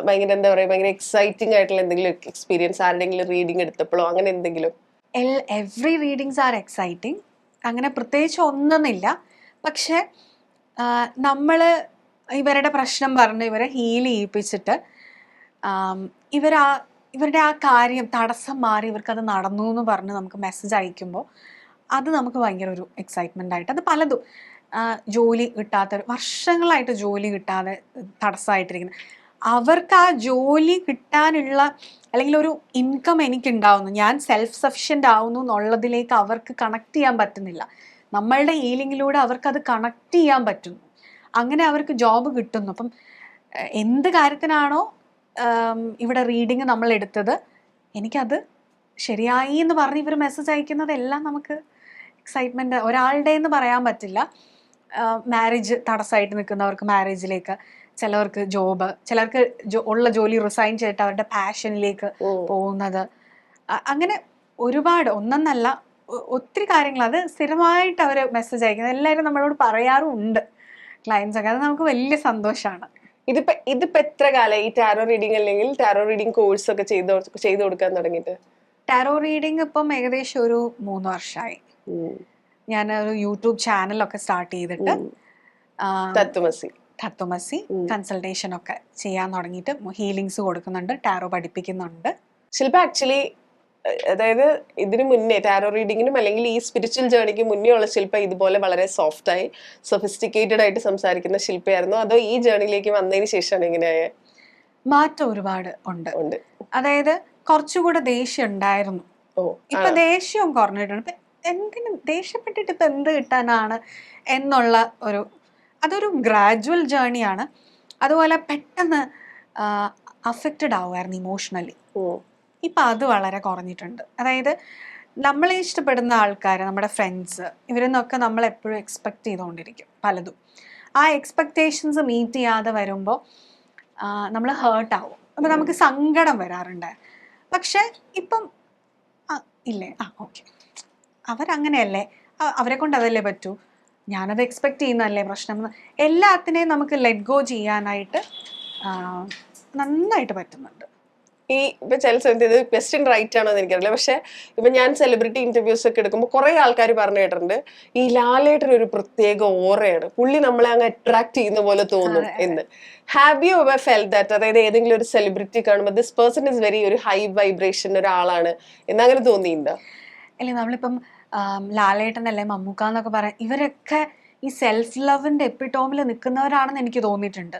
ഭയങ്കര എന്താ പറയാ, ഭയങ്കര എക്സൈറ്റിംഗ് ആയിട്ടുള്ള എന്തെങ്കിലും എക്സ്പീരിയൻസ് ആരുടെങ്കിലും റീഡിങ് എടുത്തപ്പോഴോ അങ്ങനെ എന്തെങ്കിലും? Every readings are exciting. അങ്ങനെ പ്രത്യേകിച്ച് ഒന്നുമില്ല. പക്ഷെ നമ്മള് ഇവരുടെ പ്രശ്നം പറഞ്ഞ് ഇവരെ ഹീൽ ചെയ്യിപ്പിച്ചിട്ട് ഇവരുടെ ആ കാര്യം തടസ്സം മാറി ഇവർക്കത് നടന്നു എന്ന് പറഞ്ഞ് നമുക്ക് മെസ്സേജ് അയക്കുമ്പോൾ അത് നമുക്ക് ഭയങ്കര ഒരു എക്സൈറ്റ്മെൻ്റ് ആയിട്ട്, അത് പലതും ജോലി കിട്ടാത്ത, വർഷങ്ങളായിട്ട് ജോലി കിട്ടാതെ തടസ്സമായിട്ടിരിക്കുന്നത്, അവർക്ക് ആ ജോലി കിട്ടാനുള്ള അല്ലെങ്കിൽ ഒരു ഇൻകം എനിക്കുണ്ടാവുന്നു, ഞാൻ സെൽഫ് സഫിഷ്യൻ്റ് ആവുന്നു എന്നുള്ളതിലേക്ക് അവർക്ക് കണക്ട് ചെയ്യാൻ പറ്റുന്നില്ല. നമ്മളുടെ ഹീലിങ്ങിലൂടെ അവർക്കത് കണക്ട് ചെയ്യാൻ പറ്റുന്നു. അങ്ങനെ അവർക്ക് ജോബ് കിട്ടുന്നു. അപ്പം എന്ത് കാര്യത്തിനാണോ ഇവിടെ റീഡിങ് നമ്മൾ എടുത്തത്, എനിക്കത് ശരിയായി എന്ന് പറഞ്ഞ് ഇവർ മെസ്സേജ് അയക്കുന്നതെല്ലാം നമുക്ക് എക്സൈറ്റ്മെൻറ്റ്. ഒരാളുടെ എന്ന് പറയാൻ പറ്റില്ല. മാരേജ് തടസ്സമായിട്ട് നിൽക്കുന്നവർക്ക് മാരേജിലേക്ക്, ചിലവർക്ക് ജോബ്, ചിലർക്ക് ഉള്ള ജോലി റിസൈൻ ചെയ്തിട്ട് അവരുടെ പാഷനിലേക്ക് പോകുന്നത്, അങ്ങനെ ഒരുപാട്, ഒന്നെന്നല്ല ഒത്തിരി കാര്യങ്ങൾ. അത് സ്ഥിരമായിട്ട് അവർ മെസ്സേജ് അയക്കുന്നത് എല്ലാവരും നമ്മളോട് പറയാറുമുണ്ട്, ക്ലയൻസ് ഒക്കെ. അത് നമുക്ക് വലിയ സന്തോഷമാണ്. ഇതിപ്പോ എത്ര കാലം ഈ ടാരോ റീഡിങ് അല്ലെങ്കിൽ ടാരോ റീഡിങ് കോഴ്സ് ഒക്കെ ചെയ്തു കൊടുക്കാൻ തുടങ്ങിയിട്ട്? ടാരോ റീഡിങ് ഇപ്പം ഏകദേശം ഒരു 3 വർഷമായി. ഞാൻ ഒരു യൂട്യൂബ് ചാനലൊക്കെ സ്റ്റാർട്ട് ചെയ്തിട്ട് തത്വമസി കൺസൾട്ടേഷൻ ഒക്കെ ചെയ്യാൻ തുടങ്ങിയിട്ട് ഹീലിങ്സ് കൊടുക്കുന്നുണ്ട്, ടാരോ പഠിപ്പിക്കുന്നുണ്ട്. ശില്പ ആക്ച്വലി, അതായത് ഇതിന് മുന്നേ ടാരോ റീഡിങ്ങിനും അല്ലെങ്കിൽ ഈ സ്പിരിച്വൽ ജേർണിക്ക് മുന്നേ ഉള്ള ശില്പ ഇതുപോലെ വളരെ സോഫ്റ്റായി സൊഫിസ്റ്റിക്കേറ്റഡ് ആയിട്ട് സംസാരിക്കുന്ന ശില്പയായിരുന്നു, അതോ ഈ ജേർണിയിലേക്ക് വന്നതിന് ശേഷമാണ് എങ്ങനെയായ മാറ്റം? ഒരുപാട് ഉണ്ട്. അതായത് കുറച്ചുകൂടെ ദേഷ്യം ഉണ്ടായിരുന്നു, ഇപ്പൊ ദേഷ്യം കുറഞ്ഞിട്ടുണ്ട്. എന്തിനു ദേഷ്യപ്പെട്ടിട്ട് ഇപ്പൊ എന്ത് കിട്ടാനാണ് എന്നുള്ള അതൊരു ഗ്രാജുവൽ ജേർണിയാണ്. അതുപോലെ പെട്ടെന്ന് അഫക്റ്റഡ് ആവുമായിരുന്നു ഇമോഷണലി. ഇപ്പൊ അത് വളരെ കുറഞ്ഞിട്ടുണ്ട്. അതായത് നമ്മളെ ഇഷ്ടപ്പെടുന്ന ആൾക്കാർ, നമ്മുടെ ഫ്രണ്ട്സ്, ഇവരെന്നൊക്കെ നമ്മൾ എപ്പോഴും എക്സ്പെക്ട് ചെയ്തുകൊണ്ടിരിക്കും പലതും. ആ എക്സ്പെക്റ്റേഷൻസ് മീറ്റ് ചെയ്യാതെ വരുമ്പോൾ നമ്മൾ ഹേർട്ടാവും. അപ്പം നമുക്ക് സങ്കടം വരാറുണ്ട്. പക്ഷെ ഇപ്പം ഇല്ലേ, ഓക്കെ, അവരങ്ങനെയല്ലേ, അവരെ കൊണ്ട് അതല്ലേ പറ്റൂ, ഞാനത് എക്സ്പെക്ട് ചെയ്യുന്നതല്ലേ പ്രശ്നം. എല്ലാത്തിനെയും നമുക്ക് ലെറ്റ് ഗോ ചെയ്യാനായിട്ട് നന്നായിട്ട് പറ്റുന്നുണ്ട്. ഈ ഇപ്പൊ ചില സമയത്ത് ഇത് ക്വസ്റ്റ്യൻ റൈറ്റ് ആണോ എന്ന് എനിക്കറിയില്ല, പക്ഷെ ഇപ്പൊ ഞാൻ സെലിബ്രിറ്റി ഇന്റർവ്യൂസ് ഒക്കെ എടുക്കുമ്പോൾ കുറെ ആൾക്കാർ പറഞ്ഞു കേട്ടിട്ടുണ്ട് ഈ ലാലേട്ടൻ ഒരു പ്രത്യേക ഓറയാണ്, പുള്ളി നമ്മളെ അങ്ങ് അട്രാക്ട് ചെയ്യുന്ന പോലെ തോന്നും എന്ന്. Have you ever felt that? അതായത് ഏതെങ്കിലും ഒരു സെലിബ്രിറ്റി കാണുമ്പോൾ ദിസ് പേഴ്സൺ ഇസ് വെരി ഒരു ഹൈ വൈബ്രേഷൻ ഒരാളാണ് എന്നങ്ങനെ തോന്നിയിട്ടുണ്ടോ? അല്ലേ, നമ്മളിപ്പം ലാലേട്ടൻ അല്ലെ മമ്മൂക്ക എന്നൊക്കെ പറയാം, ഇവരൊക്കെ ഈ സെൽഫ് ലവിന്റെ എപ്പിറ്റോമിൽ നിൽക്കുന്നവരാണെന്ന് എനിക്ക് തോന്നിയിട്ടുണ്ട്.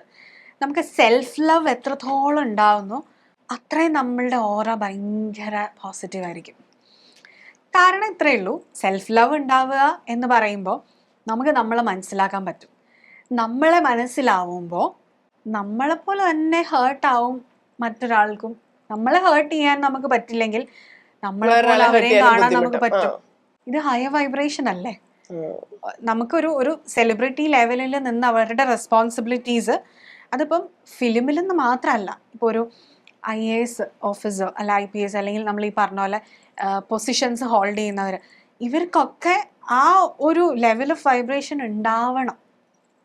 നമുക്ക് സെൽഫ് ലവ് എത്രത്തോളം ഉണ്ടാവുന്നു അത്രയും നമ്മളുടെ ഓറ ഭയങ്കര പോസിറ്റീവ് ആയിരിക്കും. കാരണം ഇത്രയേ ഉള്ളൂ, സെൽഫ് ലവ് ഉണ്ടാവുക എന്ന് പറയുമ്പോൾ നമുക്ക് നമ്മളെ മനസ്സിലാക്കാൻ പറ്റും. നമ്മളെ മനസ്സിലാവുമ്പോൾ നമ്മളെപ്പോലെ തന്നെ ഹേർട്ടാവും മറ്റൊരാൾക്കും. നമ്മളെ ഹേർട്ട് ചെയ്യാൻ നമുക്ക് പറ്റില്ലെങ്കിൽ നമ്മളെപ്പോലെ അവരെയും കാണാൻ നമുക്ക് പറ്റും. ഇത് ഹയർ വൈബ്രേഷൻ അല്ലേ? നമുക്കൊരു സെലിബ്രിറ്റി ലെവലിൽ നിന്ന് അവരുടെ റെസ്പോൺസിബിലിറ്റീസ്, അതിപ്പം ഫിലിമിൽ നിന്ന് മാത്രമല്ല, ഇപ്പോൾ ഒരു IAS ഓഫീസർ അല്ല IPS അല്ലെങ്കിൽ നമ്മൾ ഈ പറഞ്ഞ പോലെ പൊസിഷൻസ് ഹോൾഡ് ചെയ്യുന്നവർ, ഇവർക്കൊക്കെ ആ ഒരു ലെവൽ ഓഫ് വൈബ്രേഷൻ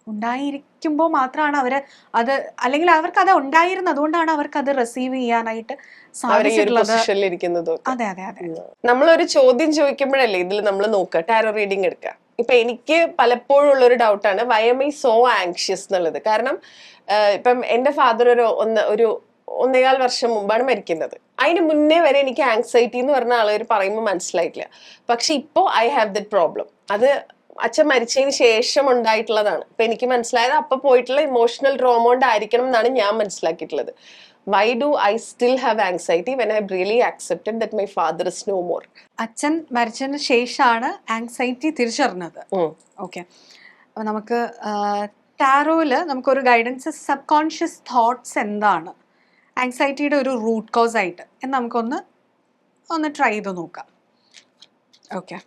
ഉണ്ടായിരിക്കുമ്പോൾ മാത്രമാണ് അവർ അത്, അല്ലെങ്കിൽ അവർക്ക് അത് ഉണ്ടായിരുന്നു, അതുകൊണ്ടാണ് അവർക്ക് അത് റിസീവ് ചെയ്യാനായിട്ട് സാധിച്ചിട്ടുള്ളത്. അതെ അതെ അതെ. നമ്മളൊരു ചോദ്യം ചോദിക്കുമ്പോഴല്ലേ ഇതിൽ നമ്മൾ നോക്കുക, ടാരോ റീഡിങ് എടുക്കുക. ഇപ്പൊ എനിക്ക് പലപ്പോഴും ഉള്ളൊരു ഡൗട്ടാണ് why am I so anxious എന്നുള്ളത്. കാരണം ഇപ്പം എന്റെ ഫാദർ ഒരു 1.25 വർഷം മുമ്പാണ് മരിക്കുന്നത്. അതിന് മുന്നേ വരെ എനിക്ക് ആങ്സൈറ്റി എന്ന് പറഞ്ഞ ആളുകൾ പറയുമ്പോൾ മനസ്സിലായിട്ടില്ല. പക്ഷെ ഇപ്പോൾ ഐ ഹാവ് ദറ്റ് പ്രോബ്ലം. അത് അച്ഛൻ മരിച്ചതിന് ശേഷം ഉണ്ടായിട്ടുള്ളതാണ്. അപ്പൊ എനിക്ക് മനസ്സിലായത് അപ്പൊ പോയിട്ടുള്ള ഇമോഷണൽ ട്രോമ കൊണ്ടായിരിക്കണം എന്നാണ് ഞാൻ മനസ്സിലാക്കിയിട്ടുള്ളത്. Why do I still have anxiety when I really accepted that my father is no more? അച്ഛൻ മരിച്ചതിന് ശേഷമാണ് ആങ്സൈറ്റി തിരിച്ചറിഞ്ഞത്. ഓക്കെ, അപ്പൊ നമുക്ക് ടാരോയില് നമുക്കൊരു ഗൈഡൻസ്, സബ് കോൺഷ്യസ് തോട്ട്സ് എന്താണ് ആങ്സൈറ്റിയുടെ ഒരു റൂട്ട് കോസ് ആയിട്ട് എന്ന് നമുക്കൊന്ന് ട്രൈ ചെയ്ത് നോക്കാം. ഓക്കെ,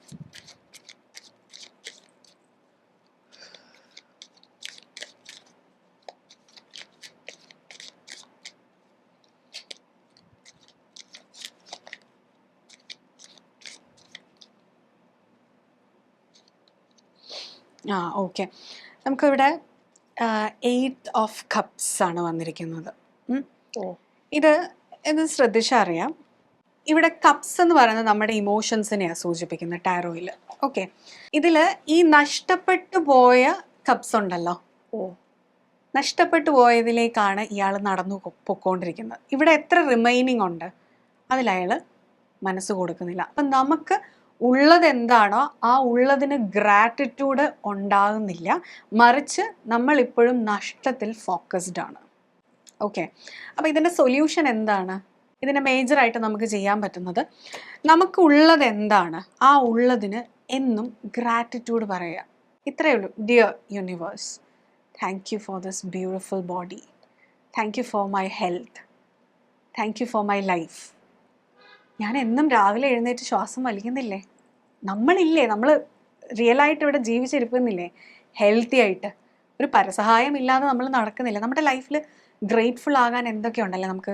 ഓക്കെ, നമുക്കിവിടെ 8 ഓഫ് കപ്സ് ആണ് വന്നിരിക്കുന്നത്. ഇത് ശ്രദ്ധിച്ചറിയാം. ഇവിടെ കപ്സ് എന്ന് പറയുന്നത് നമ്മുടെ ഇമോഷൻസിനെയാണ് സൂചിപ്പിക്കുന്നത് ടാരോയിൽ. ഓക്കെ, ഇതില് ഈ നഷ്ടപ്പെട്ടു പോയ കപ്സ് ഉണ്ടല്ലോ, നഷ്ടപ്പെട്ടു പോയതിലേക്കാണ് ഇയാൾ നടന്നു പൊക്കോണ്ടിരിക്കുന്നത്. ഇവിടെ എത്ര റിമൈനിങ് ഉണ്ട് അതിലയാൾ മനസ്സ് കൊടുക്കുന്നില്ല. അപ്പം നമുക്ക് ഉള്ളത് എന്താണോ ആ ഉള്ളതിന് ഗ്രാറ്റിറ്റ്യൂഡ് ഉണ്ടാകുന്നില്ല, മറിച്ച് നമ്മൾ ഇപ്പോഴും നഷ്ടത്തിൽ ഫോക്കസ്ഡ് ആണ്. ഓക്കെ, അപ്പോൾ ഇതിൻ്റെ സൊല്യൂഷൻ എന്താണ്? ഇതിന് മേജറായിട്ട് നമുക്ക് ചെയ്യാൻ പറ്റുന്നത്, നമുക്കുള്ളത് എന്താണ് ആ ഉള്ളതിന് എന്നും ഗ്രാറ്റിറ്റ്യൂഡ് പറയുക. ഇത്രയേ ഉള്ളൂ. Dear universe, thank you for this beautiful body, thank you for my health, thank you for my life. ഞാൻ എന്നും രാവിലെ എഴുന്നേറ്റ് ശ്വാസം വലിക്കുന്നില്ലേ? നമ്മളില്ലേ, നമ്മൾ റിയലായിട്ട് ഇവിടെ ജീവിച്ചിരിക്കുന്നില്ലേ ഹെൽത്തി ആയിട്ട്? ഒരു പരസഹായം ഇല്ലാതെ നമ്മൾ നടക്കുന്നില്ല. നമ്മുടെ ലൈഫിൽ ഗ്രേറ്റ്ഫുൾ ആകാൻ എന്തൊക്കെയുണ്ടല്ലേ? നമുക്ക്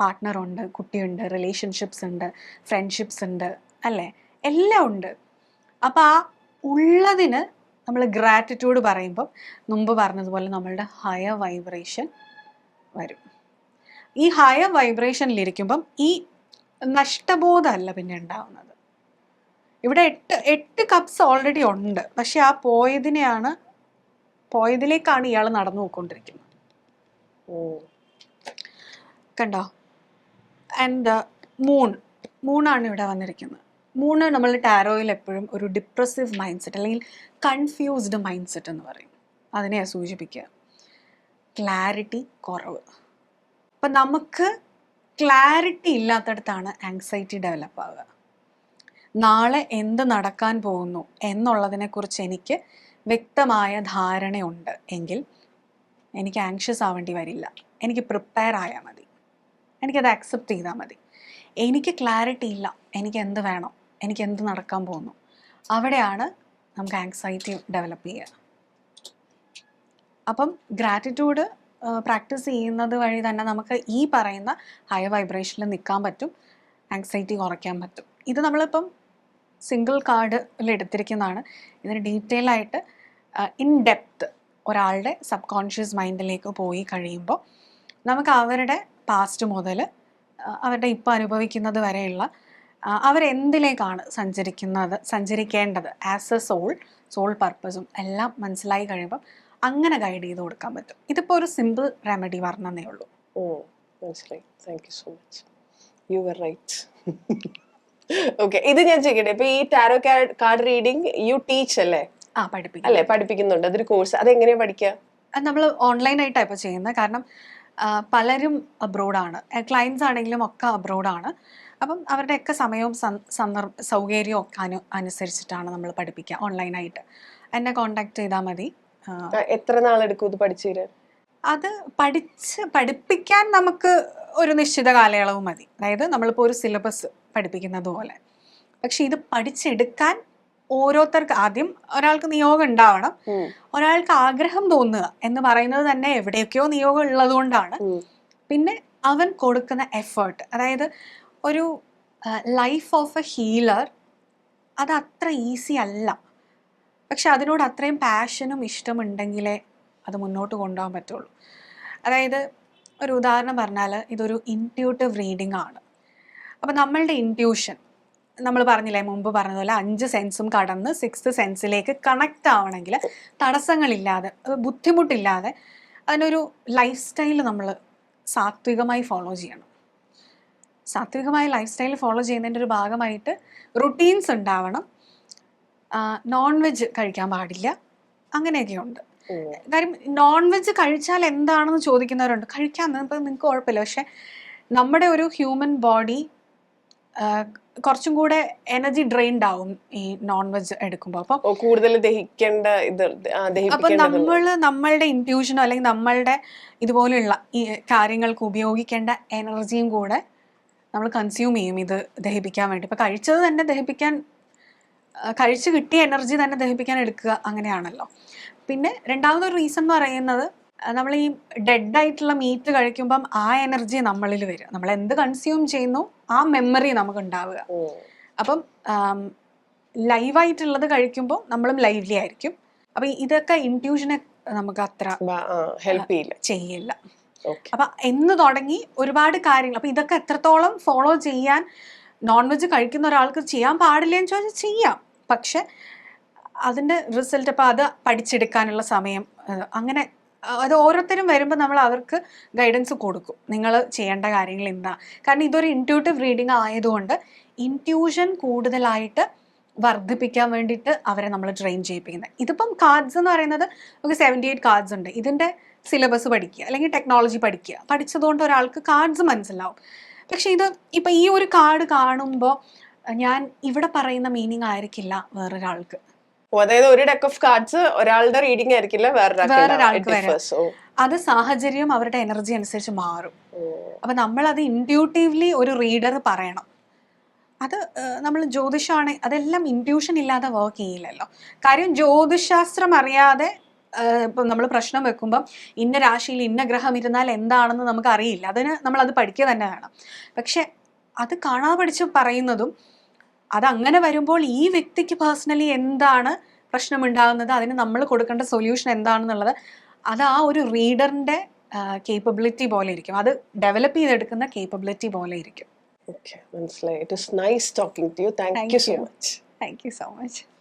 പാർട്ട്ണറുണ്ട്, കുട്ടിയുണ്ട്, റിലേഷൻഷിപ്സ് ഉണ്ട്, ഫ്രണ്ട്ഷിപ്സ് ഉണ്ട്, അല്ലേ? എല്ലാം ഉണ്ട്. അപ്പോൾ ആ ഉള്ളതിന് നമ്മൾ ഗ്രാറ്റിറ്റ്യൂഡ് പറയുമ്പം മുമ്പ് പറഞ്ഞതുപോലെ നമ്മളുടെ ഹയർ വൈബ്രേഷൻ വരും. ഈ ഹയർ വൈബ്രേഷനിലിരിക്കുമ്പം ഈ നഷ്ടബോധമല്ല പിന്നെ ഉണ്ടാവുന്നത്. ഇവിടെ 8 കപ്സ് ഓൾറെഡി ഉണ്ട്, പക്ഷെ ആ പോയതിലേക്കാണ് ഇയാൾ നടന്നു പോയിക്കൊണ്ടിരിക്കുന്നത്. കണ്ടോ? ആൻഡ് മൂണാണ് ഇവിടെ വന്നിരിക്കുന്നത്. മൂന്ന് നമ്മൾ ടാരോയിൽ എപ്പോഴും ഒരു ഡിപ്രസീവ് മൈൻഡ് സെറ്റ് അല്ലെങ്കിൽ കൺഫ്യൂസ്ഡ് മൈൻഡ് സെറ്റ് എന്ന് പറയും. അതിനെയാണ് സൂചിപ്പിക്കുക. ക്ലാരിറ്റി കുറവ്. അപ്പം നമുക്ക് ക്ലാരിറ്റി ഇല്ലാത്തടത്താണ് ആങ്സൈറ്റി ഡെവലപ്പ് ആവുക. നാളെ എന്ത് നടക്കാൻ പോകുന്നു എന്നുള്ളതിനെക്കുറിച്ച് എനിക്ക് വ്യക്തമായ ധാരണയുണ്ട് എങ്കിൽ എനിക്ക് ആങ്ഷ്യസ് ആവേണ്ടി വരില്ല. എനിക്ക് പ്രിപ്പയർ ആയാൽ മതി, എനിക്കത് അക്സെപ്റ്റ് ചെയ്താൽ മതി. എനിക്ക് ക്ലാരിറ്റി ഇല്ല, എനിക്ക് എന്ത് വേണം, എനിക്ക് എന്ത് നടക്കാൻ പോകുന്നു, അവിടെയാണ് നമുക്ക് ആങ്സൈറ്റി ഡെവലപ്പ് ചെയ്യുക. അപ്പം ഗ്രാറ്റിറ്റ്യൂഡ് പ്രാക്ടീസ് ചെയ്യുന്നത് വഴി തന്നെ നമുക്ക് ഈ പറയുന്ന ഹയർ വൈബ്രേഷനിൽ നിൽക്കാൻ പറ്റും, ആങ്സൈറ്റി കുറയ്ക്കാൻ പറ്റും. ഇത് നമ്മളിപ്പം സിംഗിൾ കാർഡിൽ എടുത്തിരിക്കുന്നതാണ്. ഇതിന് ഡീറ്റെയിൽ ആയിട്ട് ഇൻ ഡെപ്ത് ഒരാളുടെ സബ് കോൺഷ്യസ് മൈൻഡിലേക്ക് പോയി കഴിയുമ്പോൾ നമുക്ക് അവരുടെ പാസ്റ്റ് മുതൽ അവരുടെ ഇപ്പോൾ അനുഭവിക്കുന്നത് വരെയുള്ള അവരെന്തിലേക്കാണ് സഞ്ചരിക്കേണ്ടത് ആസ് എ സോൾ പർപ്പസും എല്ലാം മനസ്സിലായി കഴിയുമ്പോൾ അങ്ങനെ ഗൈഡ് ചെയ്ത് കൊടുക്കാൻ പറ്റും. ഇതിപ്പോൾ ഒരു സിമ്പിൾ റെമഡി പറഞ്ഞതേ ഉള്ളൂ. മനസ്സിലായി. Thank you so much. You were right. Okay, ഇത് ഞാൻ ചോദിക്കട്ടെ, ഇപ്പൊ ഈ tarot card reading you teach അല്ലേ? പഠിപ്പിക്കും അല്ലേ, പഠിപ്പിക്കുന്നുണ്ട്. അതൊരു കോഴ്സ്, അതെങ്ങനെയാ പഠിക്കുക? അത് നമ്മൾ ഓൺലൈനായിട്ടാണ് ഇപ്പോൾ ചെയ്യുന്നത്. കാരണം പലരും അബ്രോഡാണ്, ക്ലയൻസ് ആണെങ്കിലും ഒക്കെ അബ്രോഡാണ്. അപ്പം അവരുടെയൊക്കെ സമയവും സൗകര്യവും ഒക്കെ അനുസരിച്ചിട്ടാണ് നമ്മൾ പഠിപ്പിക്കുക ഓൺലൈനായിട്ട്. എന്നെ കോണ്ടാക്ട് ചെയ്താൽ മതി. എത്ര നാളെടുക്കും ഇത് പഠിച്ചു തരാൻ? അത് പഠിപ്പിക്കാൻ നമുക്ക് ഒരു നിശ്ചിത കാലയളവ് മതി. അതായത് നമ്മളിപ്പോൾ ഒരു സിലബസ് പഠിപ്പിക്കുന്നത് പോലെ. പക്ഷെ ഇത് പഠിച്ചെടുക്കാൻ ഓരോരുത്തർക്ക് ആദ്യം ഒരാൾക്ക് നിയോഗം ഉണ്ടാവണം, ഒരാൾക്ക് ആഗ്രഹം തോന്നുക എന്ന് പറയുന്നത് തന്നെ എവിടെയൊക്കെയോ നിയോഗം ഉള്ളത് കൊണ്ടാണ്. പിന്നെ അവൻ കൊടുക്കുന്ന എഫേർട്ട്, അതായത് ഒരു ലൈഫ് ഓഫ് എ ഹീലർ അത് അത്ര ഈസി അല്ല. പക്ഷെ അതിനോട് അത്രയും പാഷനും ഇഷ്ടമുണ്ടെങ്കിലേ അത് മുന്നോട്ട് കൊണ്ടുപോകാൻ പറ്റുള്ളൂ. അതായത് ഒരു ഉദാഹരണം പറഞ്ഞാൽ ഇതൊരു ഇൻറ്റ്യൂട്ടീവ് റീഡിംഗ് ആണ്. അപ്പം നമ്മളുടെ ഇൻറ്റ്യൂഷൻ, നമ്മൾ പറഞ്ഞില്ലേ മുമ്പ് പറഞ്ഞതുപോലെ 5 സെൻസും കടന്ന് 6th സെൻസിലേക്ക് കണക്റ്റ് ആവണമെങ്കിൽ തടസ്സങ്ങളില്ലാതെ ബുദ്ധിമുട്ടില്ലാതെ അതിനൊരു ലൈഫ് സ്റ്റൈൽ നമ്മൾ സാത്വികമായി ഫോളോ ചെയ്യണം. സാത്വികമായ ലൈഫ് സ്റ്റൈൽ ഫോളോ ചെയ്യുന്നതിൻ്റെ ഒരു ഭാഗമായിട്ട് റുട്ടീൻസ് ഉണ്ടാവണം. നോൺ വെജ് കഴിക്കാൻ പാടില്ല, അങ്ങനെയൊക്കെ ഉണ്ട്. കാര്യം നോൺ വെജ് കഴിച്ചാൽ എന്താണെന്ന് ചോദിക്കുന്നവരുണ്ട്. കഴിക്കാൻ ഇപ്പം നിങ്ങൾക്ക് കുഴപ്പമില്ല, പക്ഷെ നമ്മുടെ ഒരു ഹ്യൂമൻ ബോഡി കുറച്ചും കൂടെ എനർജി ഡ്രെയിൻഡ് ആവും ഈ നോൺ വെജ് എടുക്കുമ്പോൾ. അപ്പം കൂടുതൽ ദഹിക്കേണ്ട അപ്പം നമ്മളുടെ ഇൻറ്റ്യൂഷനോ അല്ലെങ്കിൽ നമ്മളുടെ ഇതുപോലെയുള്ള ഈ കാര്യങ്ങൾക്ക് ഉപയോഗിക്കേണ്ട എനർജിയും കൂടെ നമ്മൾ കൺസ്യൂം ചെയ്യും ഇത് ദഹിപ്പിക്കാൻ വേണ്ടി. ഇപ്പം കഴിച്ചത് തന്നെ ദഹിപ്പിക്കാൻ, കഴിച്ച് കിട്ടിയ എനർജി തന്നെ ദഹിപ്പിക്കാൻ എടുക്കുക, അങ്ങനെയാണല്ലോ. പിന്നെ രണ്ടാമതൊരു റീസൺ എന്ന് പറയുന്നത് നമ്മൾ ഈ ഡെഡ് ആയിട്ടുള്ള മീറ്റ് കഴിക്കുമ്പം ആ എനർജി നമ്മളിൽ വരിക. നമ്മൾ എന്ത് കൺസ്യൂം ചെയ്യുന്നു ആ മെമ്മറി നമുക്ക് ഉണ്ടാവുക. അപ്പം ലൈവായിട്ടുള്ളത് കഴിക്കുമ്പോൾ നമ്മളും ലൈവ്ലി ആയിരിക്കും. അപ്പം ഇതൊക്കെ ഇൻറ്റ്യൂഷനെ നമുക്ക് അത്ര ഹെൽപ്പ് ചെയ്യില്ല. അപ്പം എന്ന് തുടങ്ങി ഒരുപാട് കാര്യങ്ങൾ. അപ്പം ഇതൊക്കെ എത്രത്തോളം ഫോളോ ചെയ്യാൻ നോൺ വെജ് കഴിക്കുന്ന ഒരാൾക്ക് ചെയ്യാൻ പാടില്ല എന്ന് ചോദിച്ചാൽ ചെയ്യാം. പക്ഷെ അതിൻ്റെ റിസൾട്ട് ഇപ്പം അത് പഠിച്ചെടുക്കാനുള്ള സമയം, അങ്ങനെ അത് ഓരോരുത്തരും വരുമ്പോൾ നമ്മൾ അവർക്ക് ഗൈഡൻസ് കൊടുക്കും, നിങ്ങൾ ചെയ്യേണ്ട കാര്യങ്ങൾ എന്താ. കാരണം ഇതൊരു ഇൻറ്റ്യൂട്ടീവ് റീഡിങ് ആയതുകൊണ്ട് ഇൻറ്റ്യൂഷൻ കൂടുതലായിട്ട് വർദ്ധിപ്പിക്കാൻ വേണ്ടിയിട്ട് അവരെ നമ്മൾ ട്രെയിൻ ചെയ്യിപ്പിക്കുന്നത്. ഇതിപ്പം കാർഡ്സ് എന്ന് പറയുന്നത് നമുക്ക് 78 കാർഡ്സ് ഉണ്ട്. ഇതിൻ്റെ സിലബസ് പഠിക്കുക അല്ലെങ്കിൽ ടെക്നോളജി പഠിക്കുക, പഠിച്ചതുകൊണ്ട് ഒരാൾക്ക് കാർഡ്സ് മനസ്സിലാവും. പക്ഷെ ഇത് ഇപ്പം ഈ ഒരു കാർഡ് കാണുമ്പോൾ ഞാൻ ഇവിടെ പറയുന്ന മീനിങ് ആയിരിക്കില്ല വേറൊരാൾക്ക്. അതായത് ഒരു ഡെക്ക് ഓഫ് കാർഡ്സ് ഒരാളുടെ റീഡിംഗ് ആയിരിക്കില്ല വേറൊരാൾക്ക് വരെ. അത് സാഹചര്യം അവരുടെ എനർജി അനുസരിച്ച് മാറും. അപ്പൊ നമ്മൾ അത് ഇൻറ്റ്യൂട്ടീവ്ലി ഒരു റീഡർ പറയണം. അത് നമ്മൾ ജ്യോതിഷമാണ്, അതെല്ലാം ഇൻറ്റ്യൂഷൻ ഇല്ലാതെ വർക്ക് ചെയ്യില്ലല്ലോ. കാര്യം ജ്യോതിശാസ്ത്രം അറിയാതെ ഇപ്പം നമ്മൾ പ്രശ്നം വെക്കുമ്പം ഇന്ന രാശിയിൽ ഇന്ന ഗ്രഹം ഇരുന്നാൽ എന്താണെന്ന് നമുക്ക് അറിയില്ല. അതിന് നമ്മളത് പഠിക്കുക തന്നെ വേണം. പക്ഷെ അത് കാണാതെ പഠിച്ച് പറയുന്നതും അതങ്ങനെ വരുമ്പോൾ ഈ വ്യക്തിക്ക് പേഴ്സണലി എന്താണ് പ്രശ്നമുണ്ടാകുന്നത്, അതിന് നമ്മൾ കൊടുക്കേണ്ട സൊല്യൂഷൻ എന്താണെന്നുള്ളത് അത് ആ ഒരു റീഡറിൻ്റെ കേപ്പബിലിറ്റി പോലെ ഇരിക്കും. അത് ഡെവലപ്പ് ചെയ്തെടുക്കുന്ന കേപ്പബിലിറ്റി പോലെ ഇരിക്കും. മനസ്സിലായി. It is nice talking to you. Thank you so much. Thank you so much.